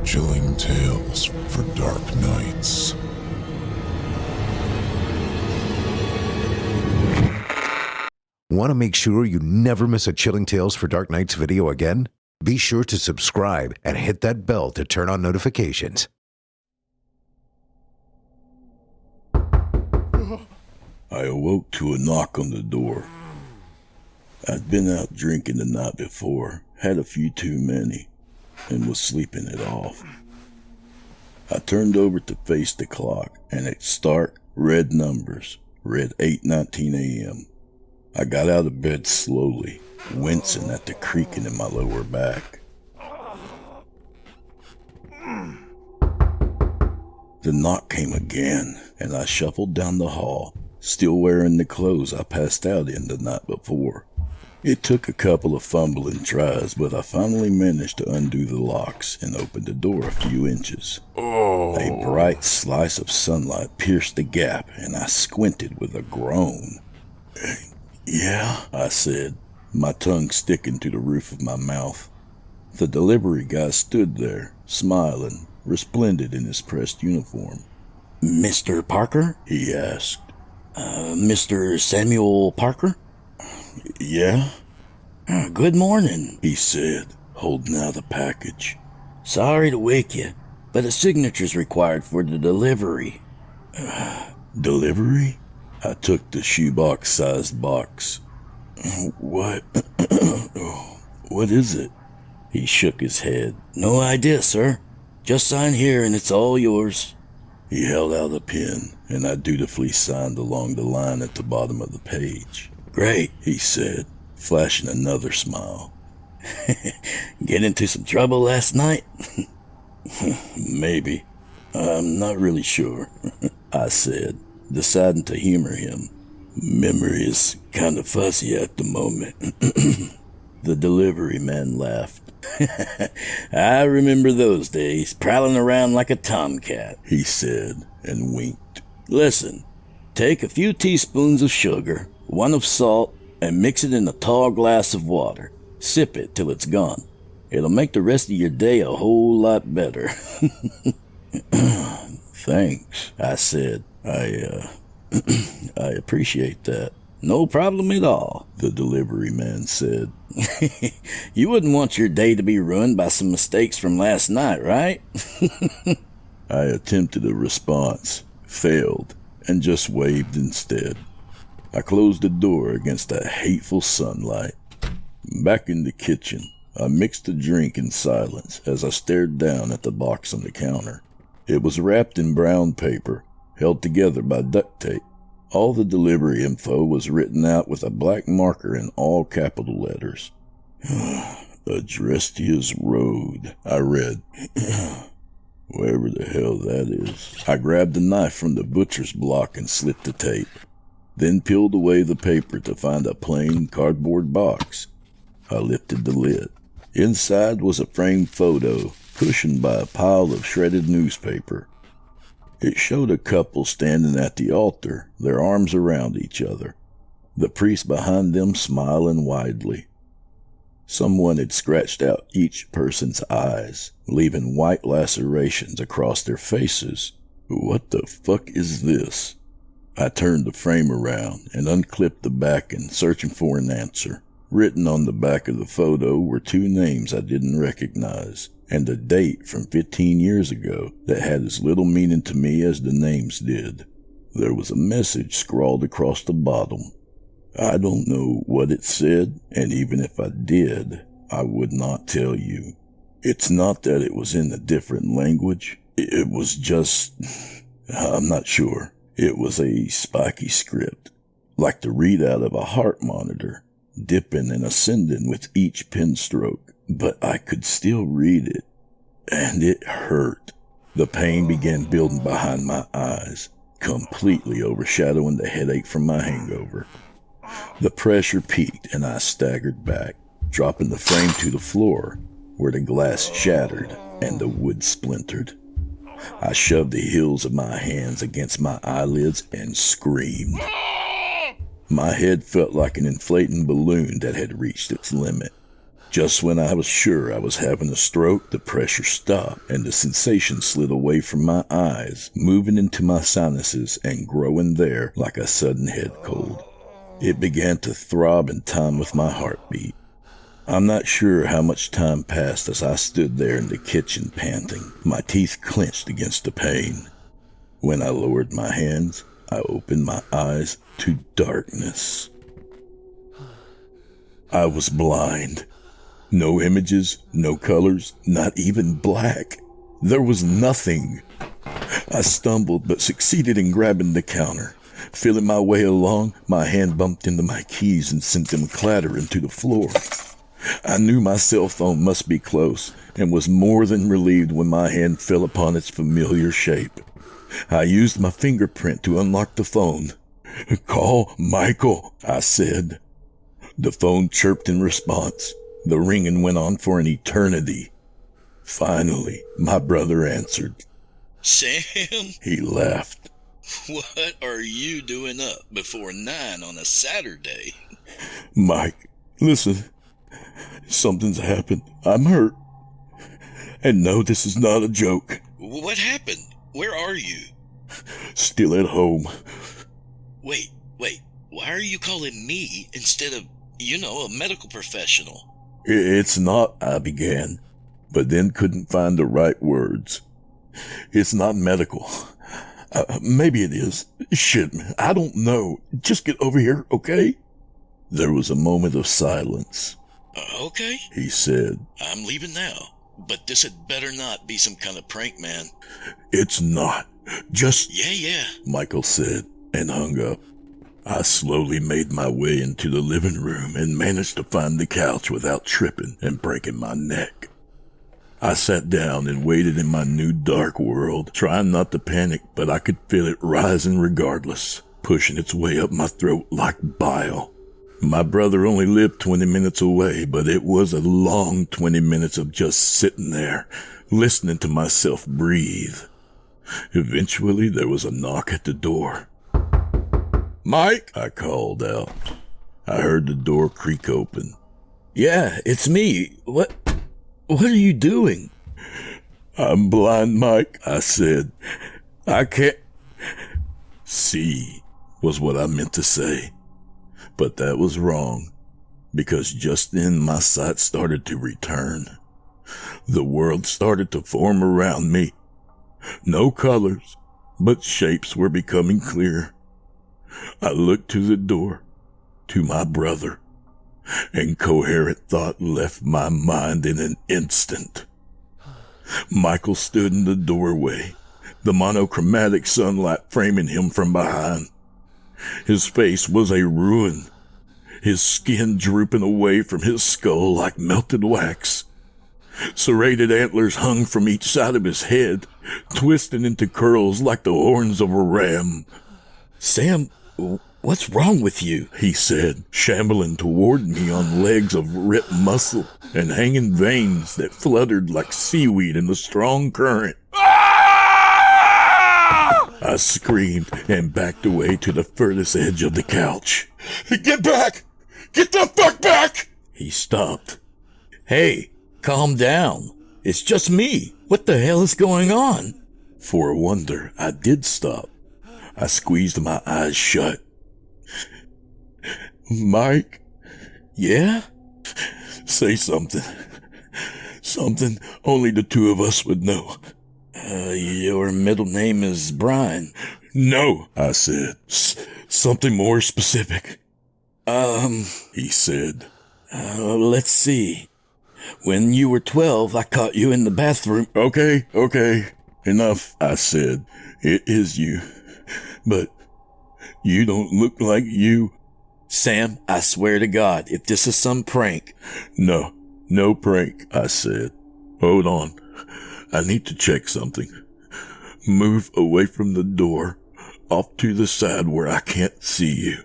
Chilling tales for dark nights. Want to make sure you never miss a Chilling Tales for Dark Nights video again? Be sure to subscribe and hit that bell to turn on notifications. I awoke to a knock on the door. I'd been out drinking the night before, had a few too many, and was sleeping it off. I turned over to face the clock, and its stark, red numbers read 8:19 a.m. I got out of bed slowly, wincing at the creaking in my lower back. The knock came again, and I shuffled down the hall, still wearing the clothes I passed out in the night before. It took a couple of fumbling tries, but I finally managed to undo the locks and open the door a few inches. A bright slice of sunlight pierced the gap, and I squinted with a groan. "Yeah," I said, my tongue sticking to the roof of my mouth. The delivery guy stood there, smiling, resplendent in his pressed uniform. "Mr. Parker?" he asked. Mr. Samuel Parker?" "Yeah?" "Good morning," he said, holding out a package. "Sorry to wake you, but a signature's required for the delivery." "Delivery?" I took the shoebox-sized box. "What? What is it?" He shook his head. "No idea, sir. Just sign here and it's all yours." He held out a pen, and I dutifully signed along the line at the bottom of the page. "Great," he said, flashing another smile. "Get into some trouble last night?" "Maybe. I'm not really sure," I said, deciding to humor him. "Memory is kind of fuzzy at the moment." The delivery man laughed. "I remember those days, prowling around like a tomcat," he said, and winked. "Listen, take a few teaspoons of sugar, one of salt, and mix it in a tall glass of water. Sip it till it's gone. It'll make the rest of your day a whole lot better." "Thanks," I said. I appreciate that." "No problem at all," the delivery man said. "You wouldn't want your day to be ruined by some mistakes from last night, right?" I attempted a response, failed, and just waved instead. I closed the door against that hateful sunlight. Back in the kitchen, I mixed a drink in silence as I stared down at the box on the counter. It was wrapped in brown paper, held together by duct tape. All the delivery info was written out with a black marker in all capital letters. "Addressed his road," I read. Wherever the hell that is. I grabbed a knife from the butcher's block and slit the tape, then peeled away the paper to find a plain cardboard box. I lifted the lid. Inside was a framed photo, cushioned by a pile of shredded newspaper. It showed a couple standing at the altar, their arms around each other, the priest behind them smiling widely. Someone had scratched out each person's eyes, leaving white lacerations across their faces. What the fuck is this? I turned the frame around and unclipped the backing, searching for an answer. Written on the back of the photo were two names I didn't recognize, and a date from 15 years ago that had as little meaning to me as the names did. There was a message scrawled across the bottom. I don't know what it said, and even if I did, I would not tell you. It's not that it was in a different language. It was just... I'm not sure. It was a spiky script, like the readout of a heart monitor, dipping and ascending with each pen stroke. But I could still read it, and it hurt. The pain began building behind my eyes, completely overshadowing the headache from my hangover. The pressure peaked, and I staggered back, dropping the frame to the floor, where the glass shattered and the wood splintered. I shoved the hills of my hands against my eyelids and screamed. My head felt like an inflating balloon that had reached its limit. Just when I was sure I was having a stroke, the pressure stopped and the sensation slid away from my eyes, moving into my sinuses and growing there like a sudden head cold. It began to throb in time with my heartbeat. I'm not sure how much time passed as I stood there in the kitchen panting, my teeth clenched against the pain. When I lowered my hands, I opened my eyes to darkness. I was blind. No images, no colors, not even black. There was nothing. I stumbled but succeeded in grabbing the counter. Feeling my way along, my hand bumped into my keys and sent them clattering to the floor. I knew my cell phone must be close and was more than relieved when my hand fell upon its familiar shape. I used my fingerprint to unlock the phone. "Call Michael," I said. The phone chirped in response. The ringing went on for an eternity. Finally, my brother answered. Sam, He laughed. what are you doing up before 9 on a Saturday? "Mike, listen. Something's happened. I'm hurt. And no, this is not a joke. What happened? Where are you? Still at home." Wait, why are you calling me instead of, a medical professional? "It's not," I began, but then couldn't find the right words. "It's not medical. Maybe it is. Shit, man, I don't know. Just get over here, okay?" There was a moment of silence. Okay, He said, I'm leaving now, but this had better not be some kind of prank, man. "It's not. Just," Yeah. Michael said, and hung up. I slowly made my way into the living room and managed to find the couch without tripping and breaking my neck. I sat down and waited in my new dark world, trying not to panic, but I could feel it rising regardless, pushing its way up my throat like bile. My brother only lived 20 minutes away, but it was a long 20 minutes of just sitting there, listening to myself breathe. Eventually, there was a knock at the door. "Mike," I called out. I heard the door creak open. Yeah, it's me. What are you doing? "I'm blind, Mike," I said. "I can't see," was what I meant to say. But that was wrong, because just then my sight started to return. The world started to form around me. No colors, but shapes were becoming clear. I looked to the door, to my brother, and coherent thought left my mind in an instant. Michael stood in the doorway, the monochromatic sunlight framing him from behind. His face was a ruin, his skin drooping away from his skull like melted wax. Serrated antlers hung from each side of his head, twisting into curls like the horns of a ram. Sam, what's wrong with you? He said, shambling toward me on legs of ripped muscle and hanging veins that fluttered like seaweed in the strong current. I screamed and backed away to the furthest edge of the couch. "Get back! Get the fuck back!" He stopped. Hey, calm down. It's just me. What the hell is going on? For a wonder, I did stop. I squeezed my eyes shut. "Mike?" Yeah? "Say something. Something only the two of us would know." Your middle name is Brian. "No," I said. Something more specific." He said. Let's see. When you were 12, I caught you in the bathroom. Okay. Enough," I said. "It is you. But you don't look like you." Sam, I swear to God, if this is some prank. No prank," I said. "Hold on. I need to check something. Move away from the door, off to the side where I can't see you."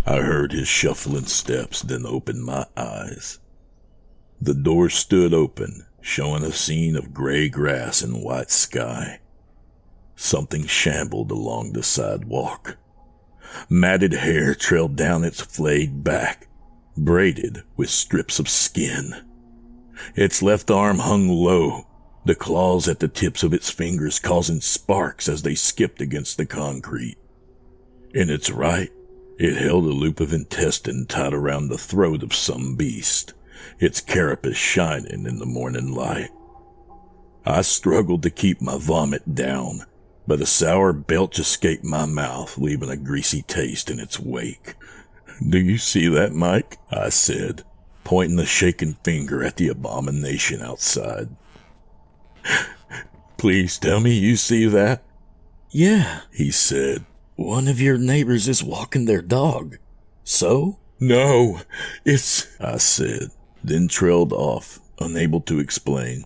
I heard his shuffling steps, then opened my eyes. The door stood open, showing a scene of gray grass and white sky. Something shambled along the sidewalk. Matted hair trailed down its flayed back. braided with strips of skin. Its left arm hung low, the claws at the tips of its fingers causing sparks as they skipped against the concrete. In its right, it held a loop of intestine tied around the throat of some beast, its carapace shining in the morning light. I struggled to keep my vomit down, but a sour belch escaped my mouth, leaving a greasy taste in its wake. "Do you see that, Mike?" I said, pointing a shaking finger at the abomination outside. "Please tell me you see that?" "Yeah," he said. "one of your neighbors is walking their dog. So?" "No, it's," I said, then trailed off, unable to explain.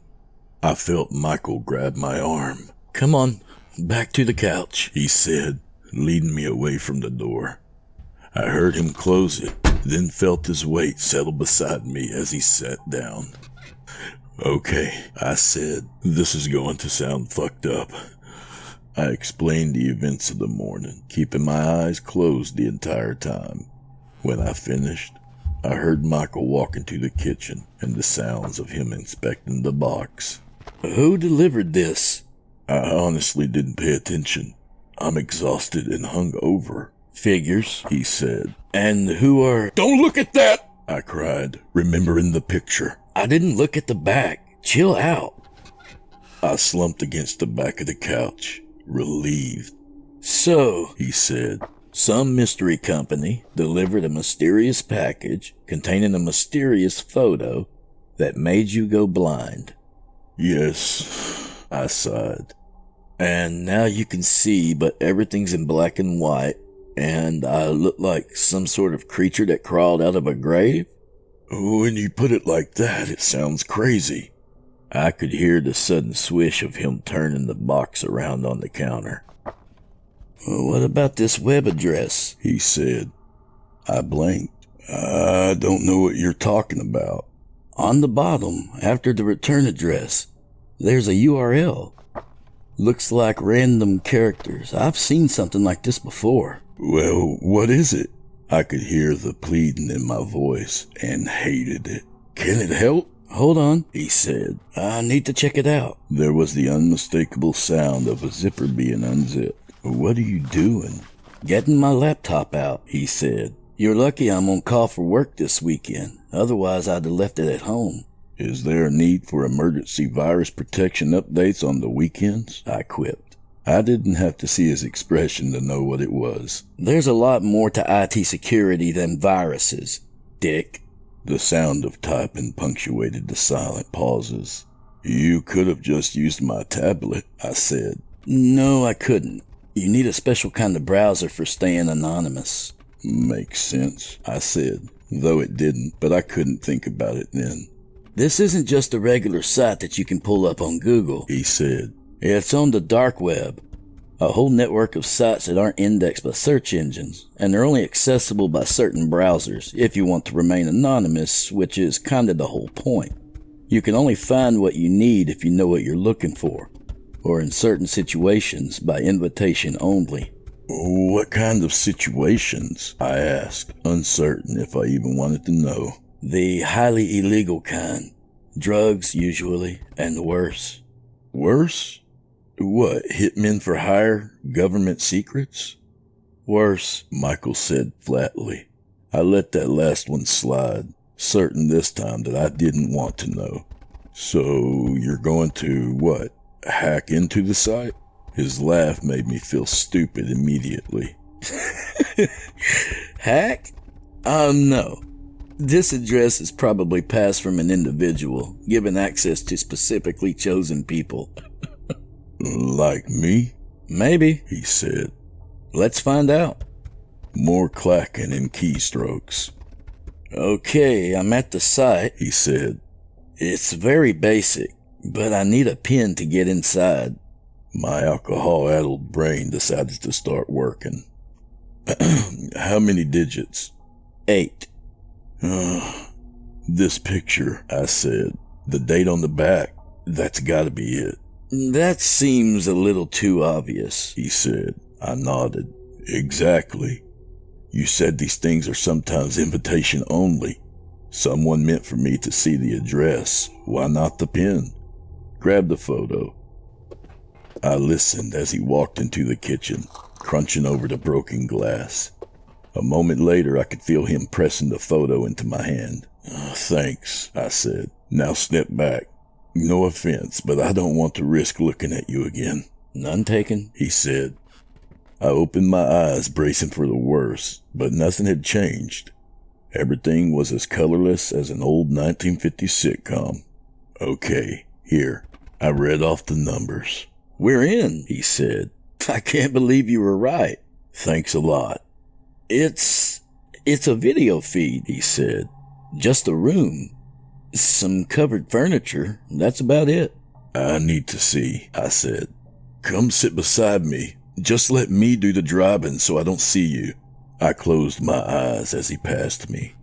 I felt Michael grab my arm. "Come on, back to the couch," he said, leading me away from the door. I heard him close it, then felt his weight settle beside me as he sat down. "Okay," I said, "this is going to sound fucked up." I explained the events of the morning, keeping my eyes closed the entire time. When I finished, I heard Michael walk into the kitchen and the sounds of him inspecting the box. "Who delivered this?" I honestly didn't pay attention. I'm exhausted and hungover. "Figures," he said. "And who are—" "Don't look at that!" I cried, remembering the picture. "I didn't look at the back. Chill out." I slumped against the back of the couch, relieved. "So," he said, "some mystery company delivered a mysterious package containing a mysterious photo that made you go blind." "Yes," I sighed. "And now you can see, but everything's in black and white, and I look like some sort of creature that crawled out of a grave?" "When you put it like that, it sounds crazy." I could hear the sudden swish of him turning the box around on the counter. "What about this web address?" he said. I blinked. "I don't know what you're talking about." "On the bottom, after the return address, there's a URL. Looks like random characters. I've seen something like this before." "Well, what is it?" I could hear the pleading in my voice and hated it. "Can it help?" "Hold on," he said. "I need to check it out." There was the unmistakable sound of a zipper being unzipped. "What are you doing?" "Getting my laptop out," he said. "You're lucky I'm on call for work this weekend. Otherwise, I'd have left it at home." "Is there a need for emergency virus protection updates on the weekends?" I quipped. I didn't have to see his expression to know what it was. "There's a lot more to IT security than viruses, dick." The sound of typing punctuated the silent pauses. "You could have just used my tablet," I said. "No, I couldn't. You need a special kind of browser for staying anonymous." "Makes sense," I said, though it didn't, but I couldn't think about it then. "This isn't just a regular site that you can pull up on Google," he said. "It's on the dark web. A whole network of sites that aren't indexed by search engines, and they're only accessible by certain browsers if you want to remain anonymous, which is kind of the whole point. You can only find what you need if you know what you're looking for, or in certain situations by invitation only." "What kind of situations?" I asked, uncertain if I even wanted to know. "The highly illegal kind. Drugs, usually, and worse." "Worse? What, hitmen for hire? Government secrets?" "Worse," Michael said flatly. I let that last one slide, certain this time that I didn't want to know. "So you're going to, what, hack into the site?" His laugh made me feel stupid immediately. "Hack? No. This address is probably passed from an individual, given access to specifically chosen people." "Like me?" "Maybe," he said. "Let's find out." More clacking and keystrokes. "Okay, I'm at the site," he said. "It's very basic, but I need a pin to get inside." My alcohol-addled brain decided to start working. "How many digits?" 8. "This picture," I said. "The date on the back, that's gotta be it." "That seems a little too obvious," he said. I nodded. "Exactly." You said these things are sometimes invitation only. Someone meant for me to see the address. Why not the pin? Grab the photo. I listened as he walked into the kitchen, crunching over the broken glass. A moment later, I could feel him pressing the photo into my hand. Thanks, I said. Now step back. No offense, but I don't want to risk looking at you again. None taken, he said. I opened my eyes, bracing for the worst, but nothing had changed. Everything was as colorless as an old 1950s sitcom. Okay, here. I read off the numbers. We're in, he said. I can't believe you were right. Thanks a lot. It's a video feed, he said. Just a room. Some covered furniture. That's about it. I need to see, I said. Come sit beside me. Just let me do the driving so I don't see you. I closed my eyes as he passed me,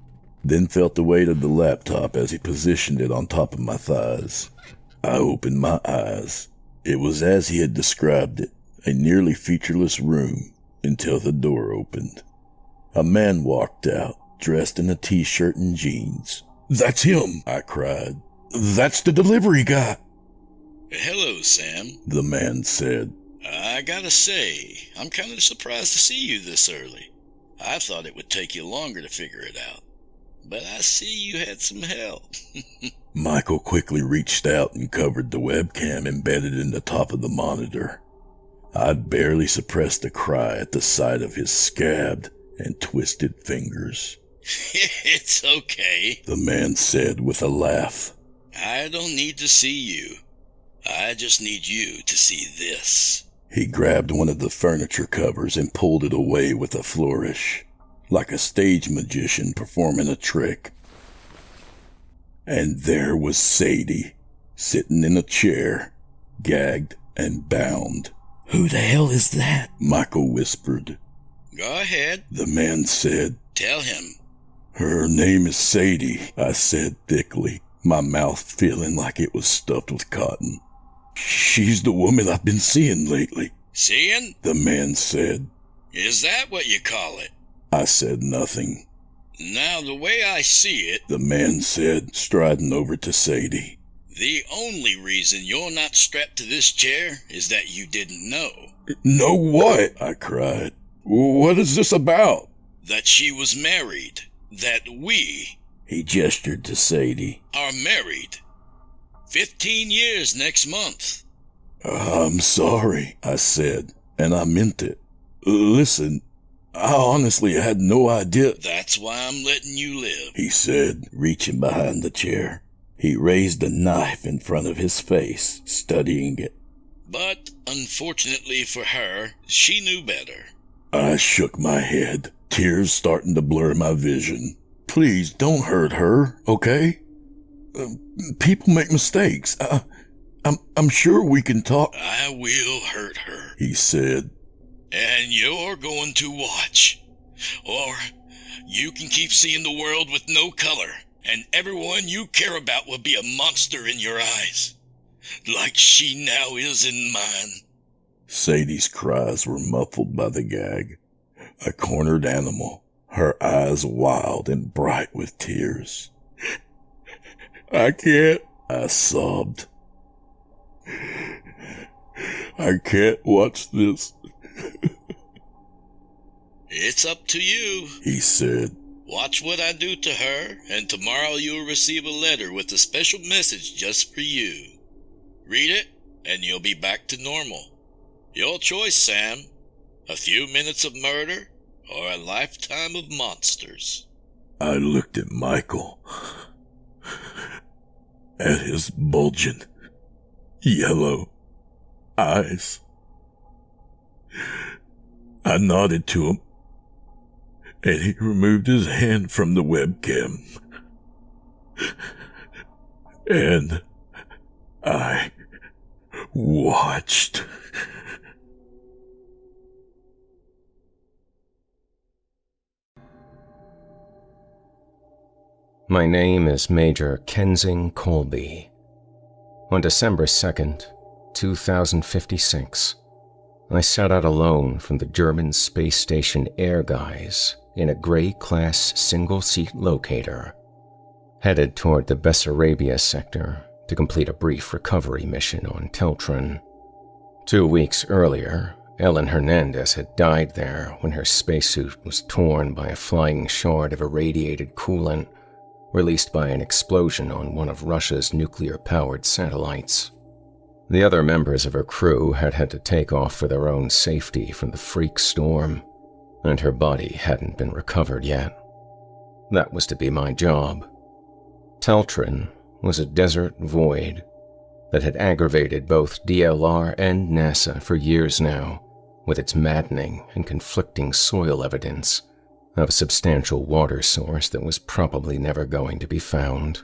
then felt the weight of the laptop as he positioned it on top of my thighs. I opened my eyes. It was as he had described it, a nearly featureless room, until the door opened. A man walked out, dressed in a t-shirt and jeans. That's him, I cried. That's the delivery guy. Hello, Sam, the man said. I gotta say, I'm kind of surprised to see you this early. I thought it would take you longer to figure it out. But I see you had some help. Michael quickly reached out and covered the webcam embedded in the top of the monitor. I barely suppressed a cry at the sight of his scabbed and twisted fingers. It's okay, the man said with a laugh. I don't need to see you. I just need you to see this. He grabbed one of the furniture covers and pulled it away with a flourish, like a stage magician performing a trick. And there was Sadie, sitting in a chair, gagged and bound. Who the hell is that? Michael whispered. Go ahead, the man said. Tell him. Her name is Sadie, I said thickly, my mouth feeling like it was stuffed with cotton. She's the woman I've been seeing lately. Seeing? the man said. Is that what you call it? I said nothing. Now, the way I see it, the man said, striding over to Sadie. The only reason you're not strapped to this chair is that you didn't know. Know what? I cried. What is this about? That she was married. That we, he gestured to Sadie, are married. 15 years next month. I'm sorry, I said, and I meant it. Listen, I honestly had no idea. That's why I'm letting you live, he said, reaching behind the chair. He raised a knife in front of his face, studying it. But, unfortunately for her, she knew better. I shook my head, tears starting to blur my vision. Please don't hurt her, okay? People make mistakes. I'm sure we can talk. I will hurt her, he said. And you're going to watch. Or you can keep seeing the world with no color, and everyone you care about will be a monster in your eyes, like she now is in mine. Sadie's cries were muffled by the gag. A cornered animal, her eyes wild and bright with tears. I can't, I sobbed. I can't watch this. It's up to you, he said. Watch what I do to her, and tomorrow you'll receive a letter with a special message just for you. Read it, and you'll be back to normal. Your choice, Sam. A few minutes of murder, or a lifetime of monsters. I looked at Michael, at his bulging, yellow eyes. I nodded to him, and he removed his hand from the webcam. And I watched. My name is Major Kensing Colby. On December 2nd, 2056, I set out alone from the German space station Air Guys in a gray-class single-seat locator, headed toward the Bessarabia sector to complete a brief recovery mission on Teltron. 2 weeks earlier, Ellen Hernandez had died there when her spacesuit was torn by a flying shard of irradiated coolant released by an explosion on one of Russia's nuclear-powered satellites. The other members of her crew had to take off for their own safety from the freak storm, and her body hadn't been recovered yet. That was to be my job. Teltron was a desert void that had aggravated both DLR and NASA for years now, with its maddening and conflicting soil evidence of a substantial water source that was probably never going to be found.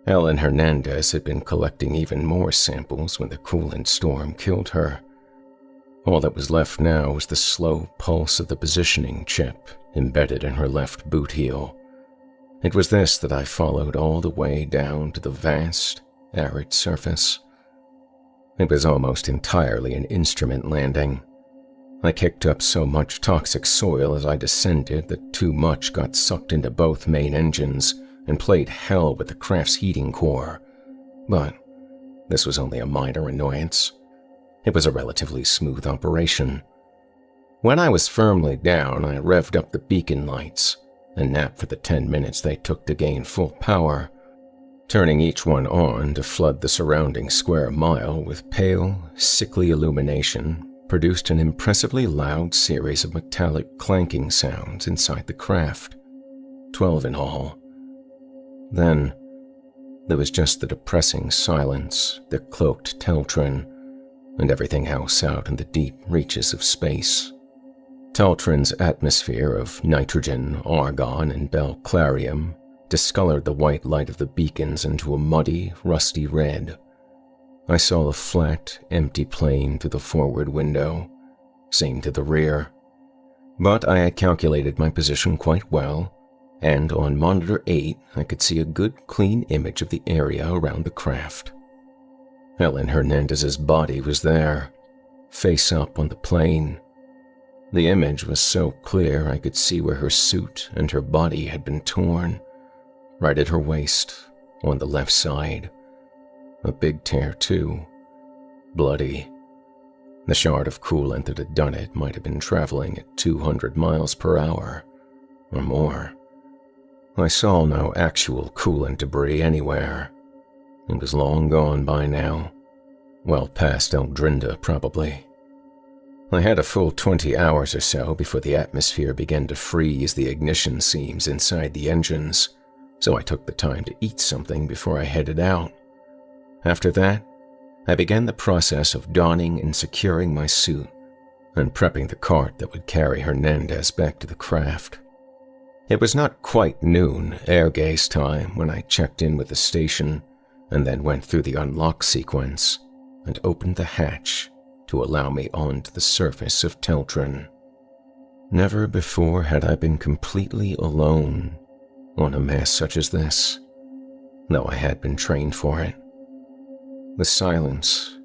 Ellen Hernandez had been collecting even more samples when the coolant storm killed her. All that was left now was the slow pulse of the positioning chip embedded in her left boot heel. It was this that I followed all the way down to the vast, arid surface. It was almost entirely an instrument landing. I kicked up so much toxic soil as I descended that too much got sucked into both main engines and played hell with the craft's heating core. But this was only a minor annoyance. It was a relatively smooth operation. When I was firmly down, I revved up the beacon lights and napped for the 10 minutes they took to gain full power, turning each one on to flood the surrounding square mile with pale, sickly illumination produced an impressively loud series of metallic clanking sounds inside the craft, 12 in all. Then, there was just the depressing silence that cloaked Teltron and everything else out in the deep reaches of space. Teltron's atmosphere of nitrogen, argon, and belclarium discolored the white light of the beacons into a muddy, rusty red. I saw a flat, empty plane through the forward window, same to the rear. But I had calculated my position quite well, and on Monitor 8 I could see a good, clean image of the area around the craft. Ellen Hernandez's body was there, face up on the plane. The image was so clear I could see where her suit and her body had been torn, right at her waist, on the left side. A big tear too, bloody. The shard of coolant that had done it might have been traveling at 200 miles per hour, or more. I saw no actual coolant debris anywhere. It was long gone by now, well past Eldrinda probably. I had a full 20 hours or so before the atmosphere began to freeze the ignition seams inside the engines, so I took the time to eat something before I headed out. After that, I began the process of donning and securing my suit and prepping the cart that would carry Hernandez back to the craft. It was not quite noon, air gaze time, when I checked in with the station and then went through the unlock sequence and opened the hatch to allow me onto the surface of Teltron. Never before had I been completely alone on a mess such as this, though I had been trained for it. The silence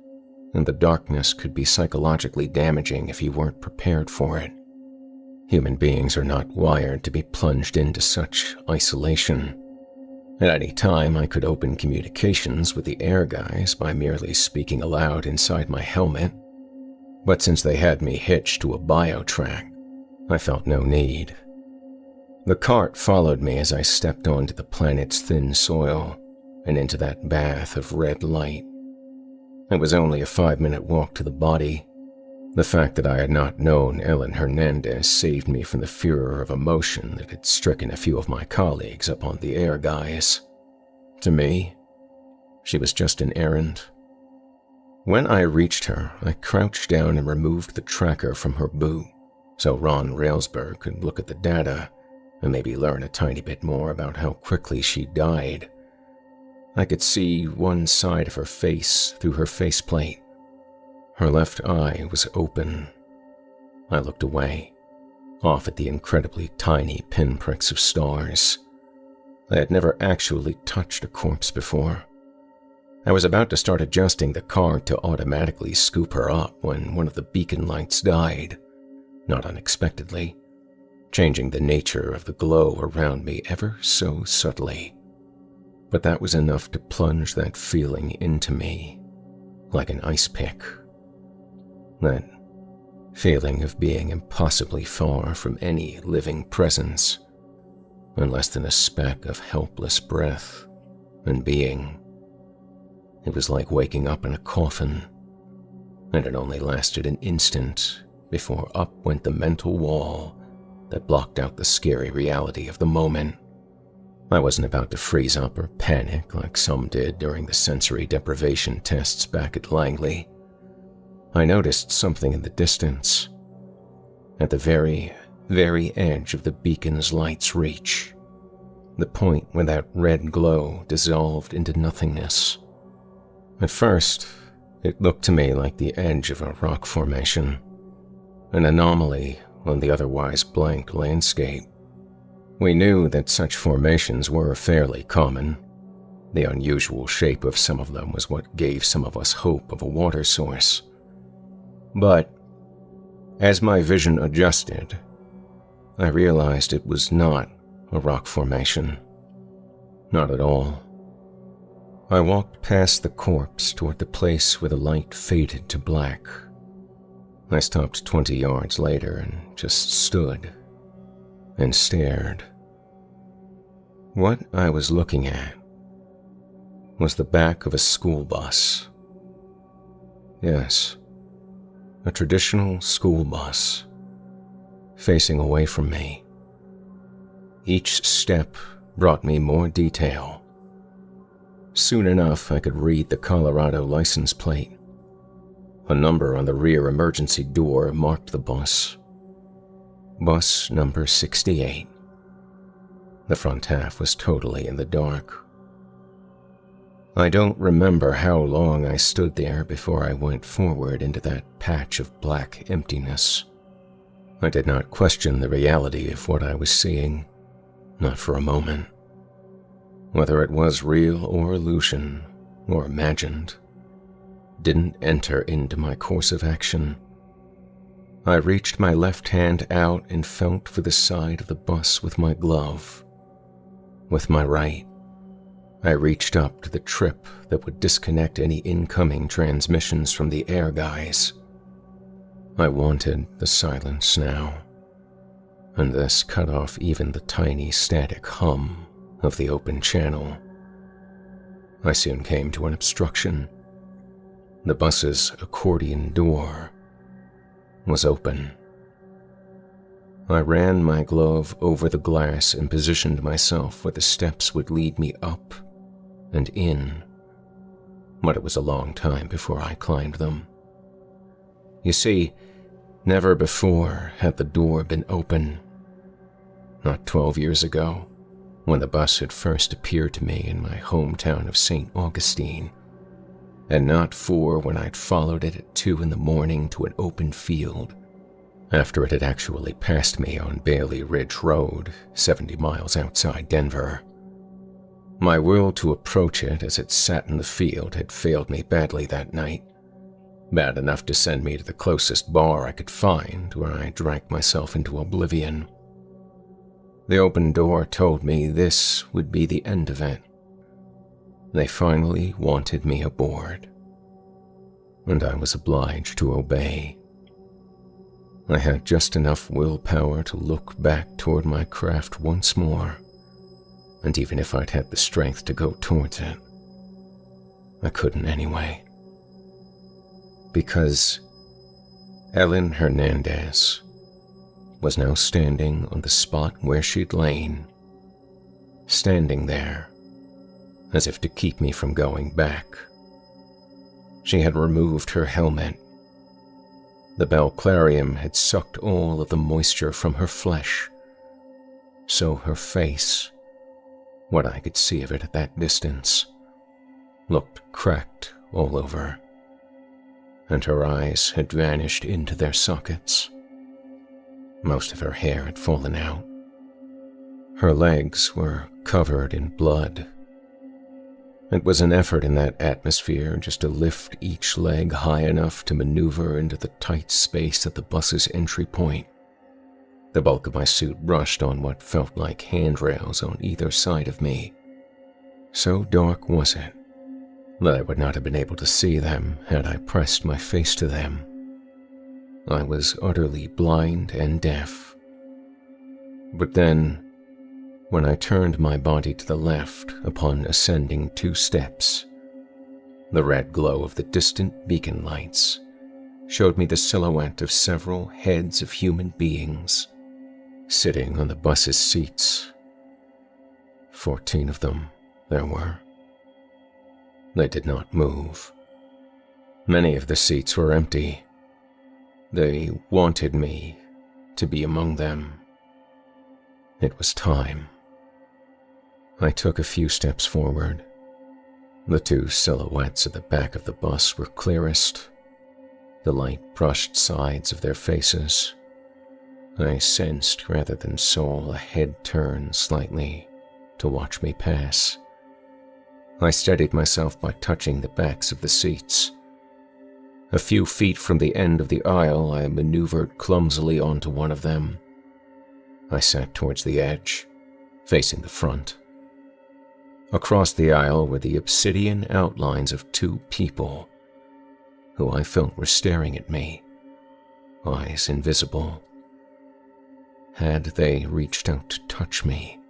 and the darkness could be psychologically damaging if you weren't prepared for it. Human beings are not wired to be plunged into such isolation. At any time, I could open communications with the air guys by merely speaking aloud inside my helmet, but since they had me hitched to a bio-track, I felt no need. The cart followed me as I stepped onto the planet's thin soil and into that bath of red light. It was only a 5-minute walk to the body. The fact that I had not known Ellen Hernandez saved me from the furor of emotion that had stricken a few of my colleagues up on the air guys. To me, she was just an errand. When I reached her, I crouched down and removed the tracker from her boot so Ron Railsberg could look at the data and maybe learn a tiny bit more about how quickly she died. I could see one side of her face through her faceplate. Her left eye was open. I looked away, off at the incredibly tiny pinpricks of stars. I had never actually touched a corpse before. I was about to start adjusting the card to automatically scoop her up when one of the beacon lights died, not unexpectedly. changing the nature of the glow around me ever so subtly. But that was enough to plunge that feeling into me like an ice pick. That feeling of being impossibly far from any living presence, and less than a speck of helpless breath and being. It was like waking up in a coffin, and it only lasted an instant before up went the mental wall that blocked out the scary reality of the moment. I wasn't about to freeze up or panic like some did during the sensory deprivation tests back at Langley. I noticed something in the distance, at the very, very edge of the beacon's light's reach, the point where that red glow dissolved into nothingness. At first, it looked to me like the edge of a rock formation, an anomaly on the otherwise blank landscape. We knew that such formations were fairly common. The unusual shape of some of them was what gave some of us hope of a water source. But as my vision adjusted, I realized it was not a rock formation. Not at all. I walked past the corpse toward the place where the light faded to black. I stopped 20 yards later and just stood and stared. What I was looking at was the back of a school bus. Yes, a traditional school bus, facing away from me. Each step brought me more detail. Soon enough, I could read the Colorado license plate. A number on the rear emergency door marked the bus. Bus number 68. The front half was totally in the dark. I don't remember how long I stood there before I went forward into that patch of black emptiness. I did not question the reality of what I was seeing, not for a moment. Whether it was real or illusion, or imagined, didn't enter into my course of action. I reached my left hand out and felt for the side of the bus with my glove. With my right, I reached up to the trip that would disconnect any incoming transmissions from the air guys. I wanted the silence now, and this cut off even the tiny static hum of the open channel. I soon came to an obstruction. The bus's accordion door was open. I ran my glove over the glass and positioned myself where the steps would lead me up and in, but it was a long time before I climbed them. You see, never before had the door been open. Not 12 years ago, when the bus had first appeared to me in my hometown of St. Augustine, and not 4 when I'd followed it at 2 in the morning to an open field, after it had actually passed me on Bailey Ridge Road, 70 miles outside Denver. My will to approach it as it sat in the field had failed me badly that night, bad enough to send me to the closest bar I could find where I drank myself into oblivion. The open door told me this would be the end of it. They finally wanted me aboard, and I was obliged to obey. I had just enough willpower to look back toward my craft once more, and even if I'd had the strength to go towards it, I couldn't anyway. Because Ellen Hernandez was now standing on the spot where she'd lain, standing there as if to keep me from going back. She had removed her helmet. The Belclarium had sucked all of the moisture from her flesh, so her face, what I could see of it at that distance, looked cracked all over, and her eyes had vanished into their sockets. Most of her hair had fallen out. Her legs were covered in blood. It was an effort in that atmosphere just to lift each leg high enough to maneuver into the tight space at the bus's entry point. The bulk of my suit brushed on what felt like handrails on either side of me. So dark was it that I would not have been able to see them had I pressed my face to them. I was utterly blind and deaf. But then, when I turned my body to the left upon ascending 2 steps, the red glow of the distant beacon lights showed me the silhouette of several heads of human beings sitting on the bus's seats. 14 of them there were. They did not move. Many of the seats were empty. They wanted me to be among them. It was time. I took a few steps forward. The 2 silhouettes at the back of the bus were clearest. The light brushed sides of their faces. I sensed rather than saw a head turn slightly to watch me pass. I steadied myself by touching the backs of the seats. A few feet from the end of the aisle, I maneuvered clumsily onto one of them. I sat towards the edge, facing the front. Across the aisle were the obsidian outlines of 2 people, who I felt were staring at me, eyes invisible. Had they reached out to touch me,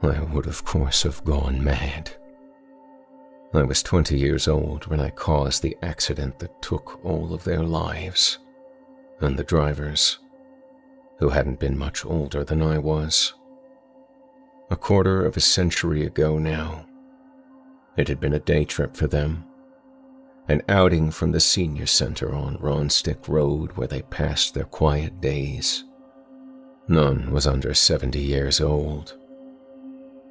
I would of course have gone mad. I was 20 years old when I caused the accident that took all of their lives, and the drivers, who hadn't been much older than I was. A quarter of a century ago now, it had been a day trip for them, an outing from the senior center on Ronstick Road where they passed their quiet days. None was under 70 years old.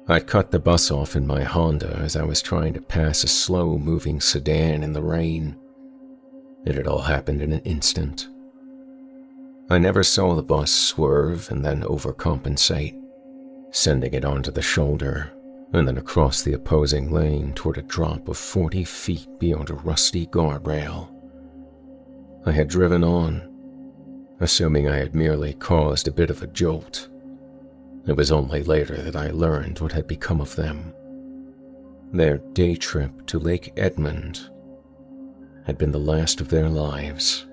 I'd cut the bus off in my Honda as I was trying to pass a slow-moving sedan in the rain. It had all happened in an instant. I never saw the bus swerve and then overcompensate, sending it onto the shoulder and then across the opposing lane toward a drop of 40 feet beyond a rusty guardrail. I had driven on, assuming I had merely caused a bit of a jolt. It was only later that I learned what had become of them. Their day trip to Lake Edmund had been the last of their lives.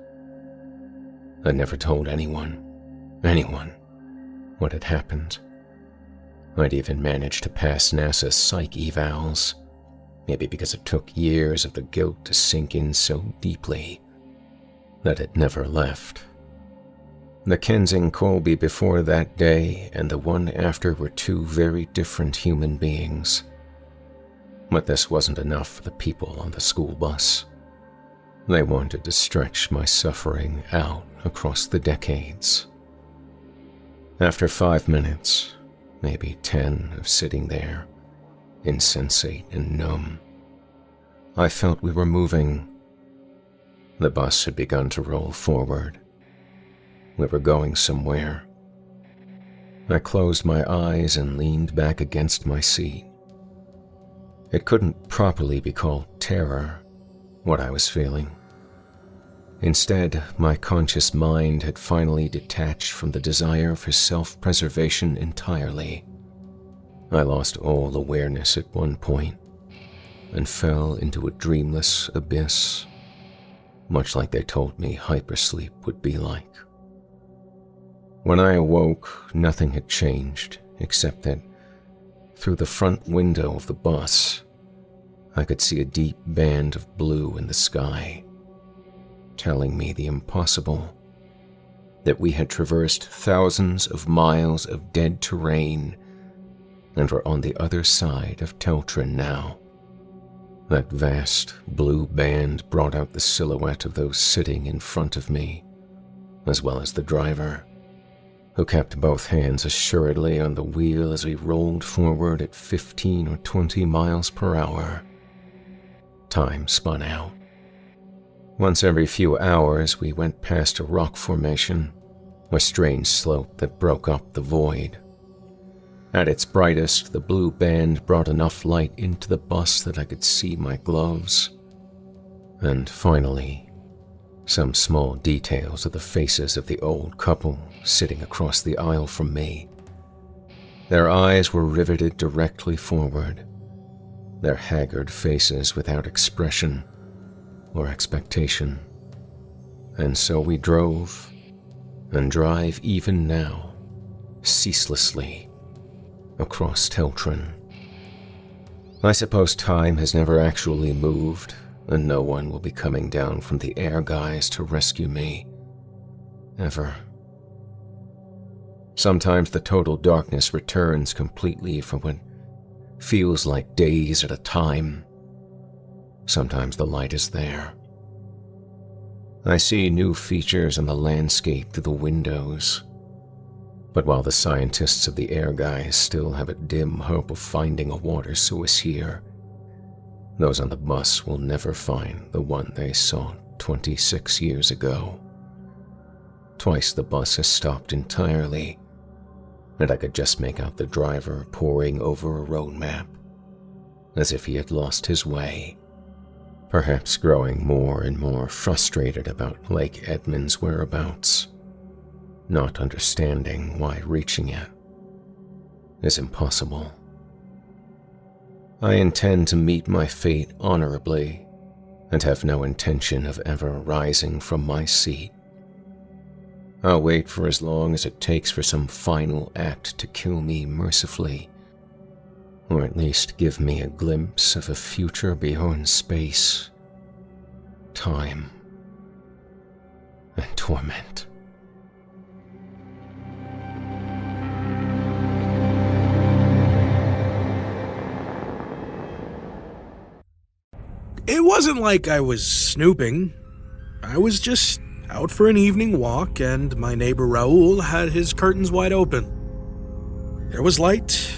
I never told anyone, what had happened. I'd even managed to pass NASA's psych evals, maybe because it took years of the guilt to sink in so deeply that it never left. The Kensing Colby before that day and the one after were 2 very different human beings. But this wasn't enough for the people on the school bus. They wanted to stretch my suffering out across the decades. After 5 minutes, maybe 10 of sitting there, insensate and numb, I felt we were moving. The bus had begun to roll forward. We were going somewhere. I closed my eyes and leaned back against my seat. It couldn't properly be called terror, what I was feeling. Instead, my conscious mind had finally detached from the desire for self-preservation entirely. I lost all awareness at one point and fell into a dreamless abyss, much like they told me hypersleep would be like. When I awoke, nothing had changed except that through the front window of the bus, I could see a deep band of blue in the sky, telling me the impossible, that we had traversed thousands of miles of dead terrain and were on the other side of Teltron now. That vast blue band brought out the silhouette of those sitting in front of me, as well as the driver, who kept both hands assuredly on the wheel as we rolled forward at 15 or 20 miles per hour. Time spun out. Once every few hours, we went past a rock formation, a strange slope that broke up the void. At its brightest, the blue band brought enough light into the bus that I could see my gloves. And finally, Some small details of the faces of the old couple sitting across the aisle from me. Their eyes were riveted directly forward, their haggard faces without expression or expectation. And so we drove, and drive even now, ceaselessly, across Teltron. I suppose time has never actually moved, and no one will be coming down from the air guys to rescue me. Ever. Sometimes the total darkness returns completely for what feels like days at a time. Sometimes the light is there. I see new features in the landscape through the windows. But while the scientists of the air guys still have a dim hope of finding a water source here, those on the bus will never find the one they saw 26 years ago. Twice the bus has stopped entirely, and I could just make out the driver poring over a road map, as if he had lost his way, perhaps growing more and more frustrated about Lake Edmund's whereabouts, not understanding why reaching it is impossible. I intend to meet my fate honorably and have no intention of ever rising from my seat. I'll wait for as long as it takes for some final act to kill me mercifully, or at least give me a glimpse of a future beyond space, time, and torment. It wasn't like I was snooping. I was just out for an evening walk, and my neighbor Raoul had his curtains wide open. There was light,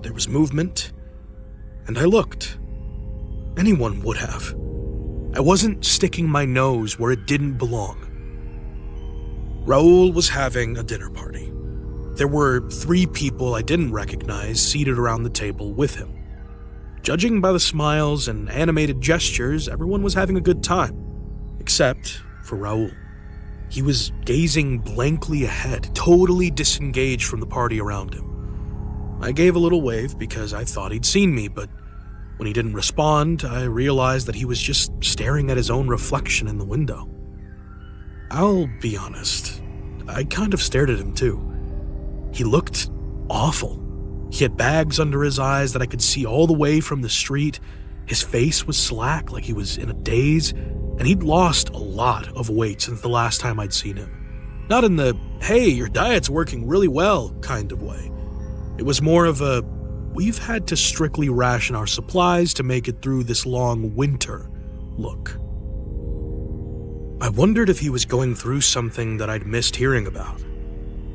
there was movement, and I looked. Anyone would have. I wasn't sticking my nose where it didn't belong. Raoul was having a dinner party. There were 3 people I didn't recognize seated around the table with him. Judging by the smiles and animated gestures, everyone was having a good time, except for Raoul. He was gazing blankly ahead, totally disengaged from the party around him. I gave a little wave because I thought he'd seen me, but when he didn't respond, I realized that he was just staring at his own reflection in the window. I'll be honest, I kind of stared at him too. He looked awful. He had bags under his eyes that I could see all the way from the street. His face was slack, like he was in a daze, and he'd lost a lot of weight since the last time I'd seen him. Not in the, hey, your diet's working really well kind of way. It was more of a, we've had to strictly ration our supplies to make it through this long winter look. I wondered if he was going through something that I'd missed hearing about.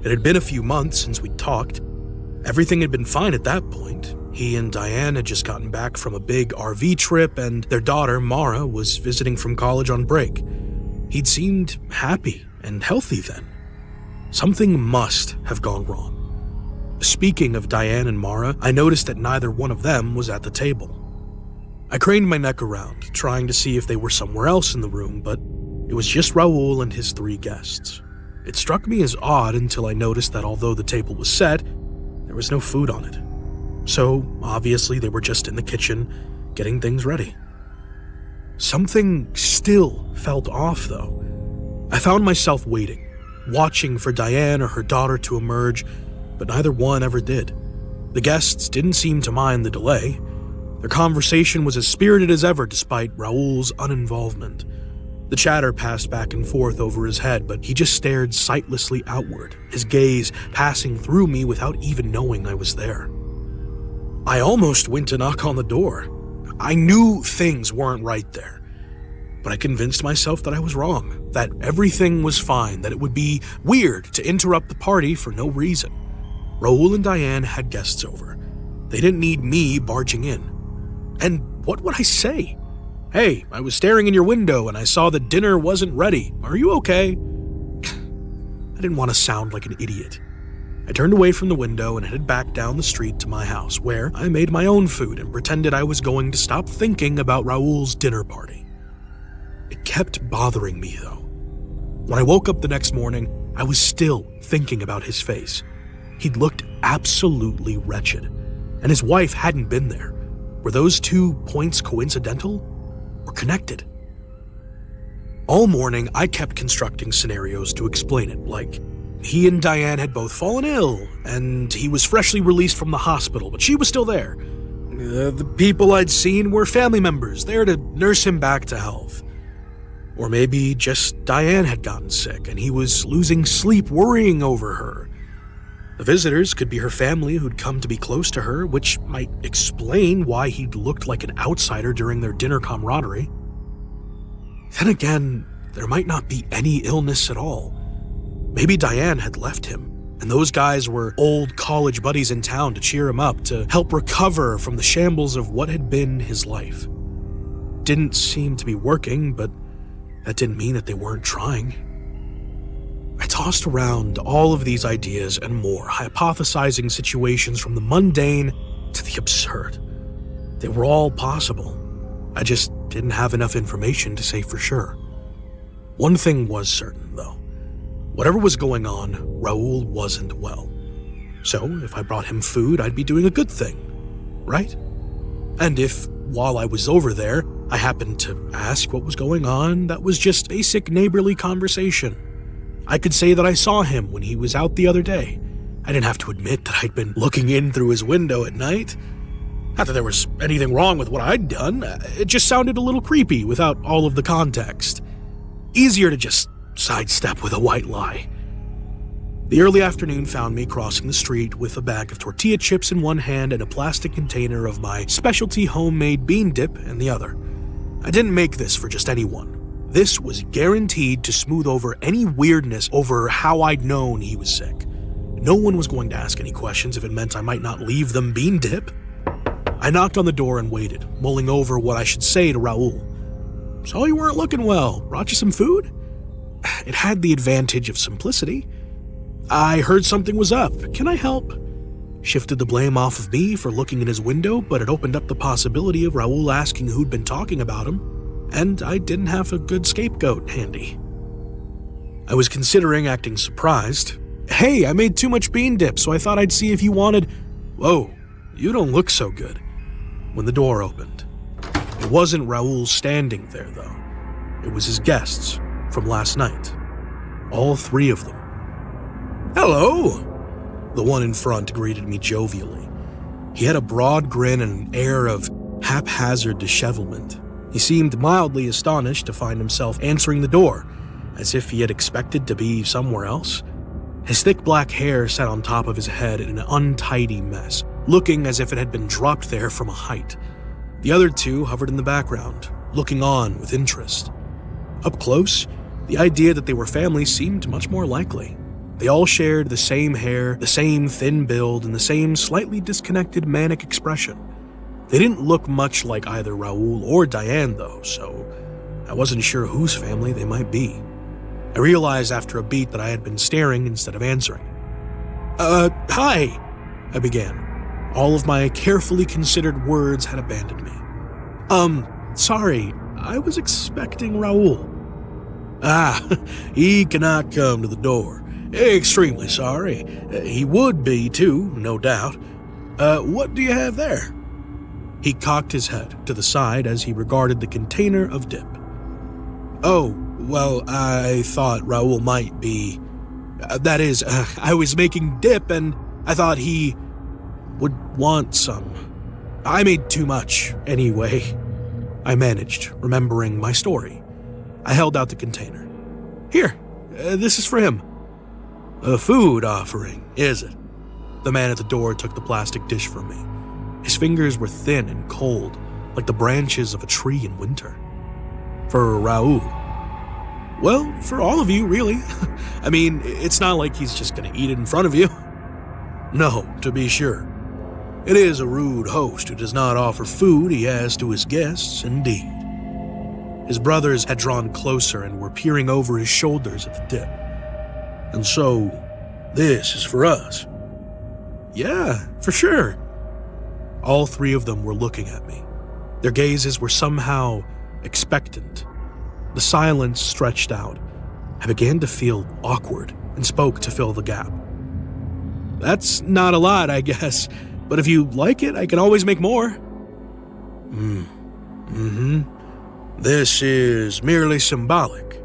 It had been a few months since we'd talked. Everything had been fine at that point. He and Diane had just gotten back from a big RV trip, and their daughter, Mara, was visiting from college on break. He'd seemed happy and healthy then. Something must have gone wrong. Speaking of Diane and Mara, I noticed that neither one of them was at the table. I craned my neck around, trying to see if they were somewhere else in the room, but it was just Raoul and his 3 guests. It struck me as odd until I noticed that although the table was set, there was no food on it. So, obviously, they were just in the kitchen, getting things ready. Something still felt off, though. I found myself waiting, watching for Diane or her daughter to emerge, but neither one ever did. The guests didn't seem to mind the delay. Their conversation was as spirited as ever despite Raoul's uninvolvement. The chatter passed back and forth over his head, but he just stared sightlessly outward, his gaze passing through me without even knowing I was there. I almost went to knock on the door. I knew things weren't right there, but I convinced myself that I was wrong, that everything was fine, that it would be weird to interrupt the party for no reason. Raoul and Diane had guests over. They didn't need me barging in. And what would I say? Hey, I was staring in your window and I saw that dinner wasn't ready. Are you okay? I didn't want to sound like an idiot. I turned away from the window and headed back down the street to my house, where I made my own food and pretended I was going to stop thinking about Raoul's dinner party. It kept bothering me, though. When I woke up the next morning, I was still thinking about his face. He'd looked absolutely wretched, and his wife hadn't been there. Were those 2 points coincidental or connected? All morning, I kept constructing scenarios to explain it, like he and Diane had both fallen ill, and he was freshly released from the hospital, but she was still there. The people I'd seen were family members, there to nurse him back to health. Or maybe just Diane had gotten sick, and he was losing sleep worrying over her. The visitors could be her family who'd come to be close to her, which might explain why he'd looked like an outsider during their dinner camaraderie. Then again, there might not be any illness at all. Maybe Diane had left him, and those guys were old college buddies in town to cheer him up, to help recover from the shambles of what had been his life. Didn't seem to be working, but that didn't mean that they weren't trying. I tossed around all of these ideas and more, hypothesizing situations from the mundane to the absurd. They were all possible. I just didn't have enough information to say for sure. One thing was certain, though. Whatever was going on, Raoul wasn't well. So if I brought him food, I'd be doing a good thing, right? And if, while I was over there, I happened to ask what was going on, that was just basic neighborly conversation. I could say that I saw him when he was out the other day. I didn't have to admit that I'd been looking in through his window at night. Not that there was anything wrong with what I'd done, it just sounded a little creepy without all of the context. Easier to just sidestep with a white lie. The early afternoon found me crossing the street with a bag of tortilla chips in one hand and a plastic container of my specialty homemade bean dip in the other. I didn't make this for just anyone. This was guaranteed to smooth over any weirdness over how I'd known he was sick. No one was going to ask any questions if it meant I might not leave them bean dip. I knocked on the door and waited, mulling over what I should say to Raoul. "Saw you weren't looking well. Brought you some food?" It had the advantage of simplicity. "I heard something was up. Can I help?" Shifted the blame off of me for looking in his window, but it opened up the possibility of Raoul asking who'd been talking about him, and I didn't have a good scapegoat handy. I was considering acting surprised. "Hey, I made too much bean dip, so I thought I'd see if you wanted—" "Whoa, you don't look so good," when the door opened. It wasn't Raoul standing there, though. It was his guests from last night. All 3 of them. "Hello!" The one in front greeted me jovially. He had a broad grin and an air of haphazard dishevelment. He seemed mildly astonished to find himself answering the door, as if he had expected to be somewhere else. His thick black hair sat on top of his head in an untidy mess, looking as if it had been dropped there from a height. The other 2 hovered in the background, looking on with interest. Up close, the idea that they were family seemed much more likely. They all shared the same hair, the same thin build, and the same slightly disconnected manic expression. They didn't look much like either Raoul or Diane, though, so I wasn't sure whose family they might be. I realized after a beat that I had been staring instead of answering. Hi, I began. All of my carefully considered words had abandoned me. Sorry, I was expecting Raoul." He cannot come to the door. Extremely sorry. He would be, too, no doubt. What do you have there?" He cocked his head to the side as he regarded the container of dip. "Oh, well, I thought Raoul might be... that is, I was making dip and I thought he would want some. I made too much, anyway." I managed, remembering my story. I held out the container. "Here, this is for him." "A food offering, is it?" The man at the door took the plastic dish from me. His fingers were thin and cold, like the branches of a tree in winter. "For Raoul?" "Well, for all of you, really. I mean, it's not like he's just gonna eat it in front of you." "No, to be sure. It is a rude host who does not offer food he has to his guests, indeed." His brothers had drawn closer and were peering over his shoulders at the dip. "And so, this is for us?" "Yeah, for sure." All 3 of them were looking at me. Their gazes were somehow expectant. The silence stretched out, I began to feel awkward and spoke to fill the gap. That's not a lot, I guess, but if you like it, I can always make more. This is merely symbolic.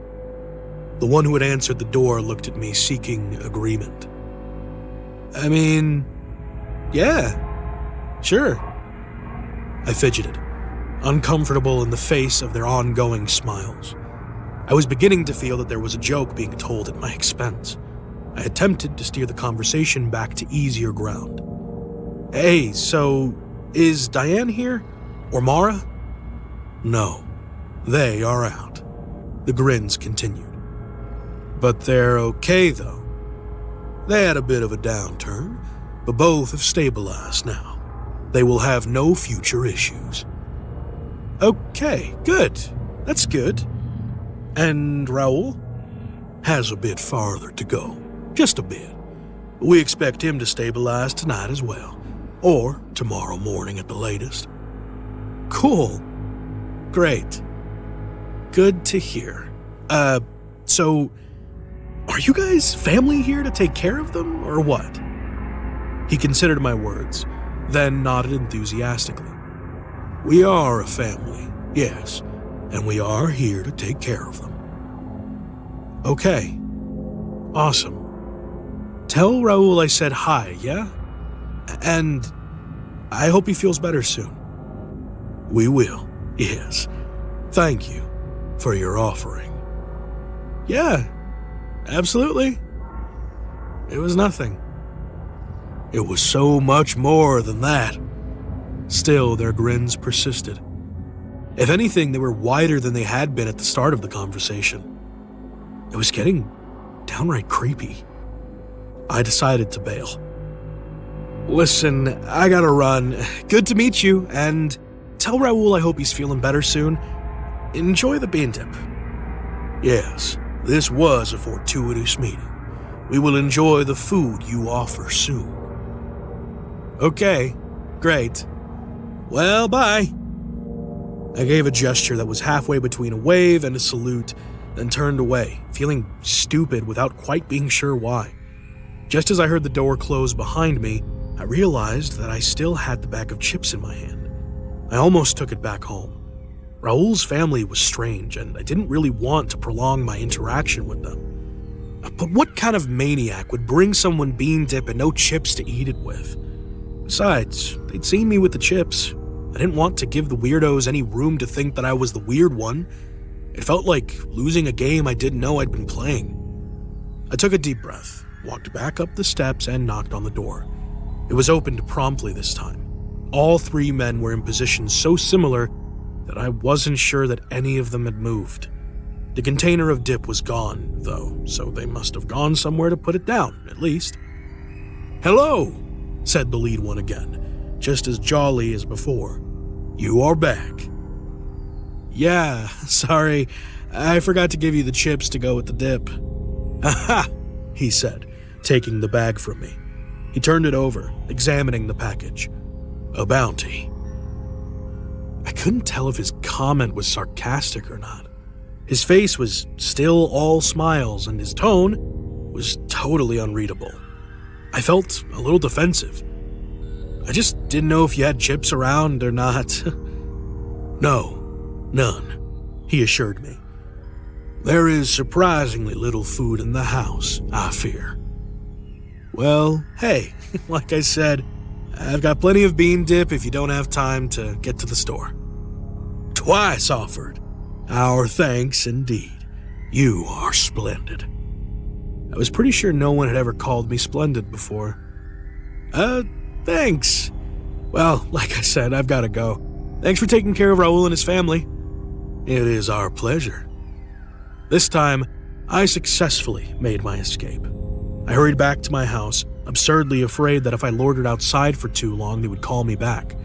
The one who had answered the door looked at me, seeking agreement. I mean, yeah, sure. I fidgeted, uncomfortable in the face of their ongoing smiles. I was beginning to feel that there was a joke being told at my expense. I attempted to steer the conversation back to easier ground. Hey, so is Diane here? Or Mara? No, they are out. The grins continued. But they're okay, though. They had a bit of a downturn, but both have stabilized now. They will have no future issues. Okay, good. That's good. And Raoul has a bit farther to go. Just a bit. We expect him to stabilize tonight as well. Or tomorrow morning at the latest. Cool. Great. Good to hear. So, are you guys family here to take care of them, or what? He considered my words, then nodded enthusiastically. We are a family, yes, and we are here to take care of them. Okay. Awesome. Tell Raoul I said hi, yeah? And I hope he feels better soon. We will, yes. Thank you for your offering. Yeah, absolutely. It was nothing. It was so much more than that. Still, their grins persisted. If anything, they were wider than they had been at the start of the conversation. It was getting downright creepy. I decided to bail. Listen, I gotta run. Good to meet you, and tell Raoul I hope he's feeling better soon. Enjoy the bean dip. Yes, this was a fortuitous meeting. We will enjoy the food you offer soon. Okay, great. Well, bye. I gave a gesture that was halfway between a wave and a salute, then turned away, feeling stupid without quite being sure why. Just as I heard the door close behind me, I realized that I still had the bag of chips in my hand. I almost took it back home. Raoul's family was strange, and I didn't really want to prolong my interaction with them. But what kind of maniac would bring someone bean dip and no chips to eat it with? Besides, they'd seen me with the chips. I didn't want to give the weirdos any room to think that I was the weird one. It felt like losing a game I didn't know I'd been playing. I took a deep breath, walked back up the steps, and knocked on the door. It was opened promptly this time. All three men were in positions so similar that I wasn't sure that any of them had moved. The container of dip was gone, though, so they must have gone somewhere to put it down, at least. "Hello," said the lead one again, just as jolly as before. "You are back." "Yeah, sorry, I forgot to give you the chips to go with the dip." "Aha," he said, taking the bag from me. He turned it over, examining the package. "A bounty." I couldn't tell if his comment was sarcastic or not. His face was still all smiles, and his tone was totally unreadable. I felt a little defensive. I just didn't know if you had chips around or not. "No, none," he assured me. "There is surprisingly little food in the house, I fear." "Well, hey, like I said, I've got plenty of bean dip if you don't have time to get to the store." "Twice offered. Our thanks indeed. You are splendid." I was pretty sure no one had ever called me splendid before. Thanks. Well, like I said, I've got to go. Thanks for taking care of Raoul and his family." "It is our pleasure." This time, I successfully made my escape. I hurried back to my house, absurdly afraid that if I loitered outside for too long, they would call me back.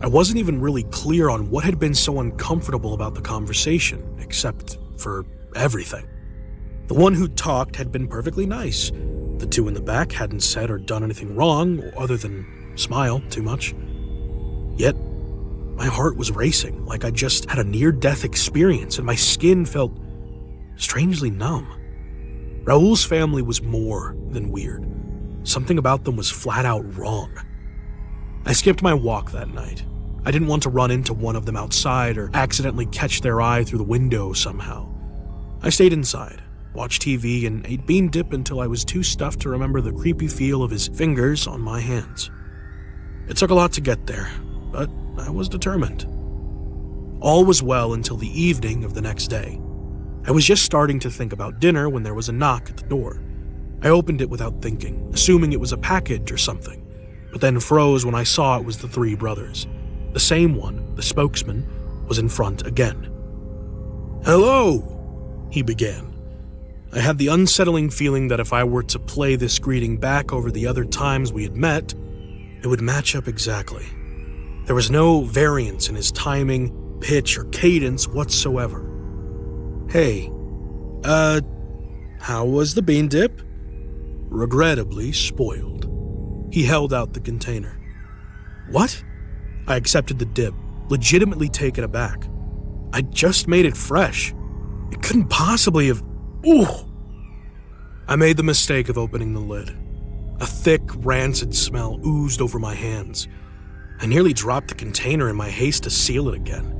I wasn't even really clear on what had been so uncomfortable about the conversation, except for everything. The one who talked had been perfectly nice. The two in the back hadn't said or done anything wrong, other than smile too much. Yet, my heart was racing, like I just had a near-death experience, and my skin felt strangely numb. Raoul's family was more than weird. Something about them was flat out wrong. I skipped my walk that night. I didn't want to run into one of them outside or accidentally catch their eye through the window somehow. I stayed inside, watched TV, and ate bean dip until I was too stuffed to remember the creepy feel of his fingers on my hands. It took a lot to get there, but I was determined. All was well until the evening of the next day. I was just starting to think about dinner when there was a knock at the door. I opened it without thinking, assuming it was a package or something, but then froze when I saw it was the three brothers. The same one, the spokesman, was in front again. "Hello," he began. I had the unsettling feeling that if I were to play this greeting back over the other times we had met, it would match up exactly. There was no variance in his timing, pitch, or cadence whatsoever. "Hey, how was the bean dip?" "Regrettably spoiled." He held out the container. "What?" I accepted the dip, legitimately taken aback. I just made it fresh. It couldn't possibly have... Ooh! I made the mistake of opening the lid. A thick, rancid smell oozed over my hands. I nearly dropped the container in my haste to seal it again.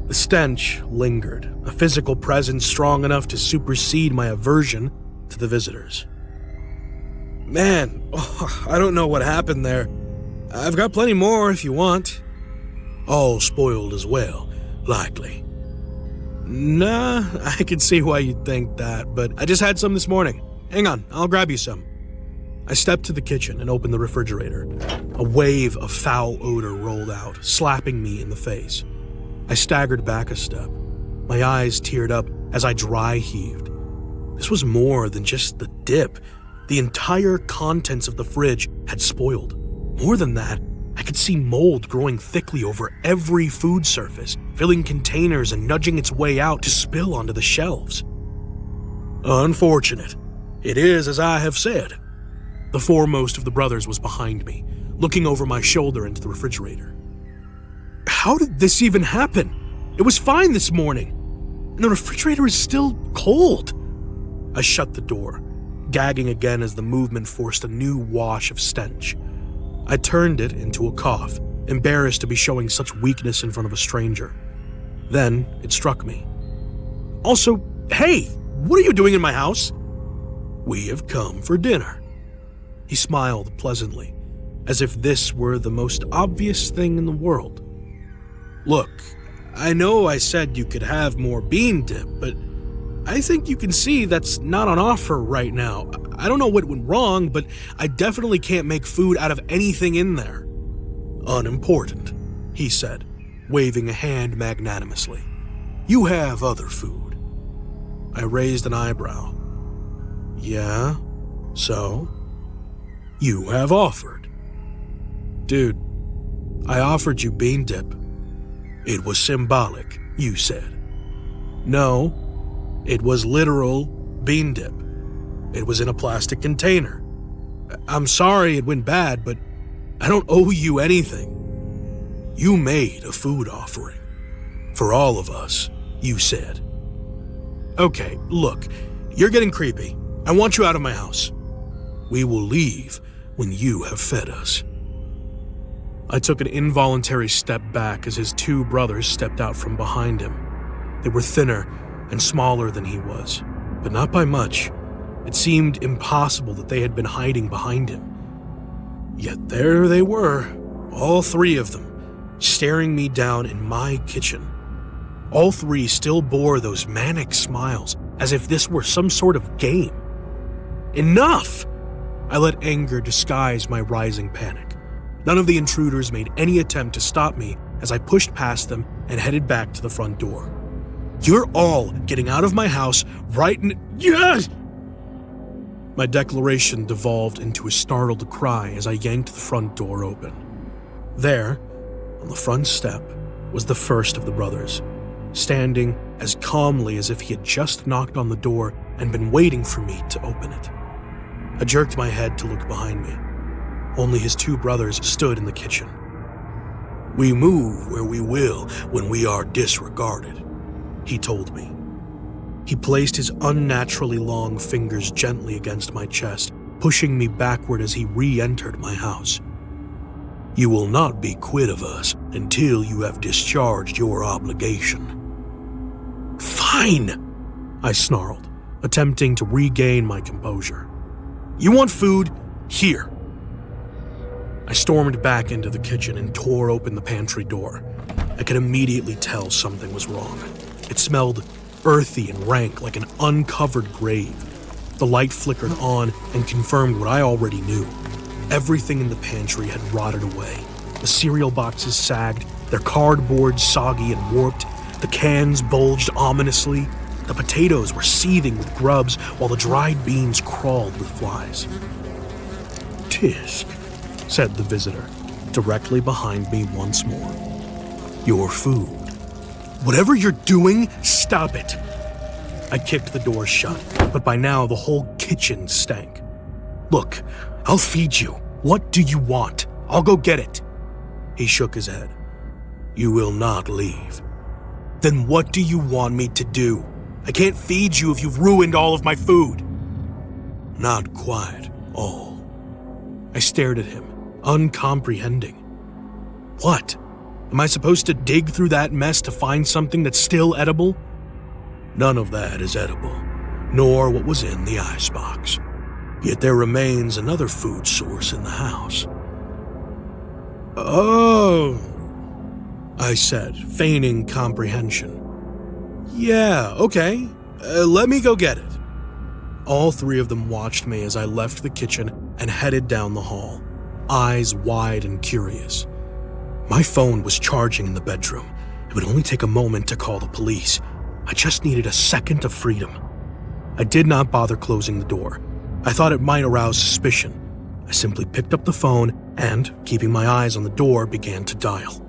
The stench lingered, a physical presence strong enough to supersede my aversion to the visitors. "Man, I don't know what happened there. I've got plenty more if you want." "All spoiled as well, likely." "Nah, I can see why you'd think that, but I just had some this morning. Hang on, I'll grab you some." I stepped to the kitchen and opened the refrigerator. A wave of foul odor rolled out, slapping me in the face. I staggered back a step. My eyes teared up as I dry heaved. This was more than just the dip. The entire contents of the fridge had spoiled. More than that, I could see mold growing thickly over every food surface, filling containers and nudging its way out to spill onto the shelves. "Unfortunate. It is as I have said." The foremost of the brothers was behind me, looking over my shoulder into the refrigerator. "How did this even happen? It was fine this morning, and the refrigerator is still cold." I shut the door, gagging again as the movement forced a new wash of stench. I turned it into a cough, embarrassed to be showing such weakness in front of a stranger. Then it struck me. "Also, hey, what are you doing in my house?" "We have come for dinner." He smiled pleasantly, as if this were the most obvious thing in the world. "Look, I know I said you could have more bean dip, but I think you can see that's not on offer right now. I don't know what went wrong, but I definitely can't make food out of anything in there." "Unimportant," he said, waving a hand magnanimously. "You have other food." I raised an eyebrow. "Yeah, so?" "You have offered." "Dude, I offered you bean dip." "It was symbolic, you said." "No, it was literal bean dip. It was in a plastic container. I'm sorry it went bad, but I don't owe you anything." "You made a food offering. For all of us, you said." "Okay, look, you're getting creepy. I want you out of my house." "We will leave when you have fed us." I took an involuntary step back as his two brothers stepped out from behind him. They were thinner and smaller than he was, but not by much. It seemed impossible that they had been hiding behind him. Yet there they were, all three of them, staring me down in my kitchen. All three still bore those manic smiles, as if this were some sort of game. Enough! I let anger disguise my rising panic. None of the intruders made any attempt to stop me as I pushed past them and headed back to the front door. "You're all getting out of my house right now." Yes! My declaration devolved into a startled cry as I yanked the front door open. There, on the front step, was the first of the brothers, standing as calmly as if he had just knocked on the door and been waiting for me to open it. I jerked my head to look behind me. Only his two brothers stood in the kitchen. "We move where we will when we are disregarded," he told me. He placed his unnaturally long fingers gently against my chest, pushing me backward as he re-entered my house. "You will not be quit of us until you have discharged your obligation." "Fine," I snarled, attempting to regain my composure. "You want food? Here." I stormed back into the kitchen and tore open the pantry door. I could immediately tell something was wrong. It smelled earthy and rank like an uncovered grave. The light flickered on and confirmed what I already knew. Everything in the pantry had rotted away. The cereal boxes sagged, their cardboard soggy and warped, the cans bulged ominously, the potatoes were seething with grubs while the dried beans crawled with flies. "Tisk," said the visitor, directly behind me once more. "Your food. Whatever you're doing, stop it." I kicked the door shut, but by now the whole kitchen stank. "Look, I'll feed you. What do you want? I'll go get it." He shook his head. "You will not leave." "Then what do you want me to do? I can't feed you if you've ruined all of my food." "Not quite all." I stared at him, uncomprehending. "What? Am I supposed to dig through that mess to find something that's still edible?" "None of that is edible, nor what was in the icebox. Yet there remains another food source in the house." "Oh," I said, feigning comprehension. "Yeah, okay. Let me go get it." All three of them watched me as I left the kitchen and headed down the hall, eyes wide and curious. My phone was charging in the bedroom. It would only take a moment to call the police. I just needed a second of freedom. I did not bother closing the door. I thought it might arouse suspicion. I simply picked up the phone and, keeping my eyes on the door, began to dial.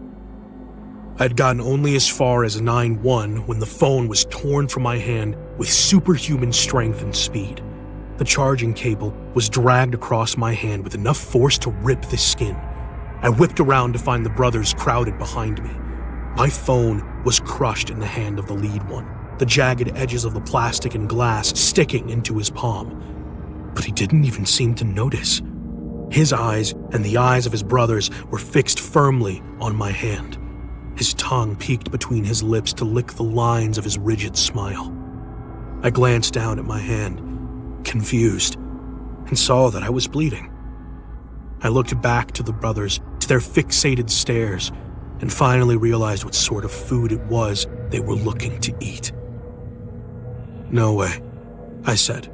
I had gotten only as far as 9-1 when the phone was torn from my hand with superhuman strength and speed. The charging cable was dragged across my hand with enough force to rip the skin. I whipped around to find the brothers crowded behind me. My phone was crushed in the hand of the lead one, the jagged edges of the plastic and glass sticking into his palm. But he didn't even seem to notice. His eyes and the eyes of his brothers were fixed firmly on my hand. His tongue peeked between his lips to lick the lines of his rigid smile. I glanced down at my hand, confused, and saw that I was bleeding. I looked back to the brothers, to their fixated stares, and finally realized what sort of food it was they were looking to eat. "No way," I said,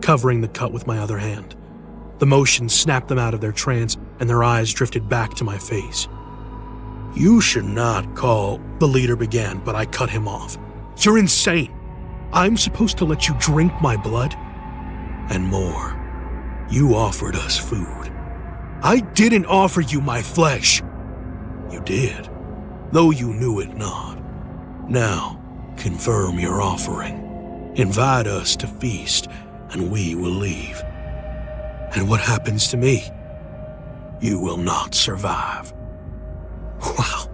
covering the cut with my other hand. The motion snapped them out of their trance, and their eyes drifted back to my face. "You should not call," the leader began, but I cut him off. "You're insane. I'm supposed to let you drink my blood? And more, you offered us food." "I didn't offer you my flesh." "You did, though you knew it not. Now, confirm your offering. Invite us to feast, and we will leave. And what happens to me? You will not survive." Wow,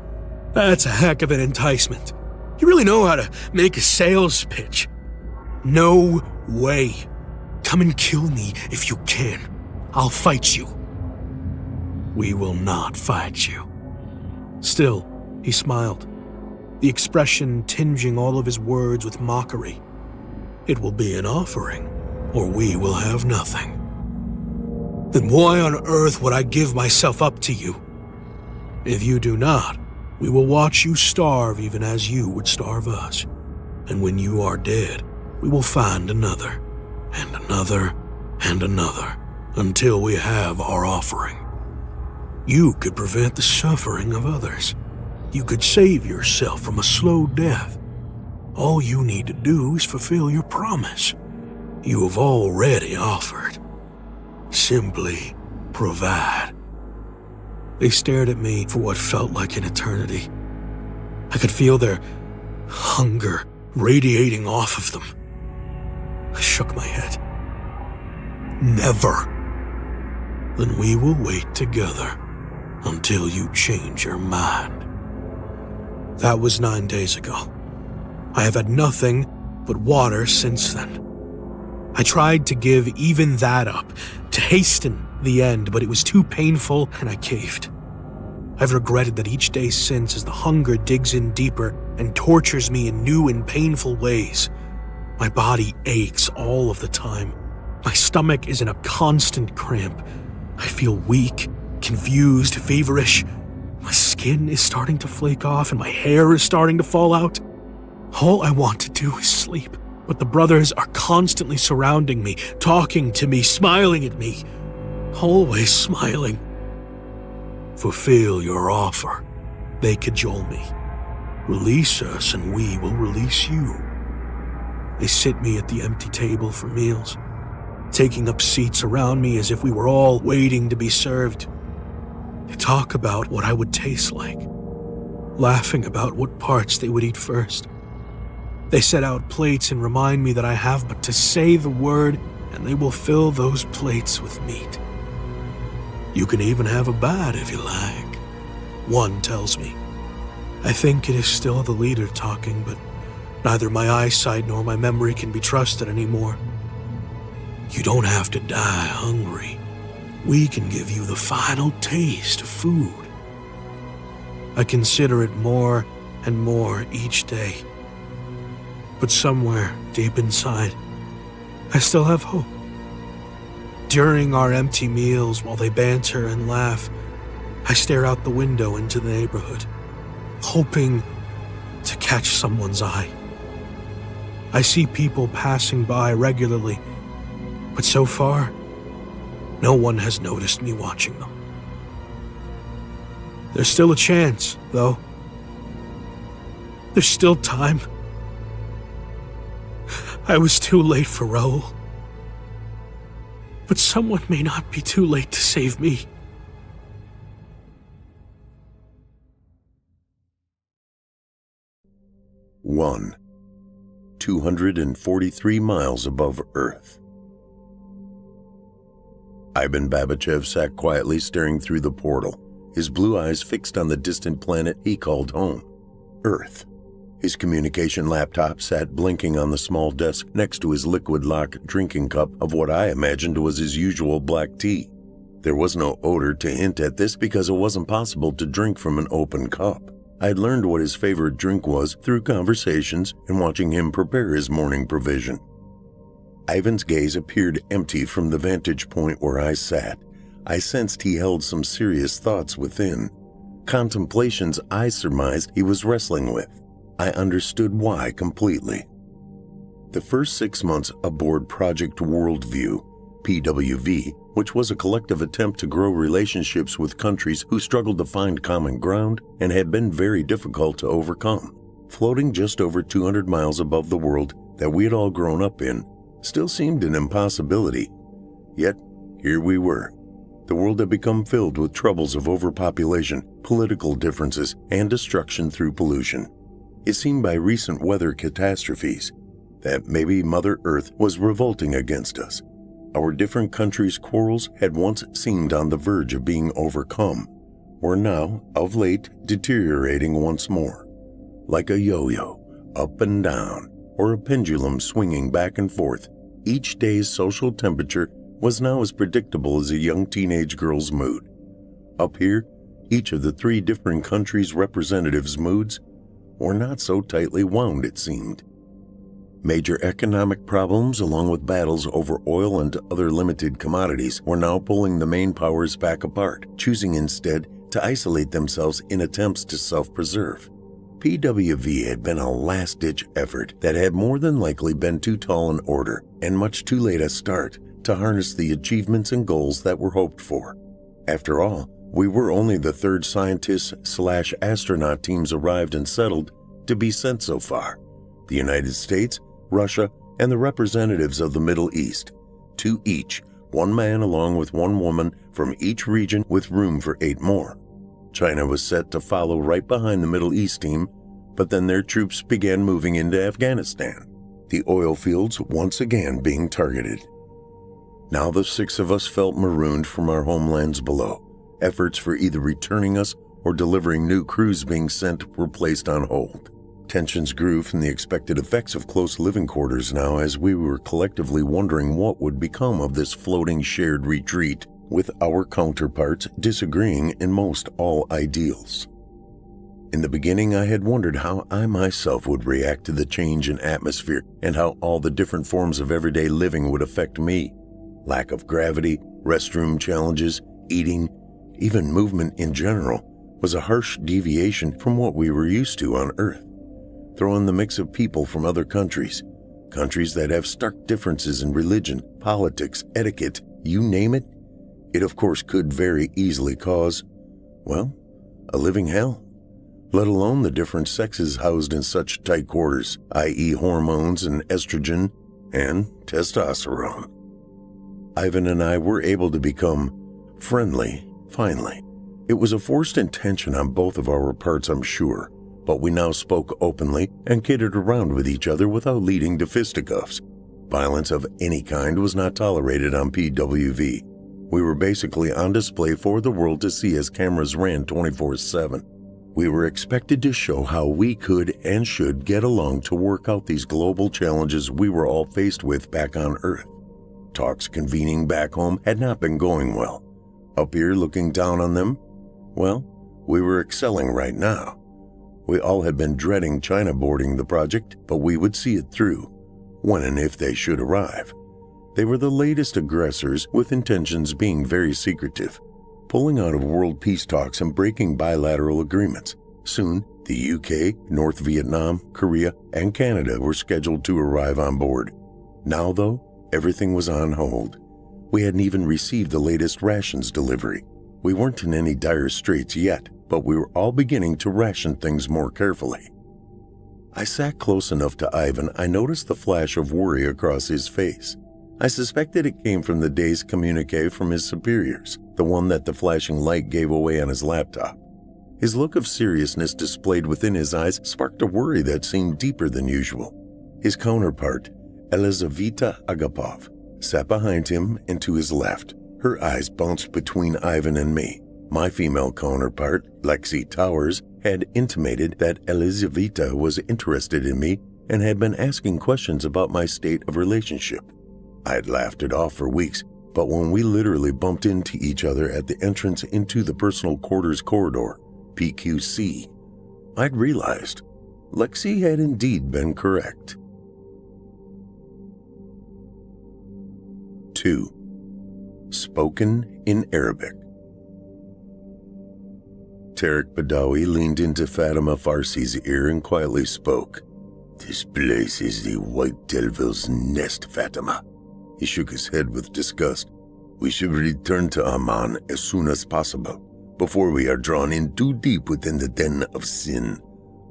that's a heck of an enticement. You really know how to make a sales pitch. "No way. Come and kill me if you can. I'll fight you." "We will not fight you." Still, he smiled, the expression tinging all of his words with mockery. "It will be an offering, or we will have nothing." "Then why on earth would I give myself up to you? If you do not, we will watch you starve even as you would starve us. And when you are dead, we will find another, and another, and another, until we have our offering. You could prevent the suffering of others. You could save yourself from a slow death. All you need to do is fulfill your promise. You have already offered. Simply provide." They stared at me for what felt like an eternity. I could feel their hunger radiating off of them. I shook my head. "Never." "Then we will wait together until you change your mind." That was 9 days ago. I have had nothing but water since then. I tried to give even that up, to hasten the end, but it was too painful and I caved. I've regretted that each day since as the hunger digs in deeper and tortures me in new and painful ways. My body aches all of the time. My stomach is in a constant cramp. I feel weak, confused, feverish. My skin is starting to flake off and my hair is starting to fall out. All I want to do is sleep, but the brothers are constantly surrounding me, talking to me, smiling at me. Always smiling. Fulfill your offer, they cajole me. Release us and we will release you. They sit me at the empty table for meals, taking up seats around me as if we were all waiting to be served. They talk about what I would taste like, laughing about what parts they would eat first. They set out plates and remind me that I have but to say the word and they will fill those plates with meat. You can even have a bite if you like, one tells me. I think it is still the leader talking, but neither my eyesight nor my memory can be trusted anymore. You don't have to die hungry. We can give you the final taste of food. I consider it more and more each day. But somewhere deep inside, I still have hope. During our empty meals, while they banter and laugh, I stare out the window into the neighborhood, hoping to catch someone's eye. I see people passing by regularly, but so far, no one has noticed me watching them. There's still a chance, though. There's still time. I was too late for Raoul. But someone may not be too late to save me. One, 243 miles above Earth. Ivan Babachev sat quietly staring through the portal, his blue eyes fixed on the distant planet he called home, Earth. His communication laptop sat blinking on the small desk next to his liquid-locked drinking cup of what I imagined was his usual black tea. There was no odor to hint at this because it wasn't possible to drink from an open cup. I had learned what his favorite drink was through conversations and watching him prepare his morning provision. Ivan's gaze appeared empty from the vantage point where I sat. I sensed he held some serious thoughts within, contemplations I surmised he was wrestling with. I understood why completely. The first 6 months aboard Project Worldview, PWV, which was a collective attempt to grow relationships with countries who struggled to find common ground and had been very difficult to overcome. Floating just over 200 miles above the world that we had all grown up in still seemed an impossibility. Yet, here we were. The world had become filled with troubles of overpopulation, political differences, and destruction through pollution. It seemed by recent weather catastrophes that maybe Mother Earth was revolting against us. Our different countries' quarrels had once seemed on the verge of being overcome, were now, of late, deteriorating once more. Like a yo-yo, up and down, or a pendulum swinging back and forth, each day's social temperature was now as predictable as a young teenage girl's mood. Up here, each of the 3 different countries' representatives' moods were not so tightly wound, it seemed. Major economic problems, along with battles over oil and other limited commodities, were now pulling the main powers back apart, choosing instead to isolate themselves in attempts to self-preserve. PWV had been a last-ditch effort that had more than likely been too tall an order and much too late a start to harness the achievements and goals that were hoped for. After all, we were only the 3rd scientist/astronaut teams arrived and settled to be sent so far. The United States, Russia, and the representatives of the Middle East, 2 each, 1 man along with 1 woman from each region with room for 8 more. China was set to follow right behind the Middle East team, but then their troops began moving into Afghanistan, the oil fields once again being targeted. Now the 6 of us felt marooned from our homelands below. Efforts for either returning us or delivering new crews being sent were placed on hold. Tensions grew from the expected effects of close living quarters now as we were collectively wondering what would become of this floating shared retreat, with our counterparts disagreeing in most all ideals. In the beginning, I had wondered how I myself would react to the change in atmosphere and how all the different forms of everyday living would affect me. Lack of gravity, restroom challenges, eating, even movement in general, was a harsh deviation from what we were used to on Earth. Throw in the mix of people from other countries that have stark differences in religion, politics, etiquette, you name it, it of course could very easily cause, well, a living hell. Let alone the different sexes housed in such tight quarters, i.e. hormones and estrogen and testosterone. Ivan and I were able to become friendly, finally. It was a forced intention on both of our parts, I'm sure, but we now spoke openly and kidded around with each other without leading to fisticuffs. Violence of any kind was not tolerated on PWV. We were basically on display for the world to see as cameras ran 24/7. We were expected to show how we could and should get along to work out these global challenges we were all faced with back on Earth. Talks convening back home had not been going well. Up here looking down on them, well, we were excelling right now. We all had been dreading China boarding the project, but we would see it through, when and if they should arrive. They were the latest aggressors with intentions being very secretive, pulling out of world peace talks and breaking bilateral agreements. Soon, the UK, North Vietnam, Korea, and Canada were scheduled to arrive on board. Now, though, everything was on hold. We hadn't even received the latest rations delivery. We weren't in any dire straits yet, but we were all beginning to ration things more carefully. I sat close enough to Ivan, I noticed the flash of worry across his face. I suspected it came from the day's communique from his superiors, the one that the flashing light gave away on his laptop. His look of seriousness displayed within his eyes sparked a worry that seemed deeper than usual. His counterpart, Elizaveta Agapov, sat behind him and to his left. Her eyes bounced between Ivan and me. My female counterpart, Lexi Towers, had intimated that Elizaveta was interested in me and had been asking questions about my state of relationship. I had laughed it off for weeks, but when we literally bumped into each other at the entrance into the personal quarters corridor, PQC, I'd realized Lexi had indeed been correct. 2. Spoken in Arabic. Tarek Badawi leaned into Fatima Farsi's ear and quietly spoke. "This place is the White Devil's nest, Fatima." He shook his head with disgust. "We should return to Amman as soon as possible, before we are drawn in too deep within the den of sin.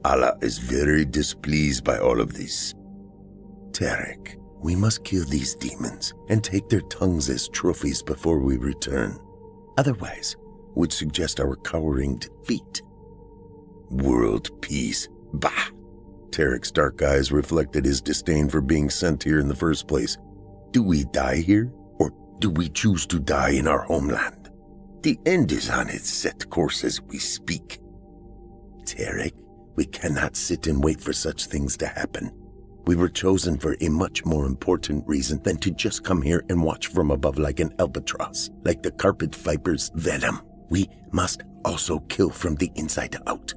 Allah is very displeased by all of this." "Tarek, we must kill these demons and take their tongues as trophies before we return. Otherwise, would suggest our cowering defeat." "World peace? Bah!" Tarek's dark eyes reflected his disdain for being sent here in the first place. "Do we die here, or do we choose to die in our homeland? The end is on its set course as we speak. Tarek, we cannot sit and wait for such things to happen. We were chosen for a much more important reason than to just come here and watch from above like an albatross, like the carpet viper's venom. We must also kill from the inside out.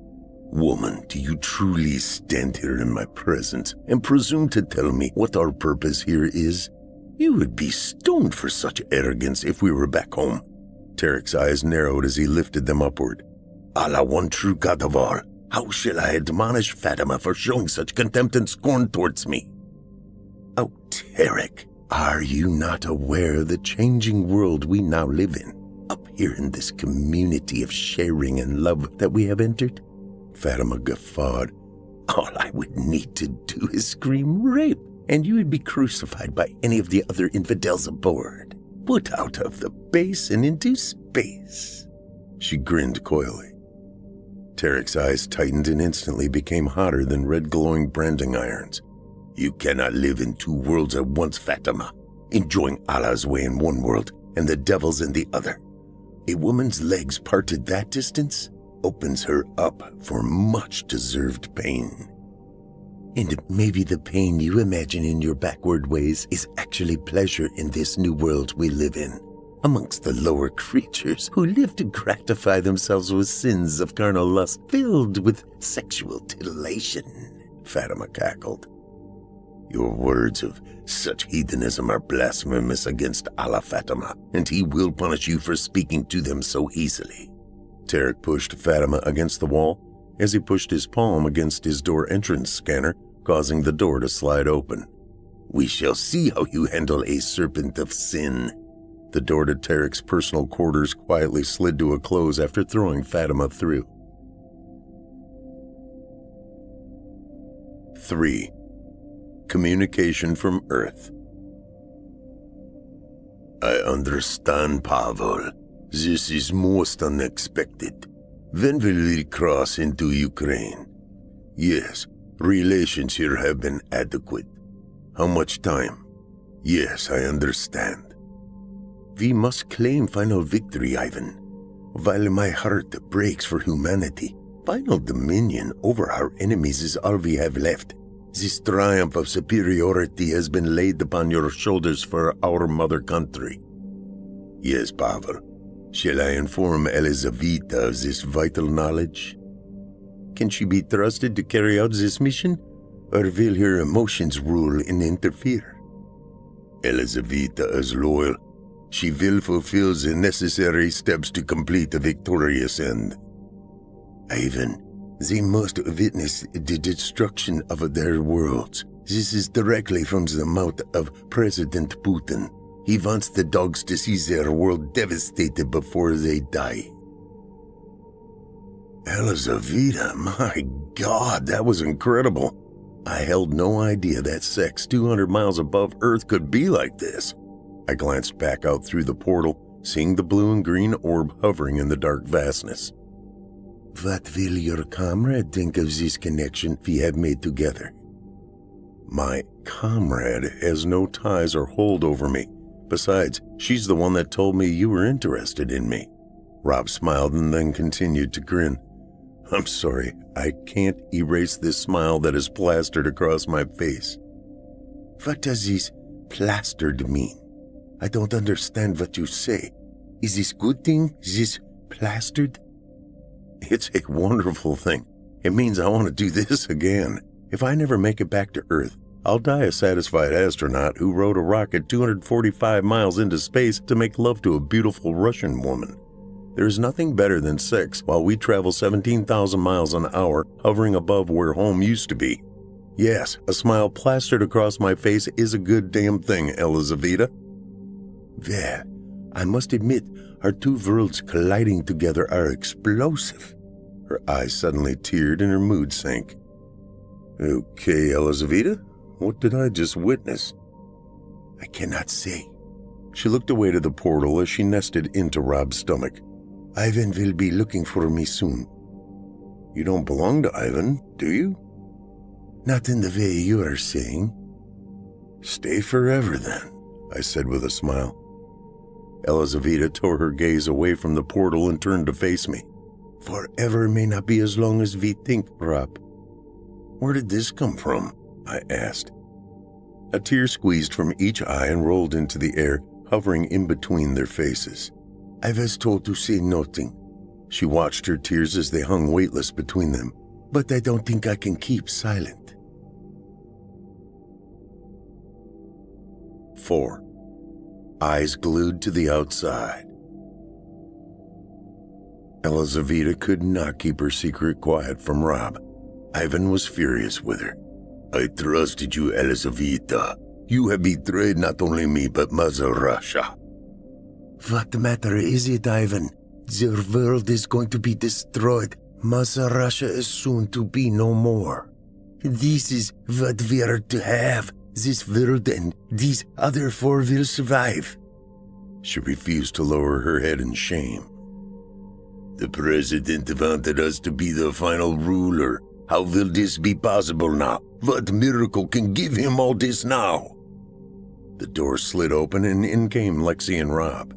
Woman, do you truly stand here in my presence and presume to tell me what our purpose here is? You would be stoned for such arrogance if we were back home." Tarek's eyes narrowed as he lifted them upward. "Allah, one true God of all, how shall I admonish Fatima for showing such contempt and scorn towards me?" "Oh, Tarek, are you not aware of the changing world we now live in, up here in this community of sharing and love that we have entered?" Fatima guffawed. "All I would need to do is scream rape, and you would be crucified by any of the other infidels aboard, put out of the base and into space." She grinned coyly. Tarek's eyes tightened and instantly became hotter than red glowing branding irons. "You cannot live in two worlds at once, Fatima, enjoying Allah's way in one world and the devil's in the other. A woman's legs parted that distance opens her up for much deserved pain." And maybe the pain you imagine in your backward ways is actually pleasure in this new world we live in, amongst the lower creatures who live to gratify themselves with sins of carnal lust filled with sexual titillation, Fatima cackled. Your words of such heathenism are blasphemous against Allah, Fatima, and he will punish you for speaking to them so easily. Tarek pushed Fatima against the wall as he pushed his palm against his door entrance scanner, causing the door to slide open. We shall see how you handle a serpent of sin. The door to Tarek's personal quarters quietly slid to a close after throwing Fatima through. 3. Communication from Earth. I understand, Pavel. This is most unexpected. When will we cross into Ukraine? Yes, relations here have been adequate. How much time? Yes, I understand. We must claim final victory, Ivan. While my heart breaks for humanity, final dominion over our enemies is all we have left. This triumph of superiority has been laid upon your shoulders for our mother country. Yes, Pavel. Shall I inform Elizaveta of this vital knowledge? Can she be trusted to carry out this mission, or will her emotions rule and interfere? Elizaveta is loyal. She will fulfill the necessary steps to complete a victorious end. Ivan, they must witness the destruction of their worlds. This is directly from the mouth of President Putin. He wants the dogs to see their world devastated before they die. Elizaveta, my God, that was incredible. I held no idea that sex 200 miles above Earth could be like this. I glanced back out through the portal, seeing the blue and green orb hovering in the dark vastness. What will your comrade think of this connection we have made together? My comrade has no ties or hold over me. Besides, she's the one that told me you were interested in me. Rob smiled and then continued to grin. I'm sorry, I can't erase this smile that is plastered across my face. What does this plastered mean? I don't understand what you say. Is this good thing, this plastered? It's a wonderful thing. It means I want to do this again. If I never make it back to Earth, I'll die a satisfied astronaut who rode a rocket 245 miles into space to make love to a beautiful Russian woman. There is nothing better than sex while we travel 17,000 miles an hour, hovering above where home used to be. Yes, a smile plastered across my face is a good damn thing, Elizaveta. Well, I must admit, our two worlds colliding together are explosive. Her eyes suddenly teared and her mood sank. Okay, Elizaveta, what did I just witness? I cannot say. She looked away to the portal as she nested into Rob's stomach. Ivan will be looking for me soon. You don't belong to Ivan, do you? Not in the way you are saying. Stay forever then, I said with a smile. Elizaveta tore her gaze away from the portal and turned to face me. Forever may not be as long as we think, Rob. Where did this come from? I asked. A tear squeezed from each eye and rolled into the air, hovering in between their faces. I was told to say nothing. She watched her tears as they hung weightless between them, but I don't think I can keep silent. 4. Eyes glued to the outside. Elizaveta could not keep her secret quiet from Rob. Ivan was furious with her. I trusted you, Elizaveta. You have betrayed not only me, but Mother Russia. What matter is it, Ivan? Their world is going to be destroyed. Mother Russia is soon to be no more. This is what we are to have. This world and these other 4 will survive. She refused to lower her head in shame. The president wanted us to be the final ruler. How will this be possible now? What miracle can give him all this now? The door slid open and in came Lexi and Rob.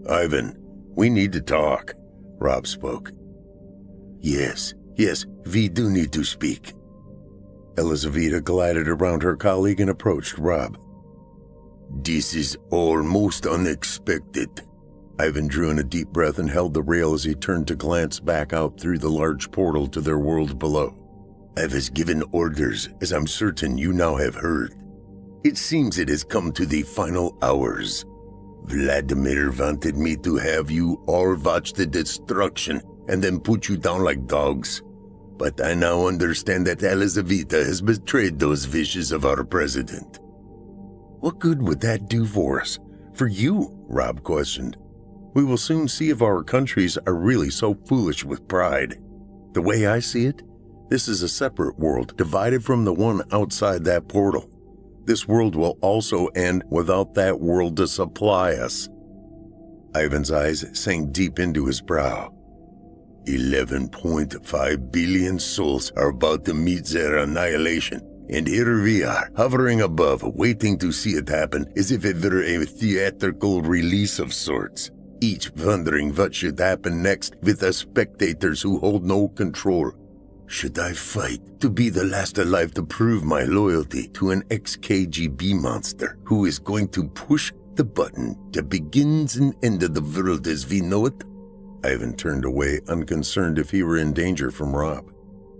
Ivan, we need to talk, Rob spoke. Yes, we do need to speak. Elizaveta glided around her colleague and approached Rob. This is almost unexpected. Ivan drew in a deep breath and held the rail as he turned to glance back out through the large portal to their world below. I was given orders, as I'm certain you now have heard. It seems it has come to the final hours. Vladimir wanted me to have you all watch the destruction and then put you down like dogs. But I now understand that Elizaveta has betrayed those wishes of our president. What good would that do for us? For you? Rob questioned. We will soon see if our countries are really so foolish with pride. The way I see it, this is a separate world divided from the one outside that portal. This world will also end without that world to supply us. Ivan's eyes sank deep into his brow. 11.5 billion souls are about to meet their annihilation, and here we are, hovering above, waiting to see it happen as if it were a theatrical release of sorts, each wondering what should happen next with the spectators who hold no control. Should I fight to be the last alive to prove my loyalty to an ex-KGB monster who is going to push the button that begins and end of the world as we know it? Ivan turned away, unconcerned if he were in danger from Rob.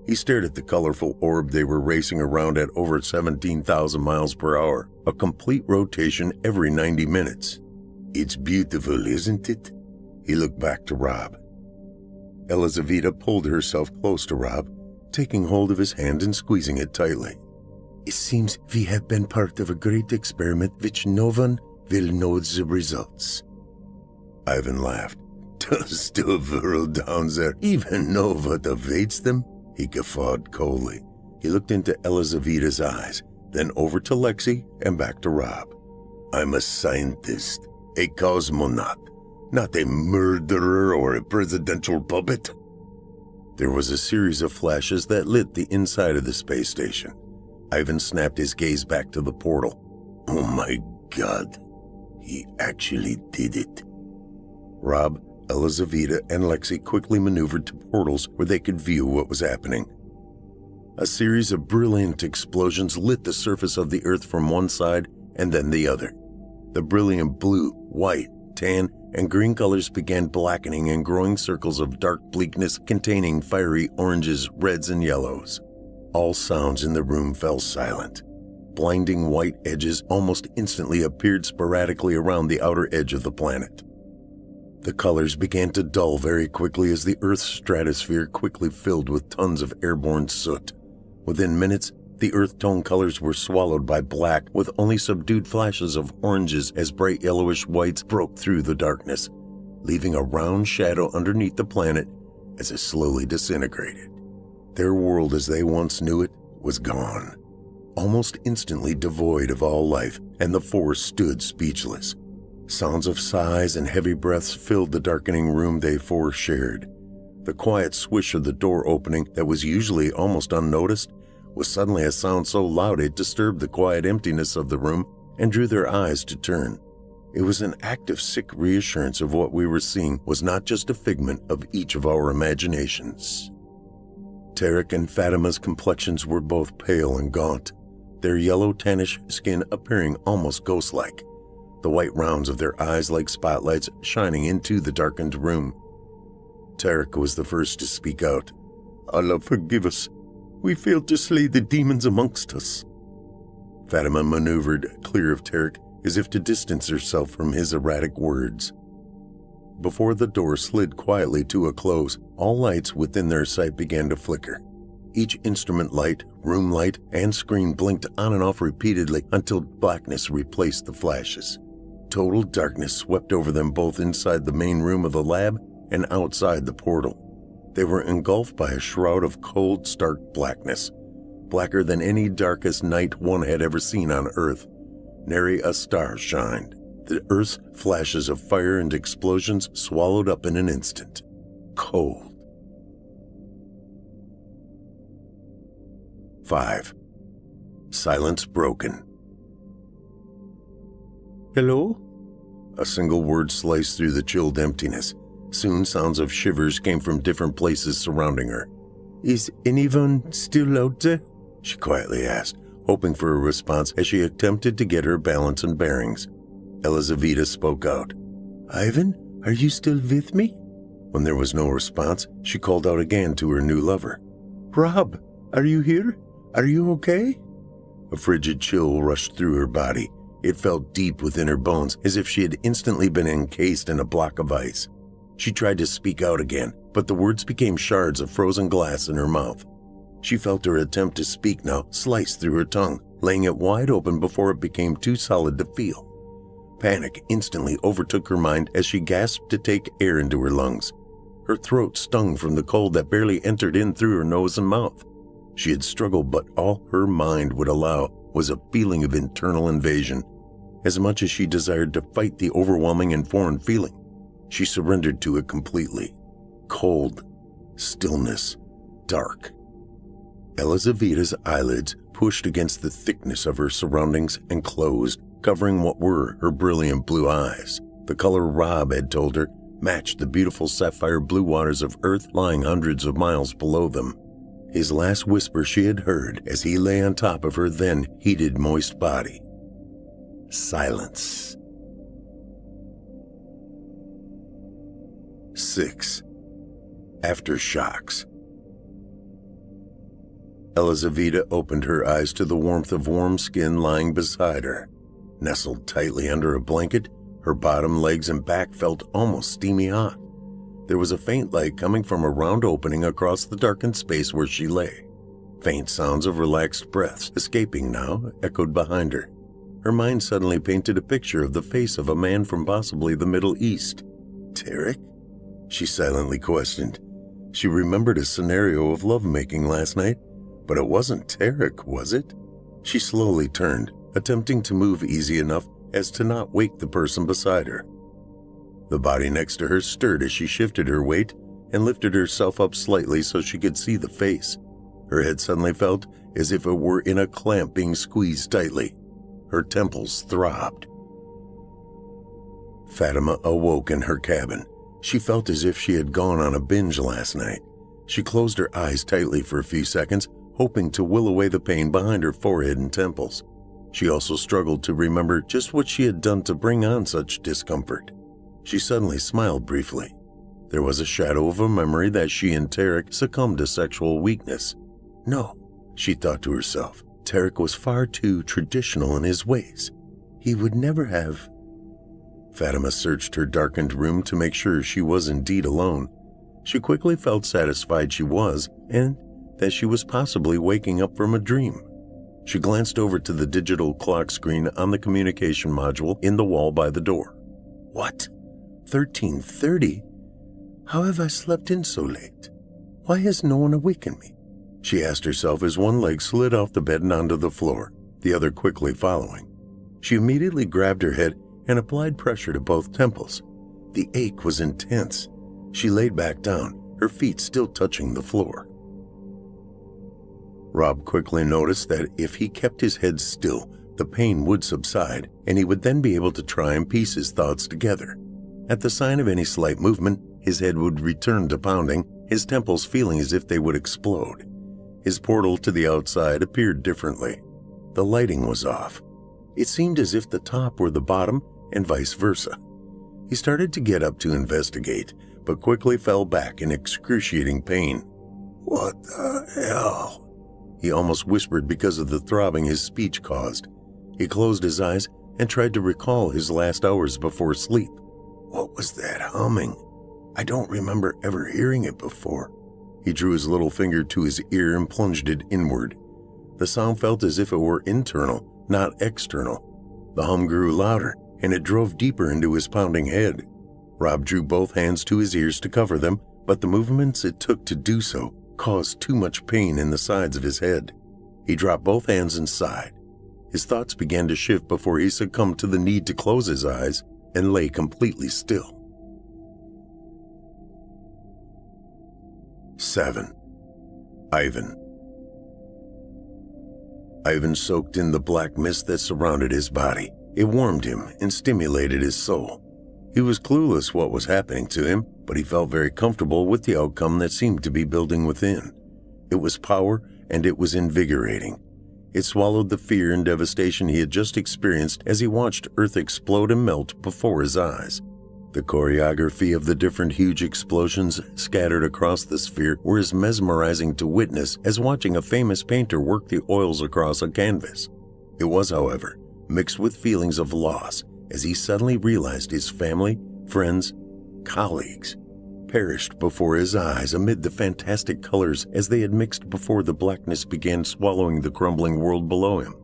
He stared at the colorful orb they were racing around at over 17,000 miles per hour, a complete rotation every 90 minutes. It's beautiful, isn't it? He looked back to Rob. Elizaveta pulled herself close to Rob, taking hold of his hand and squeezing it tightly. It seems we have been part of a great experiment which no one will know the results. Ivan laughed. Does the world down there even know what awaits them? He guffawed coldly. He looked into Elizaveta's eyes, then over to Lexi and back to Rob. I'm a scientist, a cosmonaut, not a murderer or a presidential puppet. There was a series of flashes that lit the inside of the space station. Ivan snapped his gaze back to the portal. Oh my God, he actually did it. Rob, Elizaveta, and Lexi quickly maneuvered to portals where they could view what was happening. A series of brilliant explosions lit the surface of the Earth from one side and then the other. The brilliant blue, white, tan, and green colors began blackening in growing circles of dark bleakness containing fiery oranges, reds, and yellows. All sounds in the room fell silent. Blinding white edges almost instantly appeared sporadically around the outer edge of the planet. The colors began to dull very quickly as the Earth's stratosphere quickly filled with tons of airborne soot. Within minutes, the earth tone colors were swallowed by black with only subdued flashes of oranges as bright yellowish whites broke through the darkness, leaving a round shadow underneath the planet as it slowly disintegrated. Their world as they once knew it was gone, almost instantly devoid of all life, and the four stood speechless. Sounds of sighs and heavy breaths filled the darkening room they four shared. The quiet swish of the door opening that was usually almost unnoticed was suddenly a sound so loud it disturbed the quiet emptiness of the room and drew their eyes to turn. It was an act of sick reassurance of what we were seeing was not just a figment of each of our imaginations. Tarek and Fatima's complexions were both pale and gaunt, their yellow tannish skin appearing almost ghost-like, the white rounds of their eyes like spotlights shining into the darkened room. Tarek was the first to speak out. Allah forgive us. We failed to slay the demons amongst us. Fatima maneuvered clear of Tarek as if to distance herself from his erratic words. Before the door slid quietly to a close, all lights within their sight began to flicker. Each instrument light, room light, and screen blinked on and off repeatedly until blackness replaced the flashes. Total darkness swept over them both inside the main room of the lab and outside the portal. They were engulfed by a shroud of cold, stark blackness, blacker than any darkest night one had ever seen on Earth. Nary a star shined. The Earth's flashes of fire and explosions swallowed up in an instant. Cold. 5. Silence broken. Hello? A single word sliced through the chilled emptiness. Soon sounds of shivers came from different places surrounding her. Is anyone still out there? she quietly asked, hoping for a response as she attempted to get her balance and bearings. Elizaveta spoke out. "Ivan, are you still with me?" When there was no response, she called out again to her new lover. "Rob, are you here? Are you okay?" A frigid chill rushed through her body. It felt deep within her bones, as if she had instantly been encased in a block of ice. She tried to speak out again, but the words became shards of frozen glass in her mouth. She felt her attempt to speak now slice through her tongue, laying it wide open before it became too solid to feel. Panic instantly overtook her mind as she gasped to take air into her lungs. Her throat stung from the cold that barely entered in through her nose and mouth. She had struggled, but all her mind would allow was a feeling of internal invasion. As much as she desired to fight the overwhelming and foreign feeling, she surrendered to it completely. Cold, stillness, dark. Elizaveta's eyelids pushed against the thickness of her surroundings and closed, covering what were her brilliant blue eyes. The color Rob had told her matched the beautiful sapphire blue waters of Earth lying hundreds of miles below them. His last whisper she had heard as he lay on top of her then heated, moist body. Silence. 6. Aftershocks. Elizaveta opened her eyes to the warmth of warm skin lying beside her. Nestled tightly under a blanket, her bottom, legs, and back felt almost steamy hot. There was a faint light coming from a round opening across the darkened space where she lay. Faint sounds of relaxed breaths, escaping now, echoed behind her. Her mind suddenly painted a picture of the face of a man from possibly the Middle East. Tarek? She silently questioned. She remembered a scenario of lovemaking last night, but it wasn't Tarek, was it? She slowly turned, attempting to move easy enough as to not wake the person beside her. The body next to her stirred as she shifted her weight and lifted herself up slightly so she could see the face. Her head suddenly felt as if it were in a clamp being squeezed tightly. Her temples throbbed. Fatima awoke in her cabin. She felt as if she had gone on a binge last night. She closed her eyes tightly for a few seconds, hoping to will away the pain behind her forehead and temples. She also struggled to remember just what she had done to bring on such discomfort. She suddenly smiled briefly. There was a shadow of a memory that she and Tarek succumbed to sexual weakness. No, she thought to herself, Tarek was far too traditional in his ways. He would never have. Fatima searched her darkened room to make sure she was indeed alone. She quickly felt satisfied she was, and that she was possibly waking up from a dream. She glanced over to the digital clock screen on the communication module in the wall by the door. What? 13:30? How have I slept in so late? Why has no one awakened me? She asked herself as one leg slid off the bed and onto the floor, the other quickly following. She immediately grabbed her head and applied pressure to both temples. The ache was intense. She laid back down, her feet still touching the floor. Rob quickly noticed that if he kept his head still, the pain would subside, and he would then be able to try and piece his thoughts together. At the sign of any slight movement, his head would return to pounding, his temples feeling as if they would explode. His portal to the outside appeared differently. The lighting was off. It seemed as if the top were the bottom and vice versa. He started to get up to investigate, but quickly fell back in excruciating pain. What the hell? He almost whispered because of the throbbing his speech caused. He closed his eyes and tried to recall his last hours before sleep. What was that humming? I don't remember ever hearing it before. He drew his little finger to his ear and plunged it inward. The sound felt as if it were internal, not external. The hum grew louder, and it drove deeper into his pounding head. Rob drew both hands to his ears to cover them, but the movements it took to do so caused too much pain in the sides of his head. He dropped both hands and sighed. His thoughts began to shift before he succumbed to the need to close his eyes and lay completely still. 7. Ivan. Ivan soaked in the black mist that surrounded his body. It warmed him and stimulated his soul. He was clueless what was happening to him, but he felt very comfortable with the outcome that seemed to be building within. It was power and it was invigorating. It swallowed the fear and devastation he had just experienced as he watched Earth explode and melt before his eyes. The choreography of the different huge explosions scattered across the sphere were as mesmerizing to witness as watching a famous painter work the oils across a canvas. It was, however, mixed with feelings of loss as he suddenly realized his family, friends, colleagues perished before his eyes amid the fantastic colors as they had mixed before the blackness began swallowing the crumbling world below him.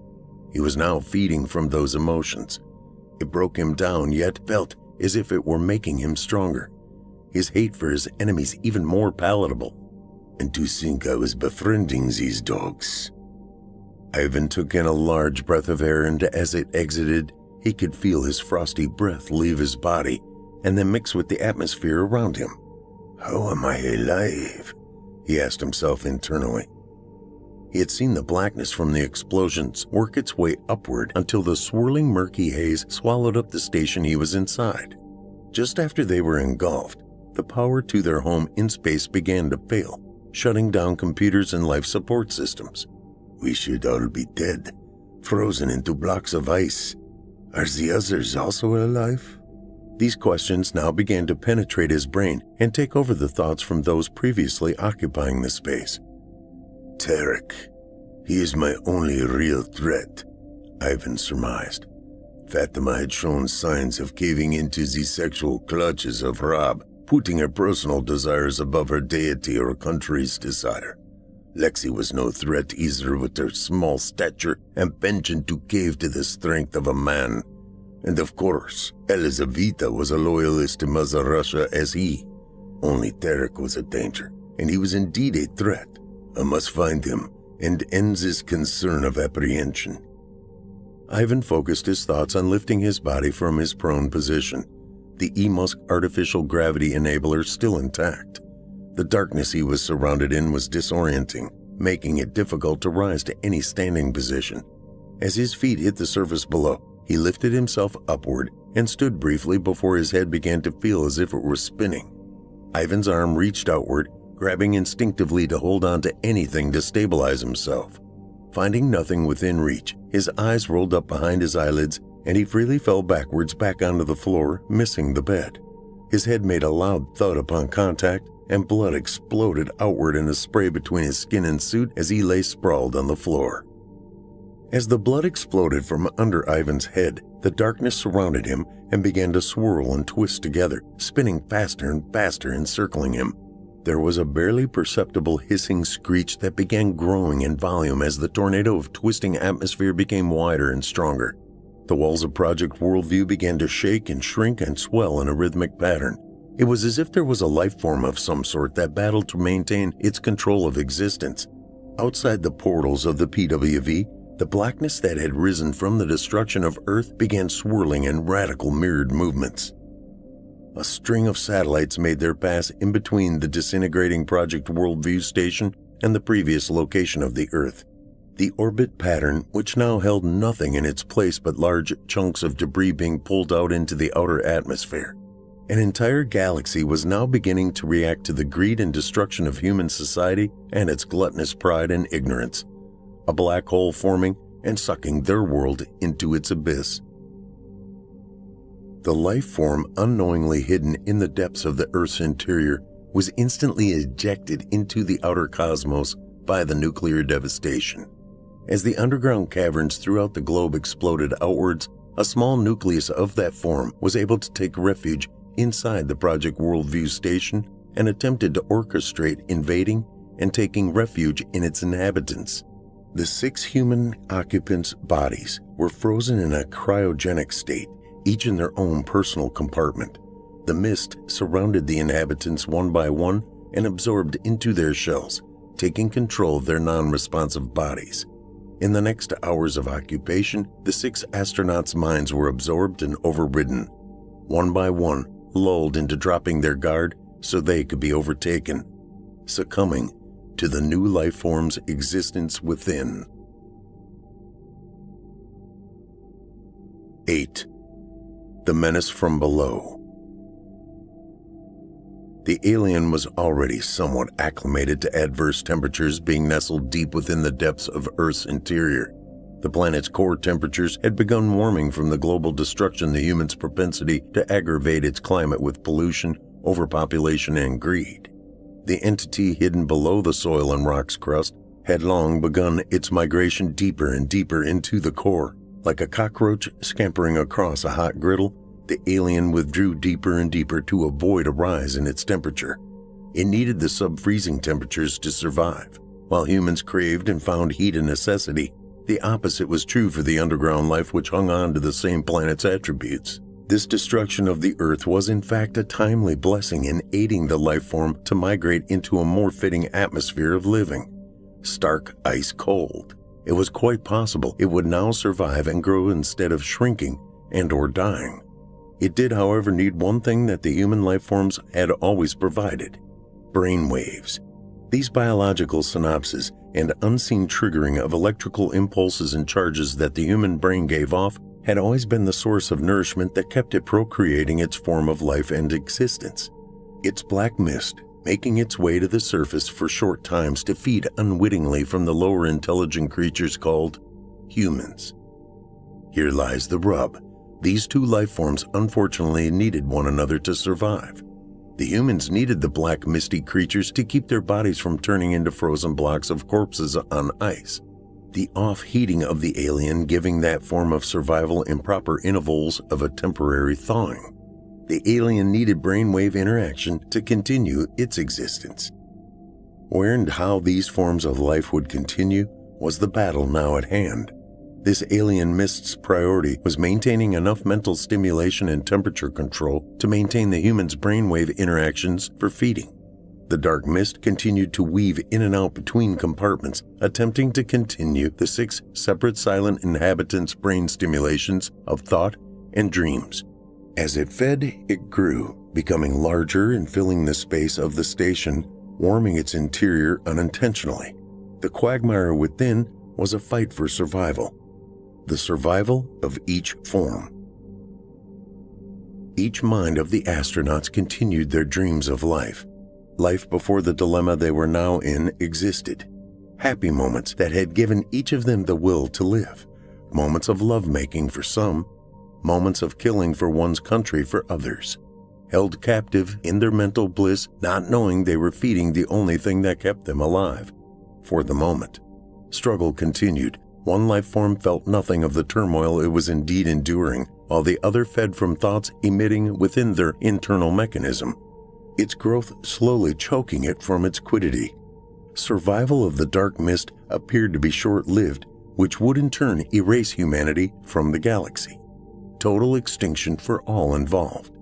He was now feeding from those emotions. It broke him down, yet felt as if it were making him stronger, his hate for his enemies even more palatable. And to think I was befriending these dogs. Ivan took in a large breath of air, and as it exited, he could feel his frosty breath leave his body and then mix with the atmosphere around him. How am I alive? He asked himself internally. He had seen the blackness from the explosions work its way upward until the swirling murky haze swallowed up the station he was inside. Just after they were engulfed, the power to their home in space began to fail, shutting down computers and life support systems. We should all be dead, frozen into blocks of ice. Are the others also alive? These questions now began to penetrate his brain and take over the thoughts from those previously occupying the space. Tarek. He is my only real threat, Ivan surmised. Fatima had shown signs of caving into the sexual clutches of Rob, putting her personal desires above her deity or country's desire. Lexi was no threat either, with her small stature and penchant to cave to the strength of a man. And of course, Elizaveta was a loyalist to Mother Russia as he. Only Tarek was a danger, and he was indeed a threat. I must find him and end this concern of apprehension. Ivan focused his thoughts on lifting his body from his prone position, the E-Musk artificial gravity enabler still intact. The darkness he was surrounded in was disorienting, making it difficult to rise to any standing position. As his feet hit the surface below, he lifted himself upward and stood briefly before his head began to feel as if it were spinning. Ivan's arm reached outward, grabbing instinctively to hold on to anything to stabilize himself. Finding nothing within reach, his eyes rolled up behind his eyelids and he freely fell backwards back onto the floor, missing the bed. His head made a loud thud upon contact, and blood exploded outward in a spray between his skin and suit as he lay sprawled on the floor. As the blood exploded from under Ivan's head, the darkness surrounded him and began to swirl and twist together, spinning faster and faster, encircling him. There was a barely perceptible hissing screech that began growing in volume as the tornado of twisting atmosphere became wider and stronger. The walls of Project Worldview began to shake and shrink and swell in a rhythmic pattern. It was as if there was a life form of some sort that battled to maintain its control of existence. Outside the portals of the PWV, the blackness that had risen from the destruction of Earth began swirling in radical mirrored movements. A string of satellites made their pass in between the disintegrating Project Worldview station and the previous location of the Earth. The orbit pattern, which now held nothing in its place but large chunks of debris being pulled out into the outer atmosphere. An entire galaxy was now beginning to react to the greed and destruction of human society and its gluttonous pride and ignorance. A black hole forming and sucking their world into its abyss. The life form unknowingly hidden in the depths of the Earth's interior was instantly ejected into the outer cosmos by the nuclear devastation. As the underground caverns throughout the globe exploded outwards, a small nucleus of that form was able to take refuge inside the Project Worldview station and attempted to orchestrate invading and taking refuge in its inhabitants. The 6 human occupants' bodies were frozen in a cryogenic state, each in their own personal compartment. The mist surrounded the inhabitants one by one and absorbed into their shells, taking control of their non-responsive bodies. In the next hours of occupation, the 6 astronauts' minds were absorbed and overridden, one by one, lulled into dropping their guard so they could be overtaken, succumbing to the new life form's existence within. 8. The Menace from Below. The alien was already somewhat acclimated to adverse temperatures, being nestled deep within the depths of Earth's interior. The planet's core temperatures had begun warming from the global destruction, the humans' propensity to aggravate its climate with pollution, overpopulation, and greed. The entity hidden below the soil and rock's crust had long begun its migration deeper and deeper into the core. Like a cockroach scampering across a hot griddle, the alien withdrew deeper and deeper to avoid a rise in its temperature. It needed the sub-freezing temperatures to survive. While humans craved and found heat a necessity, the opposite was true for the underground life which hung on to the same planet's attributes. This destruction of the Earth was in fact a timely blessing in aiding the life form to migrate into a more fitting atmosphere of living. Stark ice cold. It was quite possible it would now survive and grow instead of shrinking and or dying. It did, however, need one thing that the human life forms had always provided: brain waves. These biological synapses and unseen triggering of electrical impulses and charges that the human brain gave off had always been the source of nourishment that kept it procreating its form of life and existence. Its black mist, making its way to the surface for short times to feed unwittingly from the lower intelligent creatures called humans. Here lies the rub. These two life forms unfortunately needed one another to survive. The humans needed the black misty creatures to keep their bodies from turning into frozen blocks of corpses on ice. The off-heating of the alien giving that form of survival improper intervals of a temporary thawing. The alien needed brainwave interaction to continue its existence. Where and how these forms of life would continue was the battle now at hand. This alien mist's priority was maintaining enough mental stimulation and temperature control to maintain the human's brainwave interactions for feeding. The dark mist continued to weave in and out between compartments, attempting to continue the 6 separate silent inhabitants' brain stimulations of thought and dreams. As it fed, it grew, becoming larger and filling the space of the station, warming its interior unintentionally. The quagmire within was a fight for survival. The survival of each form. Each mind of the astronauts continued their dreams of life. Life before the dilemma they were now in existed. Happy moments that had given each of them the will to live. Moments of lovemaking for some. Moments of killing for one's country for others. Held captive in their mental bliss, not knowing they were feeding the only thing that kept them alive. For the moment. Struggle continued. One life form felt nothing of the turmoil it was indeed enduring, while the other fed from thoughts emitting within their internal mechanism. Its growth slowly choking it from its quiddity. Survival of the dark mist appeared to be short-lived, which would in turn erase humanity from the galaxy. Total extinction for all involved.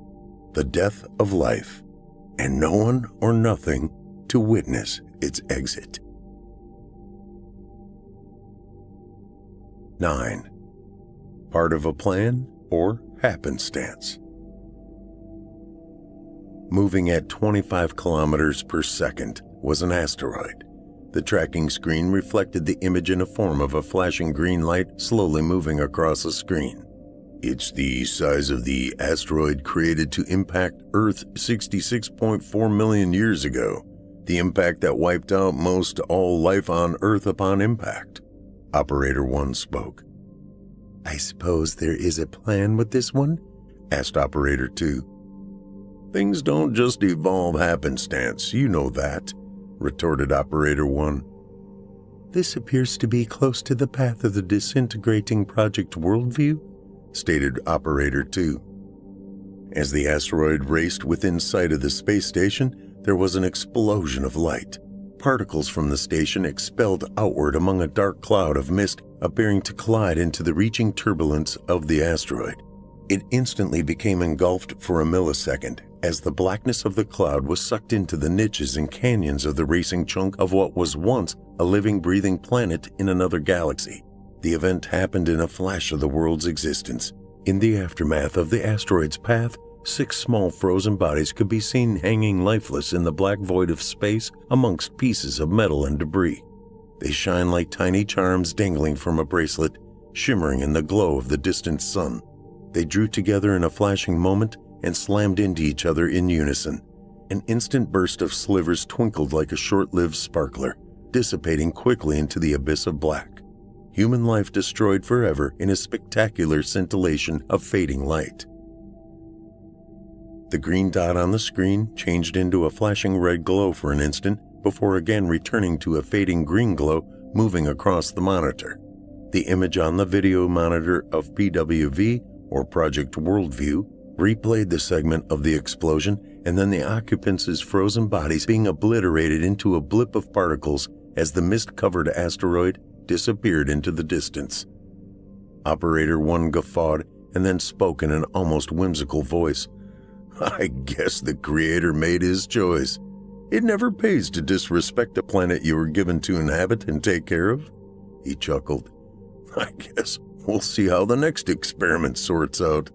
The death of life, and no one or nothing to witness its exit. 9. Part of a plan or happenstance. Moving at 25 kilometers per second was an asteroid. The tracking screen reflected the image in a form of a flashing green light slowly moving across a screen. It's the size of the asteroid created to impact Earth 66.4 million years ago. The impact that wiped out most all life on Earth upon impact. Operator 1 spoke. I suppose there is a plan with this one? Asked Operator 2. Things don't just evolve happenstance, you know that, retorted Operator 1. This appears to be close to the path of the disintegrating Project Worldview, stated Operator 2. As the asteroid raced within sight of the space station, there was an explosion of light. Particles from the station expelled outward among a dark cloud of mist, appearing to collide into the reaching turbulence of the asteroid. It instantly became engulfed for a millisecond, as the blackness of the cloud was sucked into the niches and canyons of the racing chunk of what was once a living, breathing planet in another galaxy. The event happened in a flash of the world's existence. In the aftermath of the asteroid's path, 6 small frozen bodies could be seen hanging lifeless in the black void of space amongst pieces of metal and debris. They shine like tiny charms dangling from a bracelet, shimmering in the glow of the distant sun. They drew together in a flashing moment and slammed into each other in unison. An instant burst of slivers twinkled like a short-lived sparkler, dissipating quickly into the abyss of black. Human life destroyed forever in a spectacular scintillation of fading light. The green dot on the screen changed into a flashing red glow for an instant before again returning to a fading green glow moving across the monitor. The image on the video monitor of PWV, or Project Worldview, replayed the segment of the explosion and then the occupants' frozen bodies being obliterated into a blip of particles as the mist-covered asteroid disappeared into the distance. Operator 1 guffawed and then spoke in an almost whimsical voice. "I guess the Creator made his choice. It never pays to disrespect a planet you were given to inhabit and take care of." He chuckled. "I guess we'll see how the next experiment sorts out."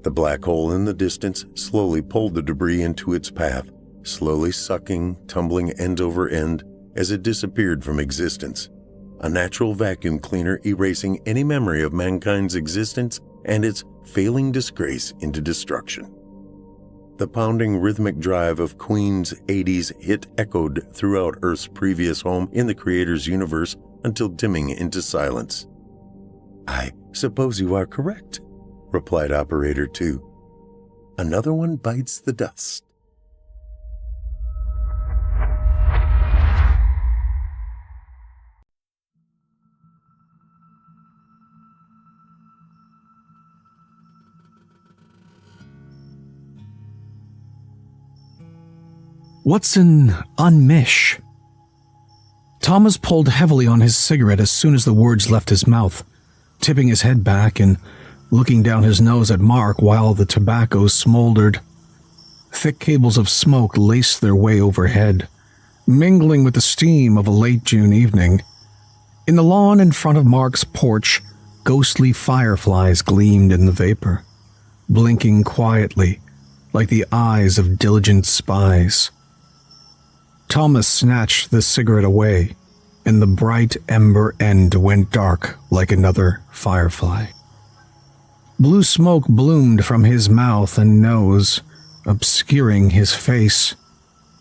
The black hole in the distance slowly pulled the debris into its path, slowly sucking, tumbling end over end as it disappeared from existence. A natural vacuum cleaner erasing any memory of mankind's existence and its failing disgrace into destruction. The pounding rhythmic drive of Queen's 80s hit echoed throughout Earth's previous home in the Creator's universe until dimming into silence. "I suppose you are correct," replied Operator 2. "Another one bites the dust." What's an unmish? Thomas pulled heavily on his cigarette as soon as the words left his mouth, tipping his head back and looking down his nose at Mark while the tobacco smoldered. Thick cables of smoke laced their way overhead, mingling with the steam of a late June evening. In the lawn in front of Mark's porch, ghostly fireflies gleamed in the vapor, blinking quietly like the eyes of diligent spies. Thomas snatched the cigarette away, and the bright ember end went dark like another firefly. Blue smoke bloomed from his mouth and nose, obscuring his face.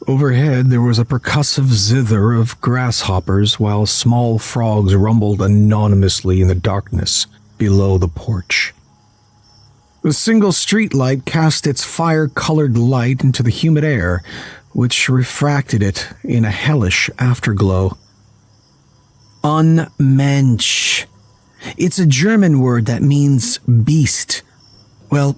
Overhead there was a percussive zither of grasshoppers while small frogs rumbled anonymously in the darkness below the porch. The single streetlight cast its fire-colored light into the humid air, which refracted it in a hellish afterglow. Unmensch. It's a German word that means beast. Well,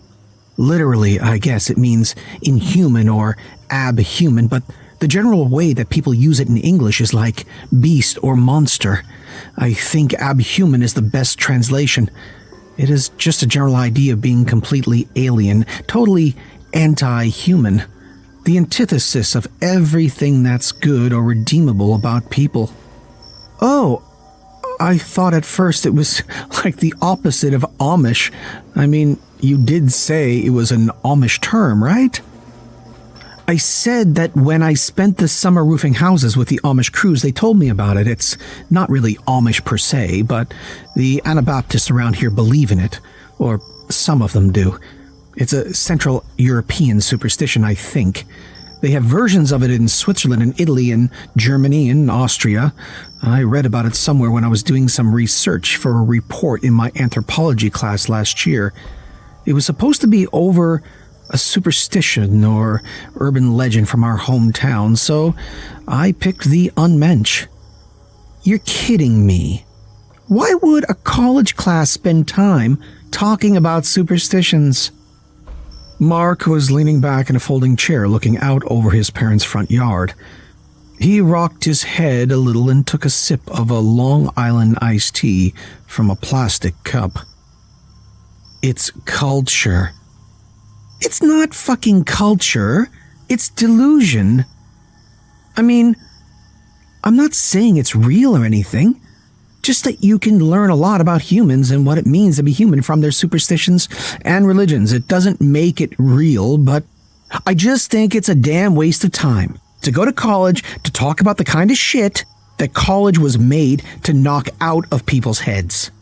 literally, I guess it means inhuman or abhuman, but the general way that people use it in English is like beast or monster. I think abhuman is the best translation. It is just a general idea of being completely alien, totally anti-human. The antithesis of everything that's good or redeemable about people. Oh, I thought at first it was like the opposite of Amish. I mean, you did say it was an Amish term, right? I said that when I spent the summer roofing houses with the Amish crews, they told me about it. It's not really Amish per se, but the Anabaptists around here believe in it, or some of them do. It's a Central European superstition, I think. They have versions of it in Switzerland and Italy and Germany and Austria. I read about it somewhere when I was doing some research for a report in my anthropology class last year. It was supposed to be over a superstition or urban legend from our hometown, so I picked the unmensch. You're kidding me. Why would a college class spend time talking about superstitions? Mark was leaning back in a folding chair looking out over his parents' front yard. He rocked his head a little and took a sip of a Long Island iced tea from a plastic cup. It's culture. It's not fucking culture. It's delusion. I mean, I'm not saying it's real or anything. Just that you can learn a lot about humans and what it means to be human from their superstitions and religions. It doesn't make it real, but I just think it's a damn waste of time to go to college to talk about the kind of shit that college was made to knock out of people's heads.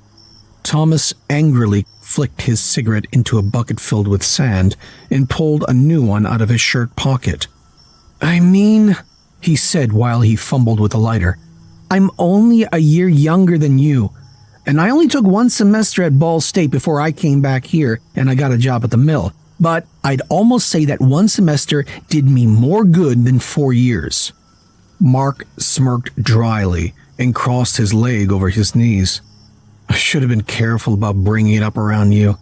Thomas angrily flicked his cigarette into a bucket filled with sand and pulled a new one out of his shirt pocket. "I mean," he said while he fumbled with the lighter, "I'm only a year younger than you, and I only took one semester at Ball State before I came back here and I got a job at the mill. But I'd almost say that one semester did me more good than 4 years." Mark smirked dryly and crossed his leg over his knees. "I should have been careful about bringing it up around you."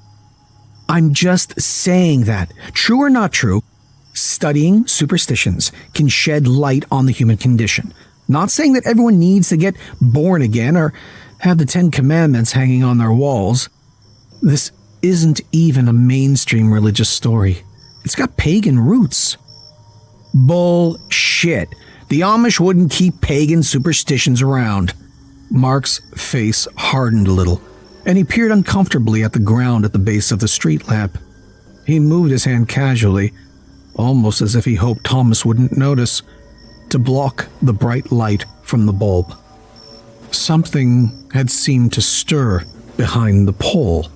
"I'm just saying that, true or not true, studying superstitions can shed light on the human condition. Not saying that everyone needs to get born again or have the 10 Commandments hanging on their walls. This isn't even a mainstream religious story. It's got pagan roots." "Bullshit. The Amish wouldn't keep pagan superstitions around." Mark's face hardened a little, and he peered uncomfortably at the ground at the base of the street lamp. He moved his hand casually, almost as if he hoped Thomas wouldn't notice, to block the bright light from the bulb. Something had seemed to stir behind the pole,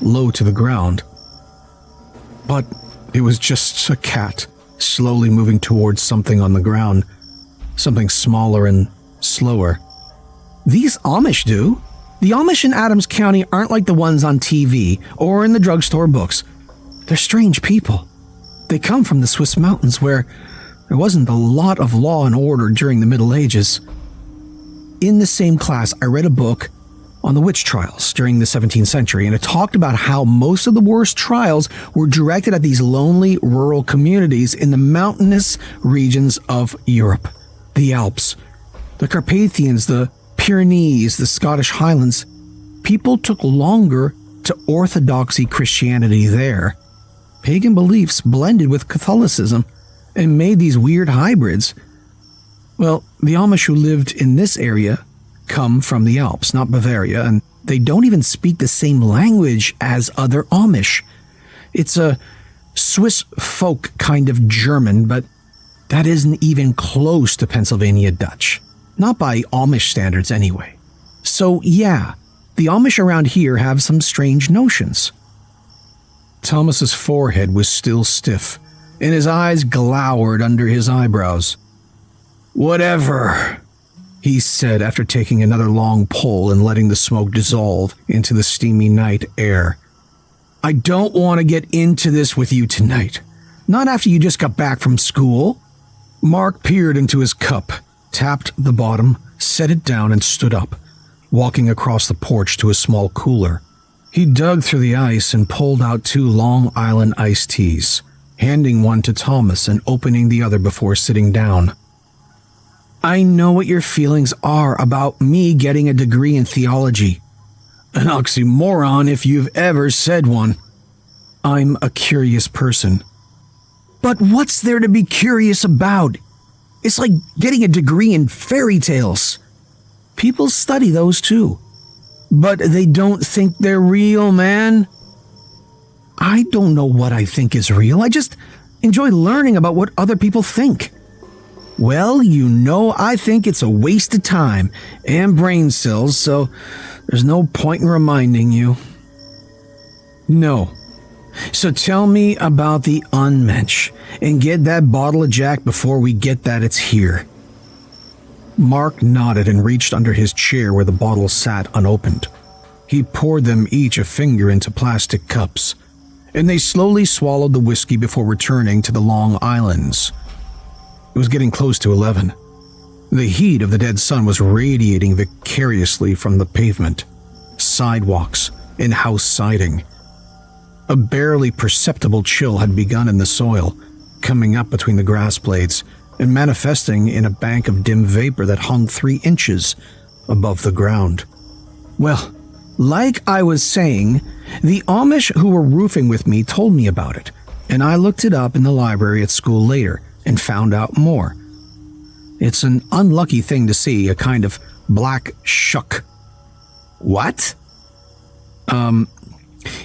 low to the ground. But it was just a cat slowly moving towards something on the ground, something smaller and slower. "These Amish do. The Amish in Adams County aren't like the ones on TV or in the drugstore books. They're strange people. They come from the Swiss mountains where there wasn't a lot of law and order during the Middle Ages. In the same class, I read a book on the witch trials during the 17th century, and it talked about how most of the worst trials were directed at these lonely rural communities in the mountainous regions of Europe. The Alps, the Carpathians, the Pyrenees, the Scottish Highlands. People took longer to orthodoxy Christianity there. Pagan beliefs blended with Catholicism and made these weird hybrids. Well, the Amish who lived in this area come from the Alps, not Bavaria, and they don't even speak the same language as other Amish. It's a Swiss folk kind of German, but that isn't even close to Pennsylvania Dutch. Not by Amish standards anyway. So yeah, the Amish around here have some strange notions. Thomas's forehead was still stiff, and his eyes glowered under his eyebrows. "Whatever," he said after taking another long pull and letting the smoke dissolve into the steamy night air. "I don't want to get into this with you tonight. Not after you just got back from school." Mark peered into his cup, tapped the bottom, set it down, and stood up, walking across the porch to a small cooler. He dug through the ice and pulled out 2 Long Island iced teas, handing one to Thomas and opening the other before sitting down. "I know what your feelings are about me getting a degree in theology. An oxymoron if you've ever said one. I'm a curious person." "But what's there to be curious about? It's like getting a degree in fairy tales. People study those too. But they don't think they're real, man." "I don't know what I think is real. I just enjoy learning about what other people think." "Well, you know, I think it's a waste of time and brain cells, so there's no point in reminding you." "No. So tell me about the Unmensch and get that bottle of Jack before we get that it's here." Mark nodded and reached under his chair where the bottles sat unopened. He poured them each a finger into plastic cups, and they slowly swallowed the whiskey before returning to the Long Islands. It was getting close to 11. The heat of the dead sun was radiating vicariously from the pavement, sidewalks, and house siding. A barely perceptible chill had begun in the soil, coming up between the grass blades and manifesting in a bank of dim vapor that hung 3 inches above the ground. Well, like I was saying, the Amish who were roofing with me told me about it, and I looked it up in the library at school later and found out more. It's an unlucky thing to see, a kind of black shuck. "What?"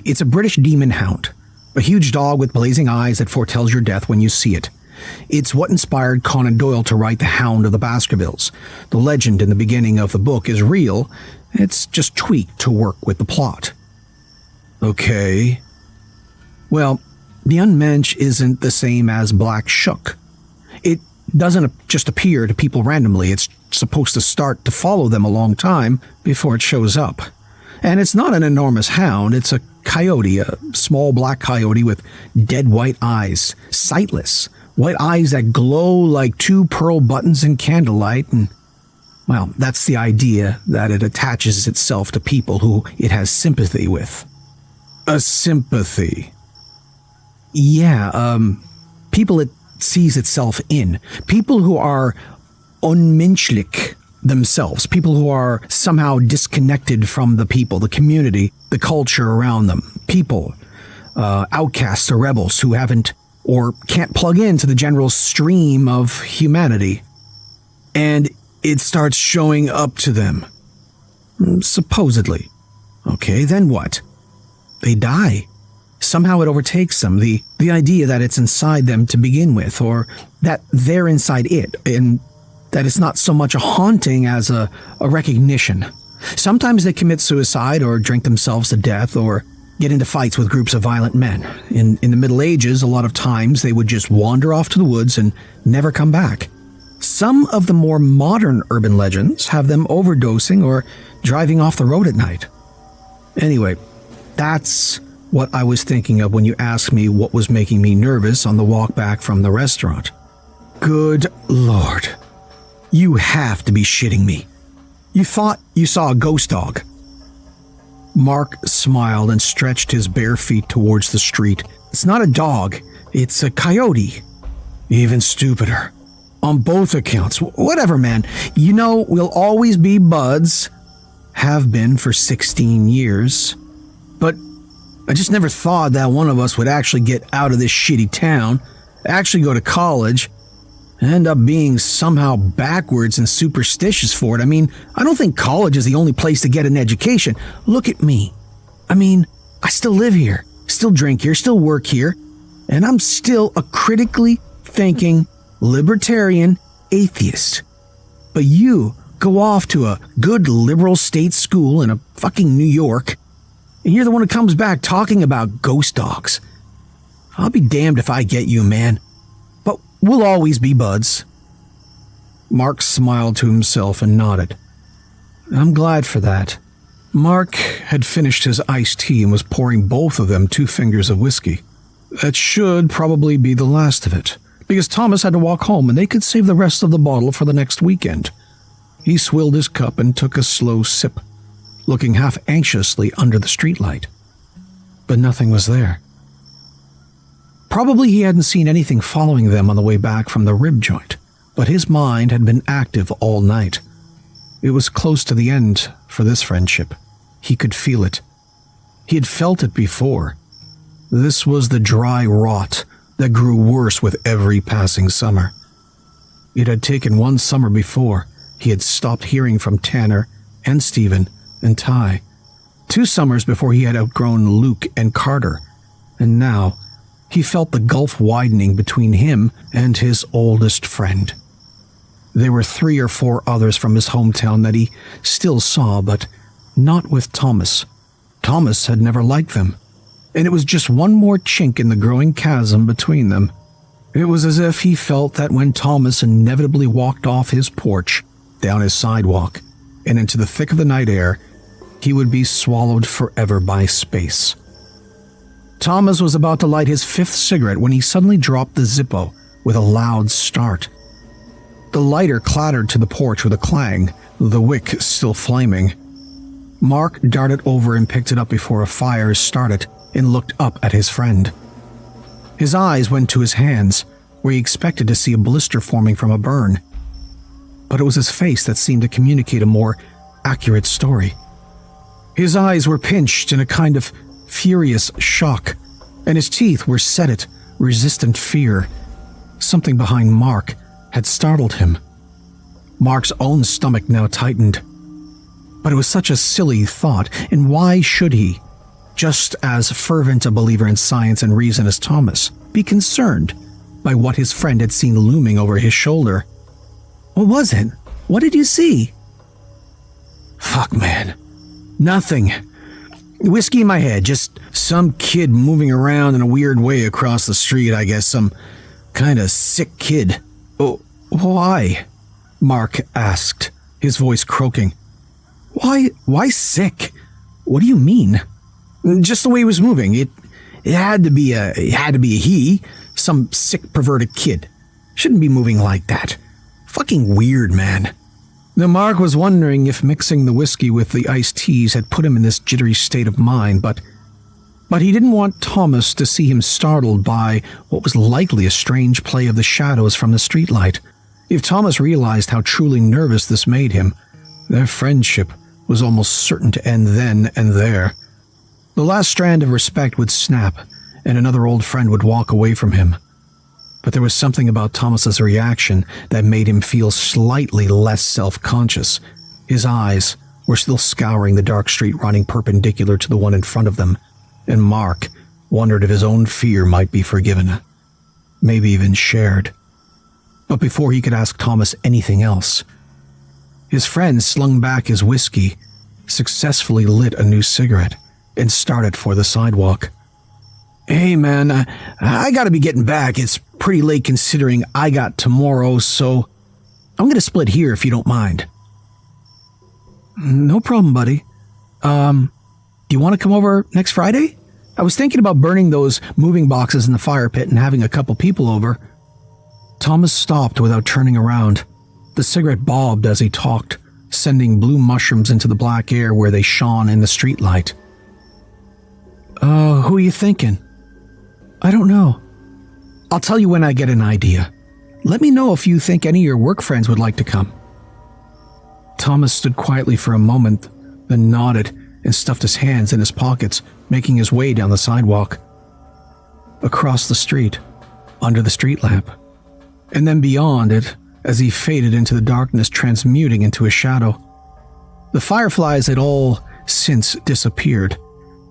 It's a British demon hound, a huge dog with blazing eyes that foretells your death when you see it. It's what inspired Conan Doyle to write The Hound of the Baskervilles. The legend in the beginning of the book is real, it's just tweaked to work with the plot. Okay. Well, the Unmensch isn't the same as Black Shook. It doesn't just appear to people randomly. It's supposed to start to follow them a long time before it shows up. And it's not an enormous hound, it's a coyote, a small black coyote with dead white eyes, sightless, white eyes that glow like 2 pearl buttons in candlelight, and, well, that's the idea, that it attaches itself to people who it has sympathy with. A sympathy? Yeah, people it sees itself in. People who are unmenschlich themselves, people who are somehow disconnected from the people, the community, the culture around them. People, outcasts or rebels who haven't or can't plug into the general stream of humanity. And it starts showing up to them. Supposedly. Okay, then what? They die. Somehow it overtakes them, the idea that it's inside them to begin with, or that they're inside it, and that it's not so much a haunting as a recognition. Sometimes they commit suicide or drink themselves to death or get into fights with groups of violent men. In the Middle Ages, a lot of times they would just wander off to the woods and never come back. Some of the more modern urban legends have them overdosing or driving off the road at night. Anyway, that's what I was thinking of when you asked me what was making me nervous on the walk back from the restaurant. Good Lord. You have to be shitting me. You thought you saw a ghost dog. Mark smiled and stretched his bare feet towards the street. It's not a dog, it's a coyote. Even stupider. On both accounts. Whatever, man. You know, we'll always be buds. Have been for 16 years. But I just never thought that one of us would actually get out of this shitty town, actually go to college, end up being somehow backwards and superstitious for it. I mean, I don't think college is the only place to get an education. Look at me. I mean, I still live here, still drink here, still work here, and I'm still a critically thinking, libertarian atheist. But you go off to a good liberal state school in a fucking New York, and you're the one who comes back talking about ghost dogs. I'll be damned if I get you, man. But we'll always be buds. Mark smiled to himself and nodded. I'm glad for that. Mark had finished his iced tea and was pouring both of them 2 fingers of whiskey. That should probably be the last of it, because Thomas had to walk home and they could save the rest of the bottle for the next weekend. He swilled his cup and took a slow sip, looking half anxiously under the streetlight. But nothing was there. Probably he hadn't seen anything following them on the way back from the rib joint, but his mind had been active all night. It was close to the end for this friendship. He could feel it. He had felt it before. This was the dry rot that grew worse with every passing summer. It had taken 1 summer before he had stopped hearing from Tanner and Stephen and Ty. 2 summers before he had outgrown Luke and Carter. And now he felt the gulf widening between him and his oldest friend. There were 3 or 4 others from his hometown that he still saw, but not with Thomas. Thomas had never liked them, and it was just one more chink in the growing chasm between them. It was as if he felt that when Thomas inevitably walked off his porch, down his sidewalk, and into the thick of the night air, he would be swallowed forever by space. Thomas was about to light his 5th cigarette when he suddenly dropped the Zippo with a loud start. The lighter clattered to the porch with a clang, the wick still flaming. Mark darted over and picked it up before a fire started and looked up at his friend. His eyes went to his hands, where he expected to see a blister forming from a burn. But it was his face that seemed to communicate a more accurate story. His eyes were pinched in a kind of furious shock, and his teeth were set at resistant fear. Something behind Mark had startled him. Mark's own stomach now tightened. But it was such a silly thought, and why should he, just as fervent a believer in science and reason as Thomas, be concerned by what his friend had seen looming over his shoulder? What was it? What did you see? Fuck, man. Nothing. Whiskey in my head, just some kid moving around in a weird way across the street, I guess, some kind of sick kid. Oh, why? Mark asked, his voice croaking. Why sick? What do you mean? Just the way he was moving. It had to be a he, some sick perverted kid. Shouldn't be moving like that. Fucking weird, man. Now, Mark was wondering if mixing the whiskey with the iced teas had put him in this jittery state of mind, but he didn't want Thomas to see him startled by what was likely a strange play of the shadows from the streetlight. If Thomas realized how truly nervous this made him, their friendship was almost certain to end then and there. The last strand of respect would snap, and another old friend would walk away from him. But there was something about Thomas's reaction that made him feel slightly less self-conscious. His eyes were still scouring the dark street running perpendicular to the one in front of them, and Mark wondered if his own fear might be forgiven, maybe even shared. But before he could ask Thomas anything else, his friend slung back his whiskey, successfully lit a new cigarette, and started for the sidewalk. Hey man, I gotta be getting back. It's pretty late considering I got tomorrow, so I'm gonna split here if you don't mind. No problem, buddy. Do you want to come over next Friday? I was thinking about burning those moving boxes in the fire pit and having a couple people over. Thomas stopped without turning around. The cigarette bobbed as he talked, sending blue mushrooms into the black air where they shone in the streetlight. Who are you thinking? I don't know. I'll tell you when I get an idea. Let me know if you think any of your work friends would like to come. Thomas stood quietly for a moment, then nodded and stuffed his hands in his pockets, making his way down the sidewalk. Across the street, under the street lamp, and then beyond it as he faded into the darkness, transmuting into a shadow. The fireflies had all since disappeared,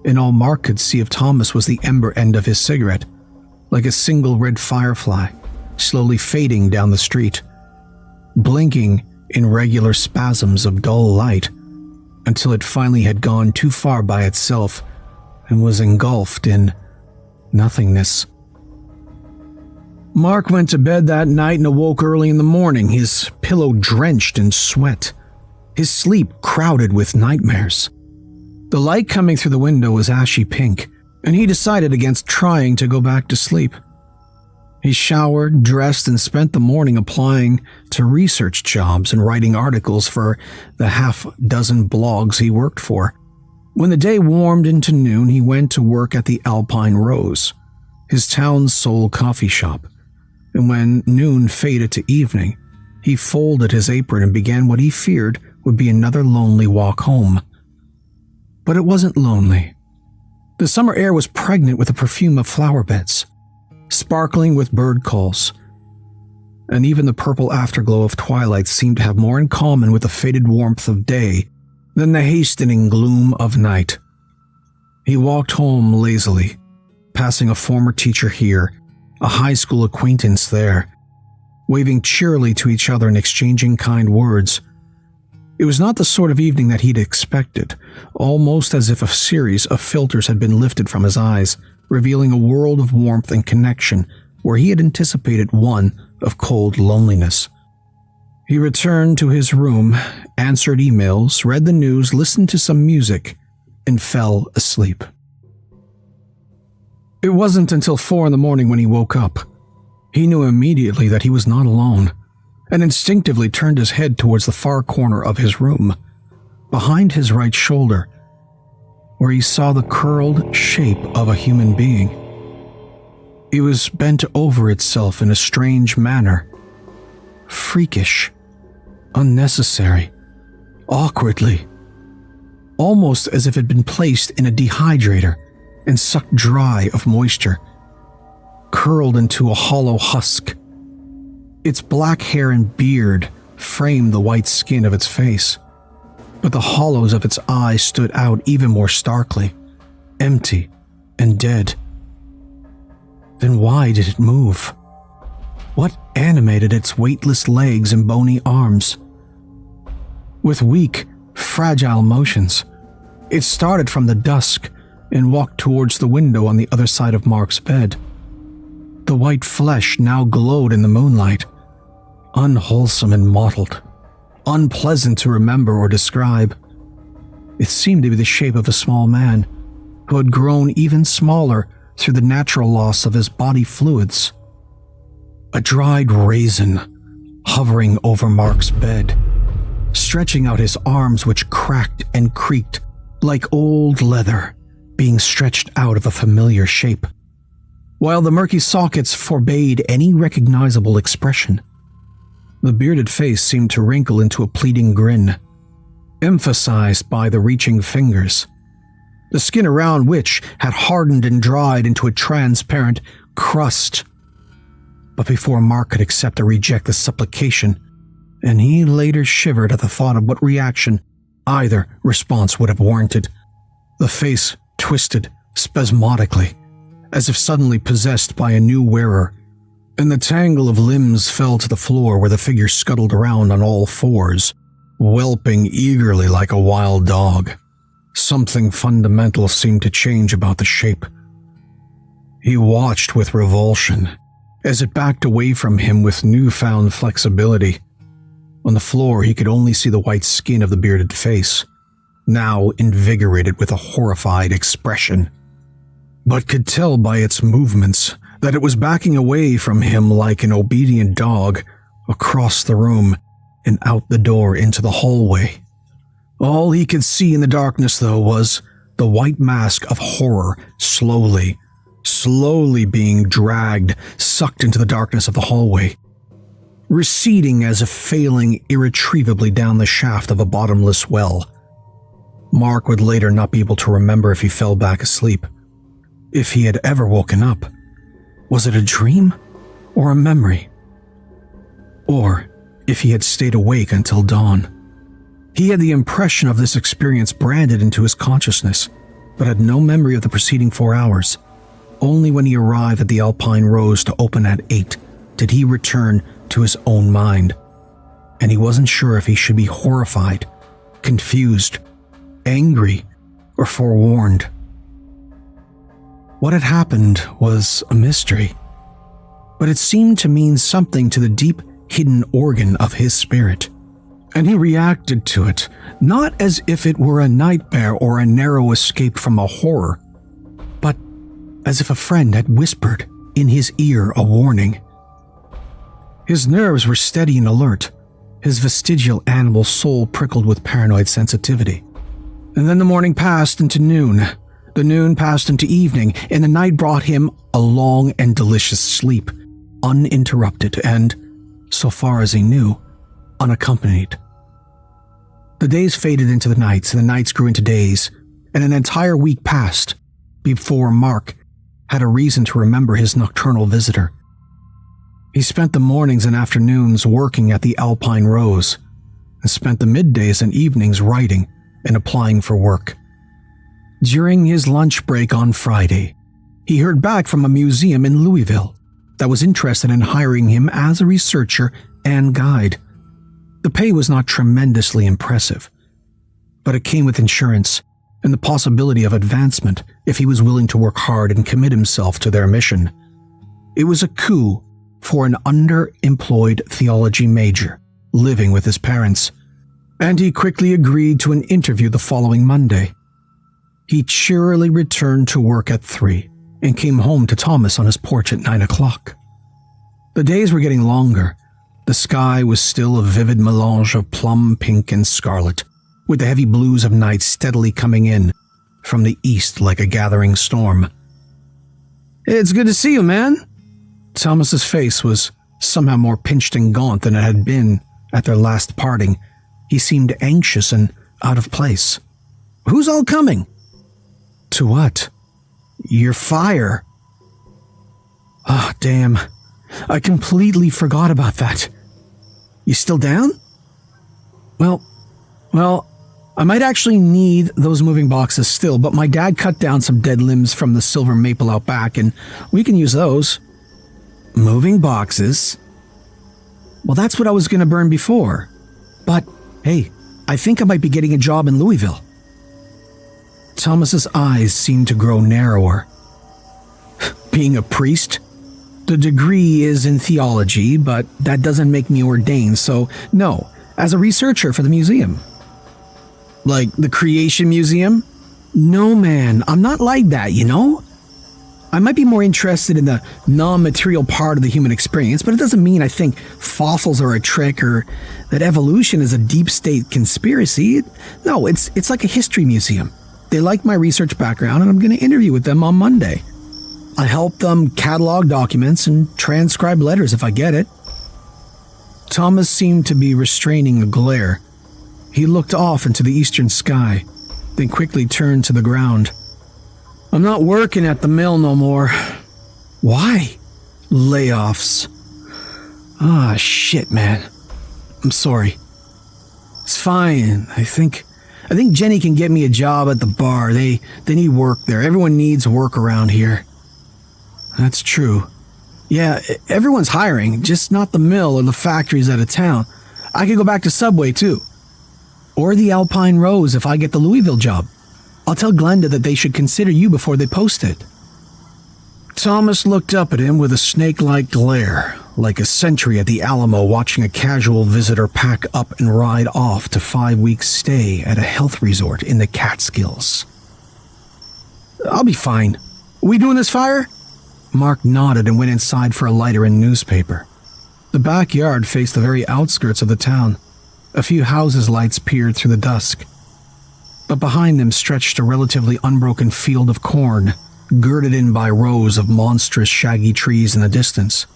and all Mark could see of Thomas was the ember end of his cigarette, like a single red firefly, slowly fading down the street, blinking in regular spasms of dull light, until it finally had gone too far by itself and was engulfed in nothingness. Mark went to bed that night and awoke early in the morning, his pillow drenched in sweat, his sleep crowded with nightmares. The light coming through the window was ashy pink, and he decided against trying to go back to sleep. He showered, dressed, and spent the morning applying to research jobs and writing articles for the half-dozen blogs he worked for. When the day warmed into noon, he went to work at the Alpine Rose, his town's sole coffee shop. And when noon faded to evening, he folded his apron and began what he feared would be another lonely walk home. But it wasn't lonely. The summer air was pregnant with the perfume of flower beds, sparkling with bird calls, and even the purple afterglow of twilight seemed to have more in common with the faded warmth of day than the hastening gloom of night. He walked home lazily, passing a former teacher here, a high school acquaintance there, waving cheerily to each other and exchanging kind words. It was not the sort of evening that he'd expected, almost as if a series of filters had been lifted from his eyes, revealing a world of warmth and connection where he had anticipated one of cold loneliness. He returned to his room, answered emails, read the news, listened to some music, and fell asleep. It wasn't until 4 a.m. when he woke up. He knew immediately that he was not alone, and instinctively turned his head towards the far corner of his room, behind his right shoulder, where he saw the curled shape of a human being. It was bent over itself in a strange manner, freakish, unnecessary, awkwardly, almost as if it had been placed in a dehydrator and sucked dry of moisture, curled into a hollow husk. Its black hair and beard framed the white skin of its face, but the hollows of its eyes stood out even more starkly, empty and dead. Then why did it move? What animated its weightless legs and bony arms? With weak, fragile motions, It started from the dusk and walked towards the window on the other side of Mark's bed. The white flesh now glowed in the moonlight, unwholesome and mottled, unpleasant to remember or describe. It seemed to be the shape of a small man who had grown even smaller through the natural loss of his body fluids. A dried raisin hovering over Mark's bed, stretching out his arms which cracked and creaked like old leather being stretched out of a familiar shape, while the murky sockets forbade any recognizable expression. The bearded face seemed to wrinkle into a pleading grin, emphasized by the reaching fingers, the skin around which had hardened and dried into a transparent crust. But before Mark could accept or reject the supplication, and he later shivered at the thought of what reaction either response would have warranted, the face twisted spasmodically, as if suddenly possessed by a new wearer, and the tangle of limbs fell to the floor where the figure scuttled around on all fours, whelping eagerly like a wild dog. Something fundamental seemed to change about the shape. He watched with revulsion as it backed away from him with newfound flexibility. On the floor, he could only see the white skin of the bearded face, now invigorated with a horrified expression, but could tell by its movements that it was backing away from him like an obedient dog across the room and out the door into the hallway. All he could see in the darkness, though, was the white mask of horror slowly being dragged, sucked into the darkness of the hallway, receding as if failing irretrievably down the shaft of a bottomless well. Mark would later not be able to remember if he fell back asleep, if he had ever woken up. Was it a dream or a memory? Or if he had stayed awake until dawn. He had the impression of this experience branded into his consciousness, but had no memory of the preceding 4 hours. Only when he arrived at the Alpine Rose to open at 8 did he return to his own mind, and he wasn't sure if he should be horrified, confused, angry, or forewarned. What had happened was a mystery, but it seemed to mean something to the deep hidden organ of his spirit, and he reacted to it, not as if it were a nightmare or a narrow escape from a horror, but as if a friend had whispered in his ear a warning. His nerves were steady and alert, his vestigial animal soul prickled with paranoid sensitivity. And then the morning passed into noon, the noon passed into evening, and the night brought him a long and delicious sleep, uninterrupted and, so far as he knew, unaccompanied. The days faded into the nights, and the nights grew into days, and an entire week passed before Mark had a reason to remember his nocturnal visitor. He spent the mornings and afternoons working at the Alpine Rose, and spent the middays and evenings writing and applying for work. During his lunch break on Friday, he heard back from a museum in Louisville that was interested in hiring him as a researcher and guide. The pay was not tremendously impressive, but it came with insurance and the possibility of advancement if he was willing to work hard and commit himself to their mission. It was a coup for an underemployed theology major living with his parents, and he quickly agreed to an interview the following Monday. He cheerily returned to work at 3 and came home to Thomas on his porch at 9 o'clock. The days were getting longer. The sky was still a vivid melange of plum, pink, and scarlet, with the heavy blues of night steadily coming in from the east like a gathering storm. "It's good to see you, man." Thomas's face was somehow more pinched and gaunt than it had been at their last parting. He seemed anxious and out of place. "Who's all coming?" "To what?" "Your fire." "Ah, damn. I completely forgot about that. You still down?" Well, I might actually need those moving boxes still, but my dad cut down some dead limbs from the silver maple out back, and we can use those." "Moving boxes?" "Well, that's what I was going to burn before. But, hey, I think I might be getting a job in Louisville." Thomas's eyes seemed to grow narrower. Being a priest? The degree is in theology, but that doesn't make me ordained, so no, as a researcher for the museum. Like the Creation Museum? No, man, I'm not like that, you know? I might be more interested in the non-material part of the human experience, but it doesn't mean I think fossils are a trick or that evolution is a deep state conspiracy. No, it's like a history museum. They like my research background, and I'm going to interview with them on Monday. I help them catalog documents and transcribe letters if I get it. Thomas seemed to be restraining a glare. He looked off into the eastern sky, then quickly turned to the ground. I'm not working at the mill no more. Why? Layoffs. Ah, shit, man. I'm sorry. It's fine. I think Jenny can get me a job at the bar. They need work there. Everyone needs work around here. That's true. Yeah, everyone's hiring, just not the mill or the factories out of town. I could go back to Subway, too. Or the Alpine Rose if I get the Louisville job. I'll tell Glenda that they should consider you before they post it. Thomas looked up at him with a snake-like glare, like a sentry at the Alamo watching a casual visitor pack up and ride off to 5-week stay at a health resort in the Catskills. I'll be fine. We doing this fire? Mark nodded and went inside for a lighter and newspaper. The backyard faced the very outskirts of the town. A few houses' lights peered through the dusk. But behind them stretched a relatively unbroken field of corn, girded in by rows of monstrous shaggy trees in the distance.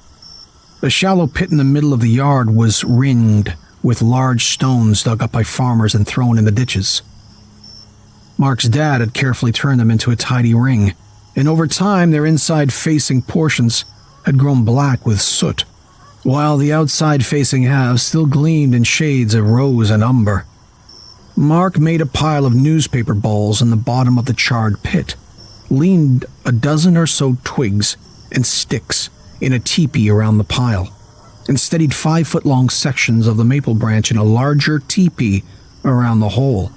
A shallow pit in the middle of the yard was ringed with large stones dug up by farmers and thrown in the ditches. Mark's dad had carefully turned them into a tidy ring, and over time their inside-facing portions had grown black with soot, while the outside-facing halves still gleamed in shades of rose and umber. Mark made a pile of newspaper balls in the bottom of the charred pit, leaned a dozen or so twigs and sticks in a teepee around the pile, and steadied 5-foot-long sections of the maple branch in a larger teepee around the hole.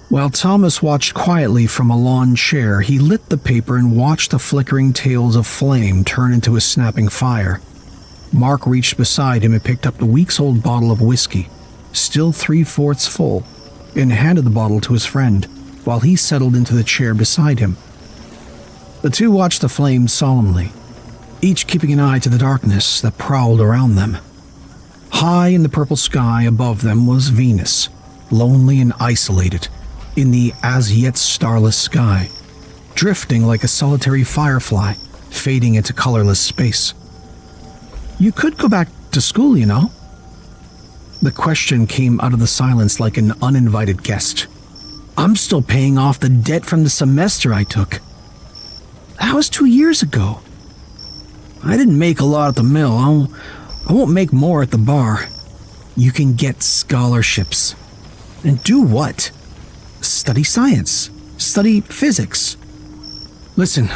While Thomas watched quietly from a lawn chair, he lit the paper and watched the flickering tails of flame turn into a snapping fire. Mark reached beside him and picked up the weeks-old bottle of whiskey, still 3/4 full, and handed the bottle to his friend, while he settled into the chair beside him. The two watched the flames solemnly, each keeping an eye to the darkness that prowled around them. High in the purple sky above them was Venus, lonely and isolated in the as-yet starless sky, drifting like a solitary firefly, fading into colorless space. You could go back to school, you know. The question came out of the silence like an uninvited guest. I'm still paying off the debt from the semester I took. That was 2 years ago. I didn't make a lot at the mill. I won't make more at the bar. You can get scholarships. And do what? Study science. Study physics. Listen,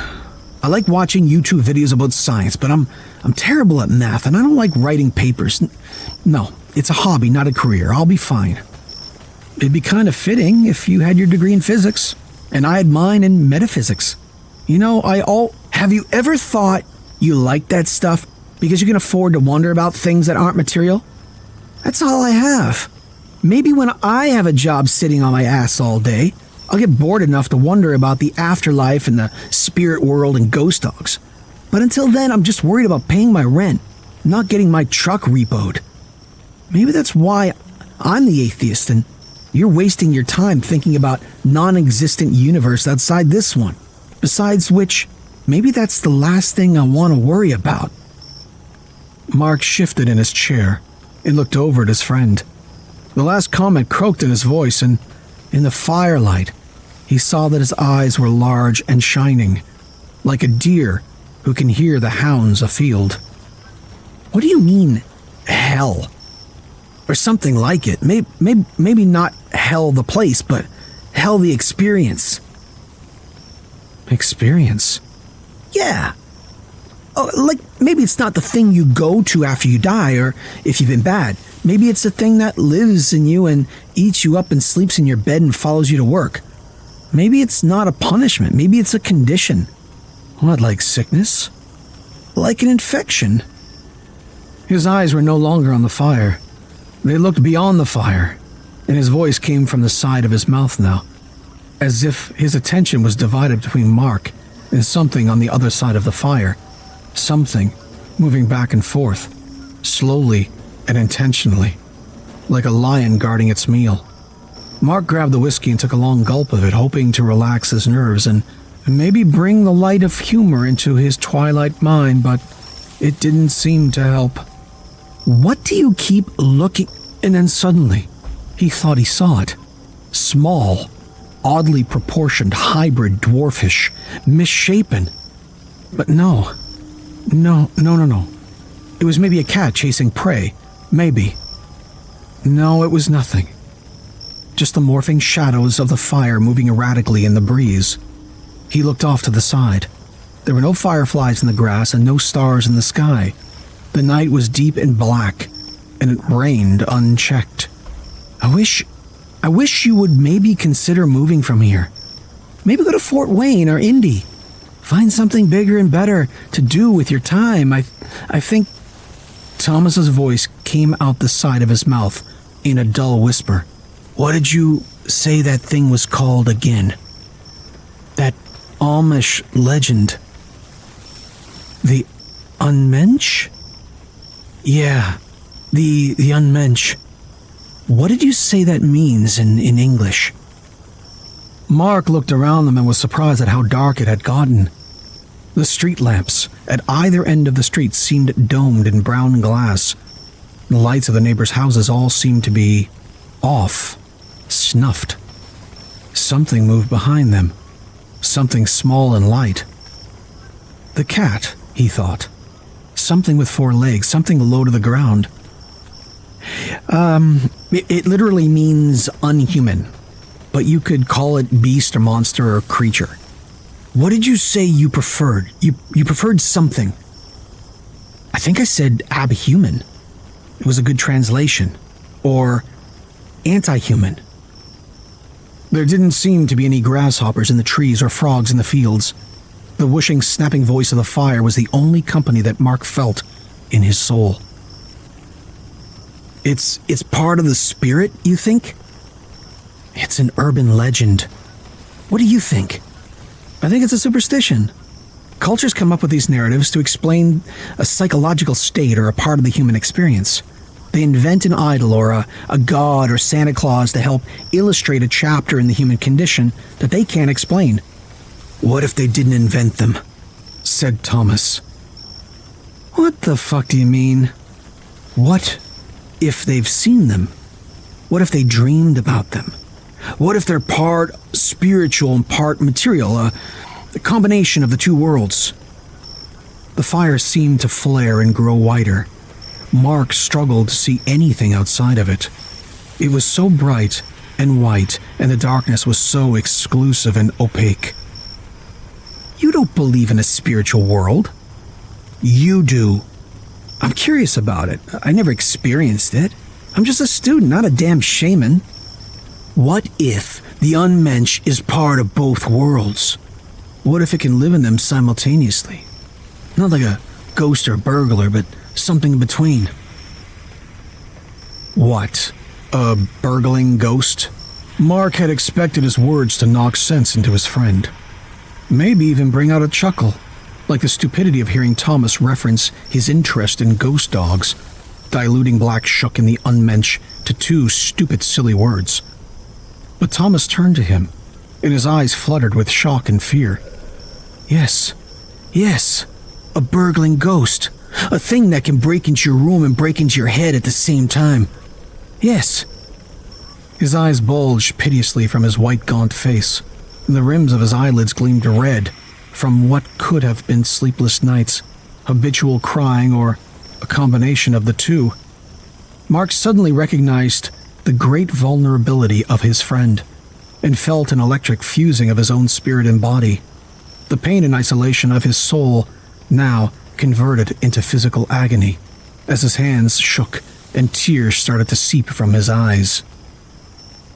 I like watching YouTube videos about science, but I'm terrible at math, and I don't like writing papers. No, it's a hobby, not a career. I'll be fine. It'd be kind of fitting if you had your degree in physics, and I had mine in metaphysics. You know, have you ever thought you like that stuff because you can afford to wonder about things that aren't material? That's all I have. Maybe when I have a job sitting on my ass all day, I'll get bored enough to wonder about the afterlife and the spirit world and ghost dogs. But until then, I'm just worried about paying my rent, not getting my truck repoed. Maybe that's why I'm the atheist and you're wasting your time thinking about non-existent universe outside this one. Besides which, maybe that's the last thing I want to worry about. Mark shifted in his chair and looked over at his friend. The last comment croaked in his voice, and in the firelight, he saw that his eyes were large and shining, like a deer who can hear the hounds afield. What do you mean, hell? Or something like it. Maybe not hell the place, but hell the experience. Experience? Yeah. Oh, like maybe it's not the thing you go to after you die, or if you've been bad. Maybe it's the thing that lives in you and eats you up and sleeps in your bed and follows you to work. Maybe it's not a punishment. Maybe it's a condition. What, like sickness? Like an infection? His eyes were no longer on the fire. They looked beyond the fire, and his voice came from the side of his mouth now, as if his attention was divided between Mark and something on the other side of the fire. Something moving back and forth, slowly and intentionally, like a lion guarding its meal. Mark grabbed the whiskey and took a long gulp of it, hoping to relax his nerves and maybe bring the light of humor into his twilight mind, but it didn't seem to help. What do you keep looking? And then suddenly, he thought he saw it. Small, oddly proportioned, hybrid, dwarfish, misshapen. But no. It was maybe a cat chasing prey. Maybe. No, it was nothing. Just the morphing shadows of the fire moving erratically in the breeze. He looked off to the side. There were no fireflies in the grass and no stars in the sky. The night was deep and black, and it rained unchecked. I wish you would maybe consider moving from here. Maybe go to Fort Wayne or Indy. Find something bigger and better to do with your time. I think... Thomas's voice came out the side of his mouth in a dull whisper. What did you say that thing was called again? That Amish legend. The Unmensch? Yeah, the Unmensch. What did you say that means in English? Mark looked around them and was surprised at how dark it had gotten. The street lamps at either end of the street seemed domed in brown glass. The lights of the neighbors' houses all seemed to be off, snuffed. Something moved behind them, something small and light. The cat, he thought. Something with 4 legs, something low to the ground. It literally means unhuman, but you could call it beast or monster or creature. What did you say you preferred? You preferred something. I think I said abhuman. It was a good translation. Or anti-human. There didn't seem to be any grasshoppers in the trees or frogs in the fields. The whooshing, snapping voice of the fire was the only company that Mark felt in his soul. It's part of the spirit, you think? It's an urban legend. What do you think? I think it's a superstition. Cultures come up with these narratives to explain a psychological state or a part of the human experience. They invent an idol or a god or Santa Claus to help illustrate a chapter in the human condition that they can't explain. What if they didn't invent them? Said Thomas. What the fuck do you mean? What if they've seen them? What if they dreamed about them? What if they're part spiritual and part material, a combination of the two worlds? The fire seemed to flare and grow wider. Mark struggled to see anything outside of it. It was so bright and white, and the darkness was so exclusive and opaque. You don't believe in a spiritual world. You do. I'm curious about it. I never experienced it. I'm just a student, not a damn shaman. What if the Unmensch is part of both worlds? What if it can live in them simultaneously? Not like a ghost or burglar, but something in between. What? A burgling ghost? Mark had expected his words to knock sense into his friend. Maybe even bring out a chuckle, like the stupidity of hearing Thomas reference his interest in ghost dogs, diluting Black Shook and the Unmensch to 2 stupid, silly words. But Thomas turned to him, and his eyes fluttered with shock and fear. Yes, a burgling ghost. A thing that can break into your room and break into your head at the same time. Yes. His eyes bulged piteously from his white, gaunt face, and the rims of his eyelids gleamed red from what could have been sleepless nights, habitual crying, or a combination of the two. Mark suddenly recognized the great vulnerability of his friend, and felt an electric fusing of his own spirit and body. The pain and isolation of his soul now converted into physical agony, as his hands shook and tears started to seep from his eyes.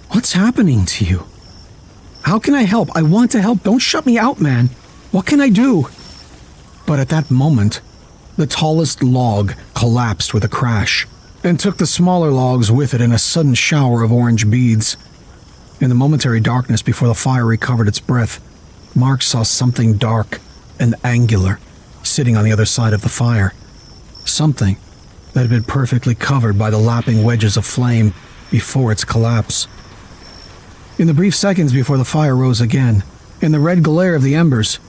What's happening to you? How can I help? I want to help. Don't shut me out, man. What can I do? But at that moment, the tallest log collapsed with a crash and took the smaller logs with it in a sudden shower of orange beads. In the momentary darkness before the fire recovered its breath, Mark saw something dark and angular sitting on the other side of the fire. Something that had been perfectly covered by the lapping wedges of flame before its collapse. In the brief seconds before the fire rose again, in the red glare of the embers,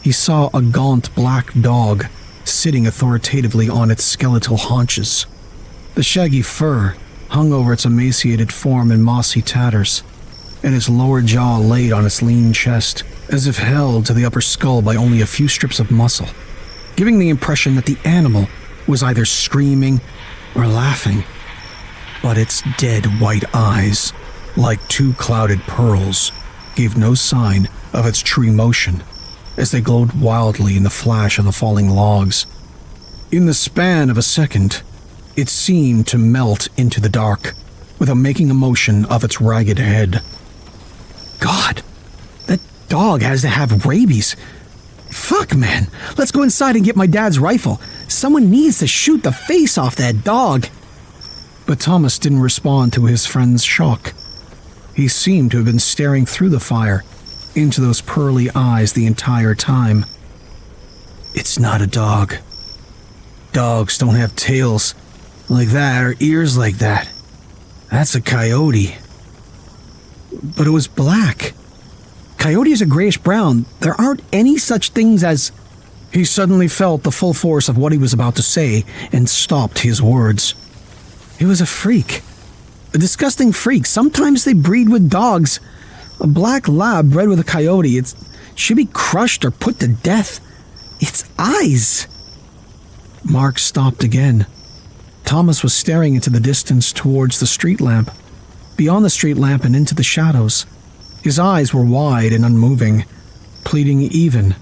he saw a gaunt black dog sitting authoritatively on its skeletal haunches. The shaggy fur hung over its emaciated form in mossy tatters, and its lower jaw laid on its lean chest, as if held to the upper skull by only a few strips of muscle, giving the impression that the animal was either screaming or laughing. But its dead white eyes, like two clouded pearls, gave no sign of its true emotion, as they glowed wildly in the flash of the falling logs. In the span of a second, it seemed to melt into the dark, without making a motion of its ragged head. God, that dog has to have rabies. Fuck, man. Let's go inside and get my dad's rifle. Someone needs to shoot the face off that dog. But Thomas didn't respond to his friend's shock. He seemed to have been staring through the fire into those pearly eyes the entire time. It's not a dog. Dogs don't have tails like that or ears like that. That's a coyote. But it was black. Coyotes are grayish-brown. There aren't any such things as... He suddenly felt the full force of what he was about to say and stopped his words. It was a freak. A disgusting freak. Sometimes they breed with dogs. A black lab bred with a coyote. It should be crushed or put to death. Its eyes. Mark stopped again. Thomas was staring into the distance towards the street lamp. Beyond the street lamp and into the shadows. His eyes were wide and unmoving, pleading even,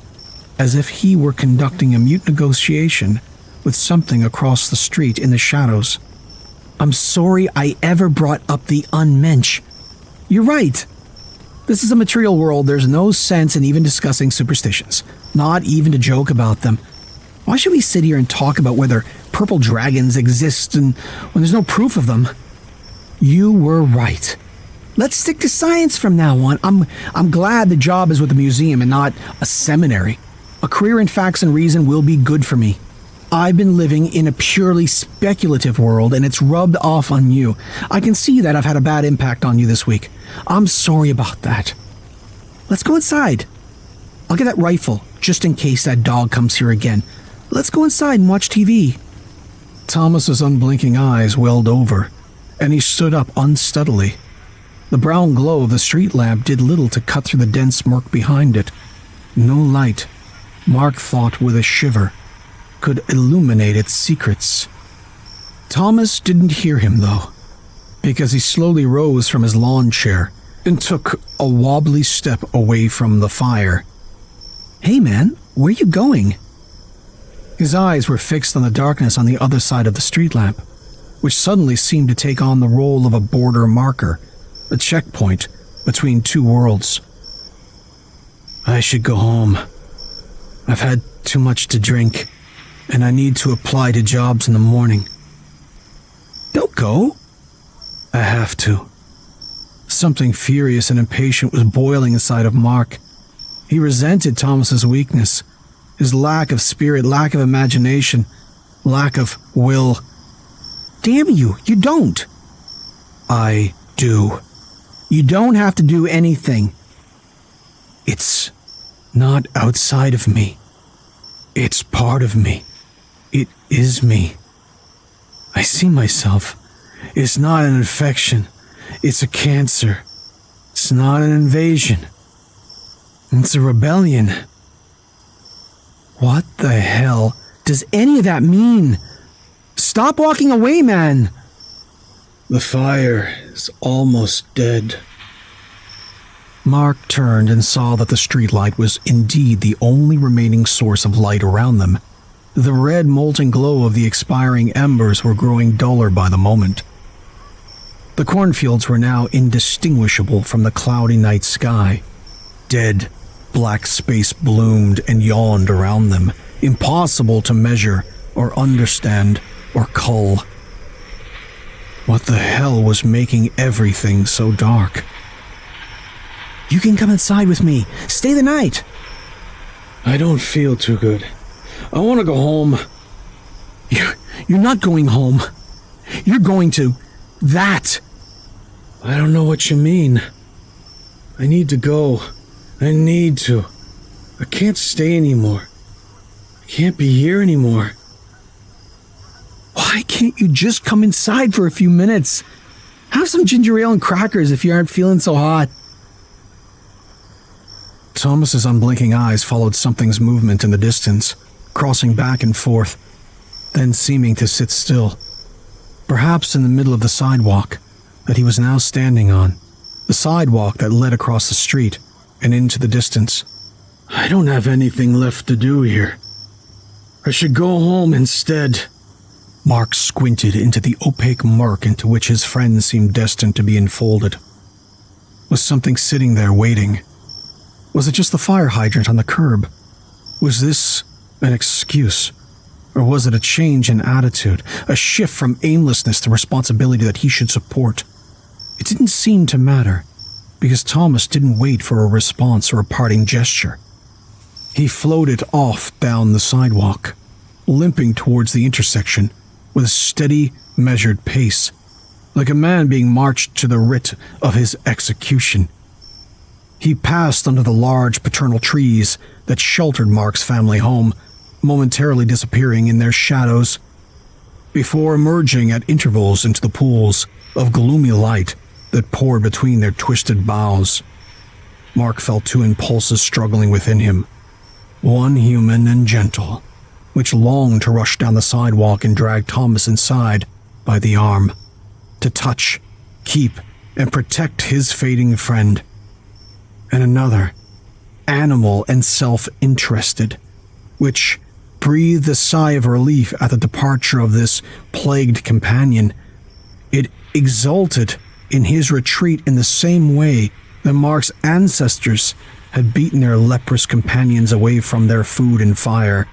as if he were conducting a mute negotiation with something across the street in the shadows. I'm sorry I ever brought up the unmensch. You're right. This is a material world. There's no sense in even discussing superstitions, not even to joke about them. Why should we sit here and talk about whether purple dragons exist and when there's no proof of them? You were right. Let's stick to science from now on. I'm glad the job is with the museum and not a seminary. A career in facts and reason will be good for me. I've been living in a purely speculative world and it's rubbed off on you. I can see that I've had a bad impact on you this week. I'm sorry about that. Let's go inside. I'll get that rifle just in case that dog comes here again. Let's go inside and watch TV. Thomas's unblinking eyes welled over, and he stood up unsteadily. The brown glow of the street lamp did little to cut through the dense murk behind it. No light, Mark thought with a shiver, could illuminate its secrets. Thomas didn't hear him, though, because he slowly rose from his lawn chair and took a wobbly step away from the fire. Hey, man, where you going? His eyes were fixed on the darkness on the other side of the street lamp, which suddenly seemed to take on the role of a border marker, a checkpoint between two worlds. I should go home. I've had too much to drink, and I need to apply to jobs in the morning. Don't go. I have to. Something furious and impatient was boiling inside of Mark. He resented Thomas's weakness, his lack of spirit, lack of imagination, lack of will. Damn you, you don't. I do. You don't have to do anything. It's not outside of me. It's part of me. It is me. I see myself. It's not an infection. It's a cancer. It's not an invasion. It's a rebellion. What the hell does any of that mean? Stop walking away, man. The fire is almost dead. Mark turned and saw that the streetlight was indeed the only remaining source of light around them. The red molten glow of the expiring embers were growing duller by the moment. The cornfields were now indistinguishable from the cloudy night sky. Dead, black space bloomed and yawned around them, impossible to measure or understand or cull. What the hell was making everything so dark? "You can come inside with me. Stay the night." I don't feel too good. I want to go home. You're not going home. You're going to that. I don't know what you mean. I need to go. I need to. I can't stay anymore. I can't be here anymore. Why can't you just come inside for a few minutes? Have some ginger ale and crackers if you aren't feeling so hot. Thomas's unblinking eyes followed something's movement in the distance, crossing back and forth, then seeming to sit still, perhaps in the middle of the sidewalk that he was now standing on, the sidewalk that led across the street and into the distance. I don't have anything left to do here. I should go home instead. Mark squinted into the opaque murk into which his friend seemed destined to be enfolded. Was something sitting there waiting? Was it just the fire hydrant on the curb? Was this an excuse? Or was it a change in attitude, a shift from aimlessness to responsibility that he should support? It didn't seem to matter, because Thomas didn't wait for a response or a parting gesture. He floated off down the sidewalk, limping towards the intersection with a steady, measured pace, like a man being marched to the writ of his execution. He passed under the large paternal trees that sheltered Mark's family home, momentarily disappearing in their shadows, before emerging at intervals into the pools of gloomy light that poured between their twisted boughs. Mark felt two impulses struggling within him, one human and gentle, which longed to rush down the sidewalk and drag Thomas inside by the arm, to touch, keep, and protect his fading friend. And another, animal and self-interested, which breathed a sigh of relief at the departure of this plagued companion. It exulted in his retreat in the same way that Mark's ancestors had beaten their leprous companions away from their food and fire,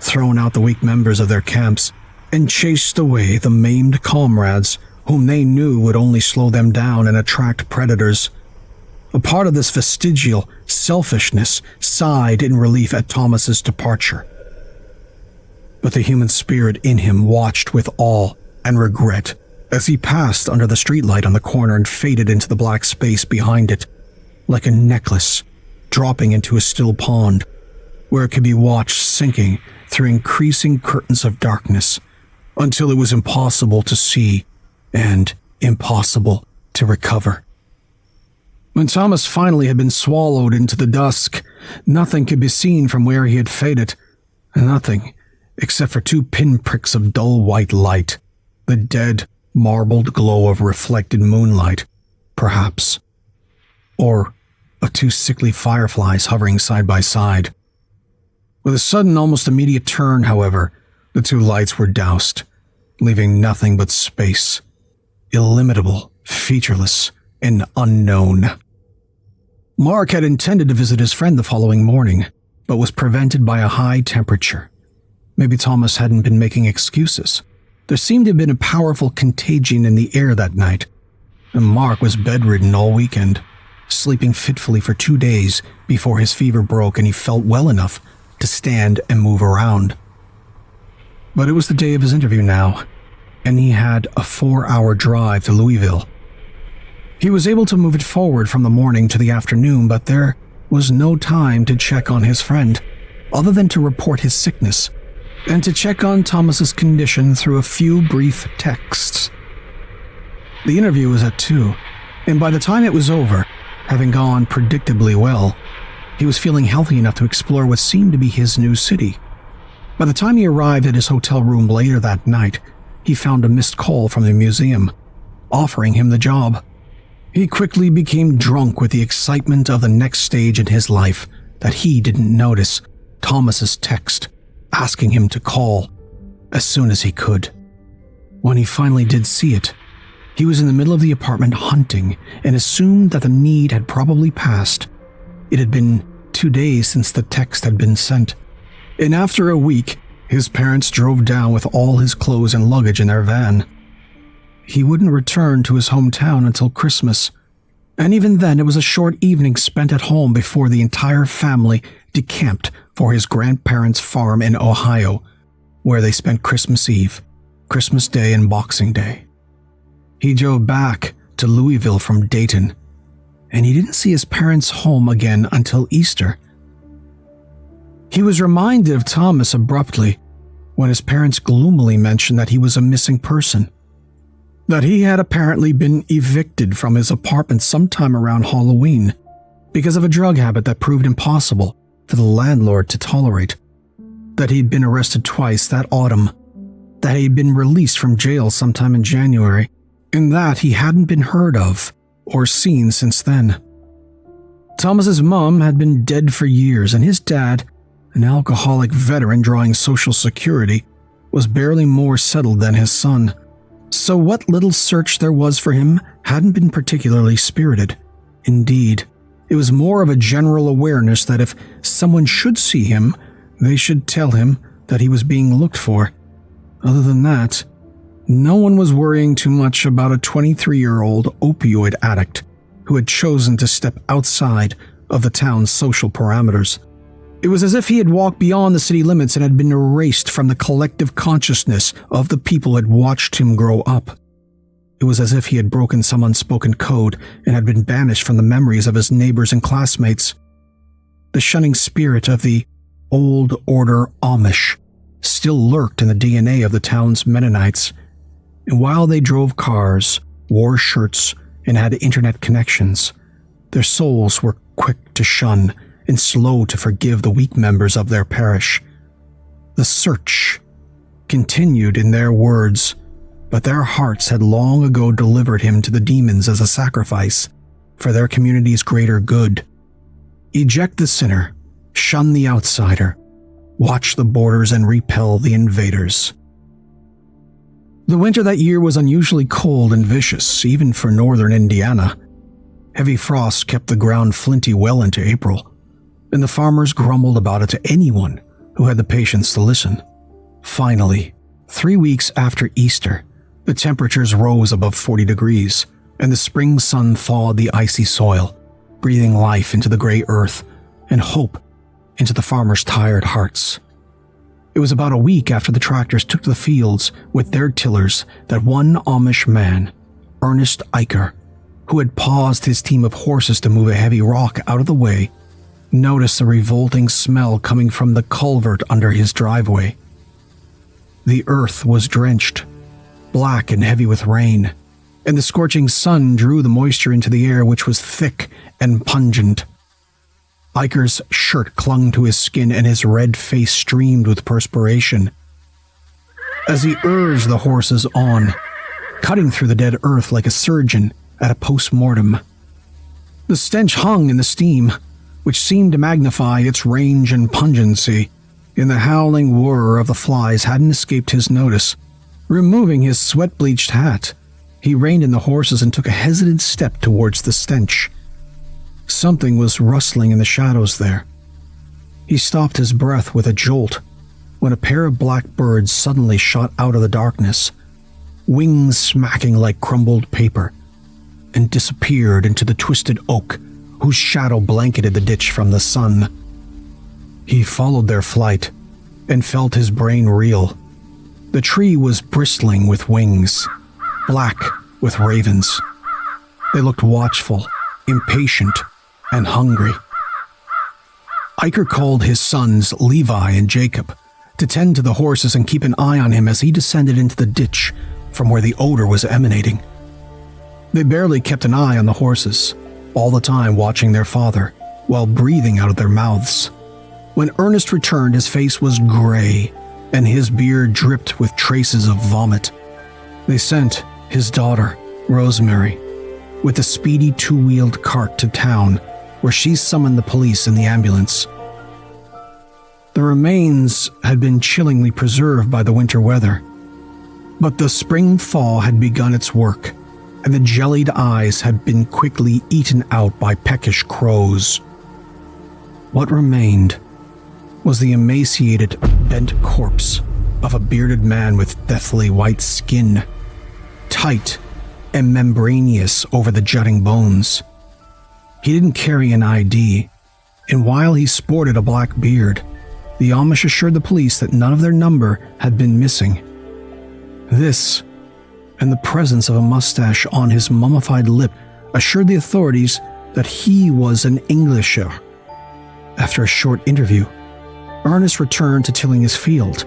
thrown out the weak members of their camps, and chased away the maimed comrades whom they knew would only slow them down and attract predators. A part of this vestigial selfishness sighed in relief at Thomas's departure. But the human spirit in him watched with awe and regret as he passed under the streetlight on the corner and faded into the black space behind it, like a necklace dropping into a still pond, where it could be watched sinking through increasing curtains of darkness until it was impossible to see and impossible to recover. When Thomas finally had been swallowed into the dusk, nothing could be seen from where he had faded, nothing except for two pinpricks of dull white light, the dead, marbled glow of reflected moonlight, perhaps, or of two sickly fireflies hovering side by side. With a sudden, almost immediate turn, however, the two lights were doused, leaving nothing but space, illimitable, featureless, and unknown. Mark had intended to visit his friend the following morning, but was prevented by a high temperature. Maybe Thomas hadn't been making excuses. There seemed to have been a powerful contagion in the air that night, and Mark was bedridden all weekend, sleeping fitfully for 2 days before his fever broke and he felt well enough to stand and move around. But it was the day of his interview now, and he had a 4-hour drive to Louisville. He was able to move it forward from the morning to the afternoon, but there was no time to check on his friend, other than to report his sickness, and to check on Thomas's condition through a few brief texts. The interview was at 2, and by the time it was over, having gone predictably well, he was feeling healthy enough to explore what seemed to be his new city. By the time he arrived at his hotel room later that night, he found a missed call from the museum, offering him the job. He quickly became drunk with the excitement of the next stage in his life that he didn't notice Thomas's text asking him to call as soon as he could. When he finally did see it, He was in the middle of the apartment hunting and assumed that the need had probably passed. It had been 2 days since the text had been sent, and after a week, his parents drove down with all his clothes and luggage in their van. He wouldn't return to his hometown until Christmas, and even then it was a short evening spent at home before the entire family decamped for his grandparents' farm in Ohio, where they spent Christmas Eve, Christmas Day, and Boxing Day. He drove back to Louisville from Dayton, and he didn't see his parents' home again until Easter. He was reminded of Thomas abruptly when his parents gloomily mentioned that he was a missing person, that he had apparently been evicted from his apartment sometime around Halloween because of a drug habit that proved impossible for the landlord to tolerate, that he'd been arrested twice that autumn, that he'd been released from jail sometime in January, and that he hadn't been heard of or seen since then. Thomas's mom had been dead for years, and his dad, an alcoholic veteran drawing Social Security, was barely more settled than his son. So what little search there was for him hadn't been particularly spirited. Indeed, it was more of a general awareness that if someone should see him, they should tell him that he was being looked for. Other than that, no one was worrying too much about a 23-year-old opioid addict who had chosen to step outside of the town's social parameters. It was as if he had walked beyond the city limits and had been erased from the collective consciousness of the people who had watched him grow up. It was as if he had broken some unspoken code and had been banished from the memories of his neighbors and classmates. The shunning spirit of the old order Amish still lurked in the DNA of the town's Mennonites, and while they drove cars, wore shirts, and had internet connections, their souls were quick to shun and slow to forgive the weak members of their parish. The search continued in their words, but their hearts had long ago delivered him to the demons as a sacrifice for their community's greater good. Eject the sinner, shun the outsider, watch the borders and repel the invaders. The winter that year was unusually cold and vicious, even for northern Indiana. Heavy frost kept the ground flinty well into April, and the farmers grumbled about it to anyone who had the patience to listen. Finally, 3 weeks after Easter, the temperatures rose above 40 degrees, and the spring sun thawed the icy soil, breathing life into the gray earth and hope into the farmers' tired hearts. It was about a week after the tractors took to the fields with their tillers that one Amish man, Ernest Eicher, who had paused his team of horses to move a heavy rock out of the way, noticed a revolting smell coming from the culvert under his driveway. The earth was drenched, black and heavy with rain, and the scorching sun drew the moisture into the air, which was thick and pungent. Eicher's shirt clung to his skin and his red face streamed with perspiration. As he urged the horses on, cutting through the dead earth like a surgeon at a post-mortem. The stench hung in the steam, which seemed to magnify its range and pungency, and the howling whir of the flies hadn't escaped his notice. Removing his sweat-bleached hat, he reined in the horses and took a hesitant step towards the stench. Something was rustling in the shadows there. He stopped his breath with a jolt when a pair of black birds suddenly shot out of the darkness, wings smacking like crumbled paper, and disappeared into the twisted oak whose shadow blanketed the ditch from the sun. He followed their flight and felt his brain reel. The tree was bristling with wings, black with ravens. They looked watchful, impatient, and hungry. Eicher called his sons Levi and Jacob to tend to the horses and keep an eye on him as he descended into the ditch from where the odor was emanating. They barely kept an eye on the horses, all the time watching their father while breathing out of their mouths. When Ernest returned, his face was gray and his beard dripped with traces of vomit. They sent his daughter, Rosemary, with a speedy two-wheeled cart to town, where she summoned the police and the ambulance. The remains had been chillingly preserved by the winter weather, but the spring thaw had begun its work, and the jellied eyes had been quickly eaten out by peckish crows. What remained was the emaciated, bent corpse of a bearded man with deathly white skin, tight and membranous over the jutting bones. He didn't carry an ID, and while he sported a black beard, the Amish assured the police that none of their number had been missing. This, and the presence of a mustache on his mummified lip, assured the authorities that he was an Englisher. After a short interview, Ernest returned to tilling his field,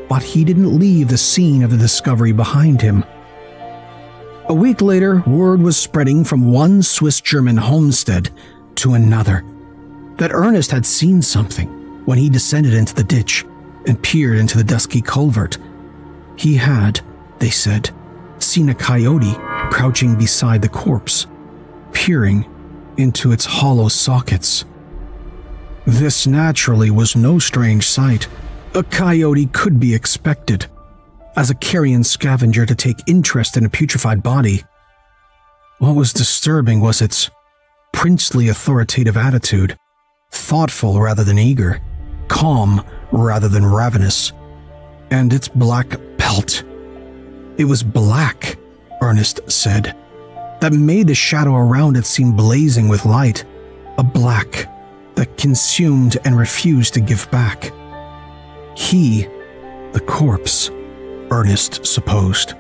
but he didn't leave the scene of the discovery behind him. A week later, word was spreading from one Swiss-German homestead to another that Ernest had seen something when he descended into the ditch and peered into the dusky culvert. He had, they said, seen a coyote crouching beside the corpse, peering into its hollow sockets. This naturally was no strange sight. A coyote could be expected, as a carrion scavenger, to take interest in a putrefied body. What was disturbing was its princely authoritative attitude, thoughtful rather than eager, calm rather than ravenous, and its black pelt. It was black, Ernest said, that made the shadow around it seem blazing with light, a black that consumed and refused to give back. He, the corpse, Ernest supposed,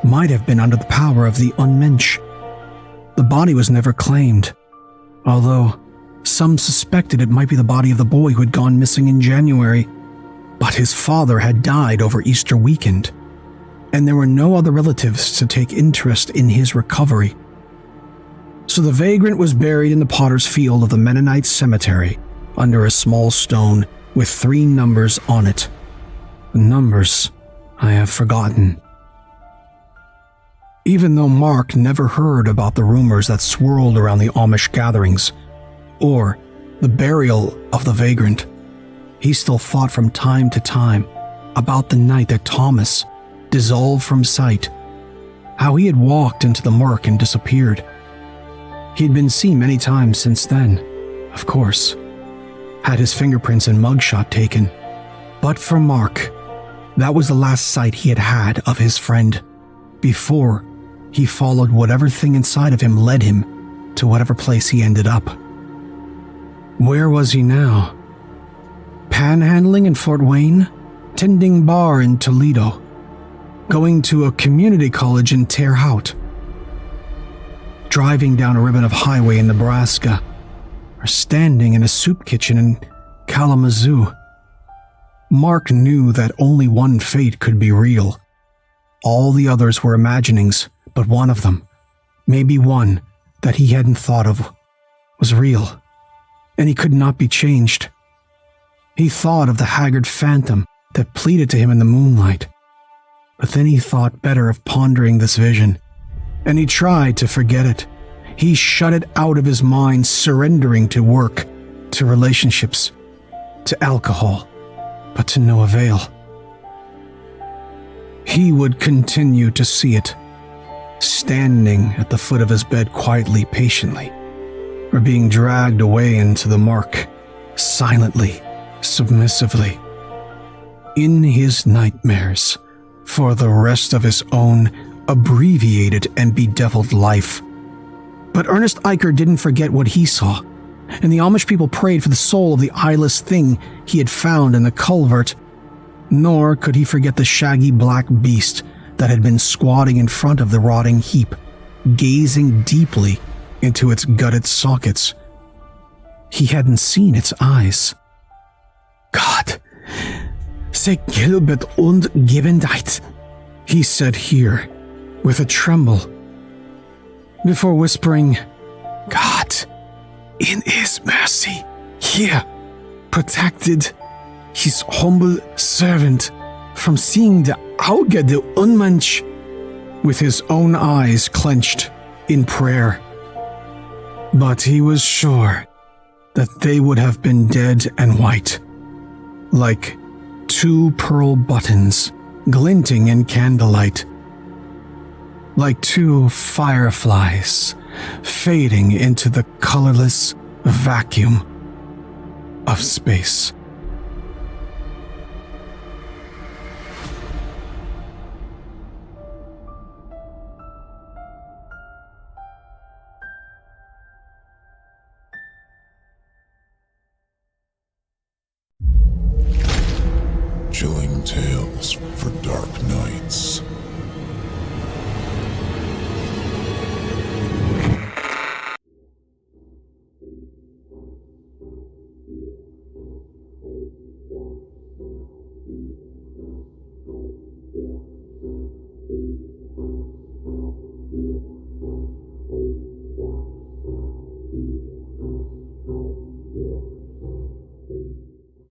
might have been under the power of the Unmensch. The body was never claimed, although some suspected it might be the body of the boy who had gone missing in January, but his father had died over Easter weekend, and there were no other relatives to take interest in his recovery. So the vagrant was buried in the potter's field of the Mennonite cemetery under a small stone with 3 numbers on it. The numbers I have forgotten. Even though Mark never heard about the rumors that swirled around the Amish gatherings, or the burial of the vagrant, he still thought from time to time about the night that Thomas dissolved from sight, how he had walked into the murk and disappeared. He had been seen many times since then, of course, had his fingerprints and mugshot taken, but for Mark, that was the last sight he had had of his friend, before he followed whatever thing inside of him led him to whatever place he ended up. Where was he now? Panhandling in Fort Wayne? Tending bar in Toledo? Going to a community college in Terre Haute? Driving down a ribbon of highway in Nebraska? Or standing in a soup kitchen in Kalamazoo? Mark knew that only one fate could be real. All the others were imaginings, but one of them, maybe one that he hadn't thought of, was real, and he could not be changed. He thought of the haggard phantom that pleaded to him in the moonlight, but then he thought better of pondering this vision, and he tried to forget it. He shut it out of his mind, surrendering to work, to relationships, to alcohol, but to no avail. He would continue to see it, standing at the foot of his bed quietly, patiently, or being dragged away into the murk, silently, submissively, in his nightmares, for the rest of his own abbreviated and bedeviled life. But Ernest Eicher didn't forget what he saw, and the Amish people prayed for the soul of the eyeless thing he had found in the culvert, nor could he forget the shaggy black beast that had been squatting in front of the rotting heap, gazing deeply into its gutted sockets. He hadn't seen its eyes. God, sei Gilbert und Gebendheit, he said here, with a tremble, before whispering, God, in his mercy, here, protected his humble servant from seeing the Auge der Unmensch, with his own eyes clenched in prayer. But he was sure that they would have been dead and white, like 2 pearl buttons glinting in candlelight. like two fireflies fading into the colorless vacuum of space. Chilling tales for dark nights.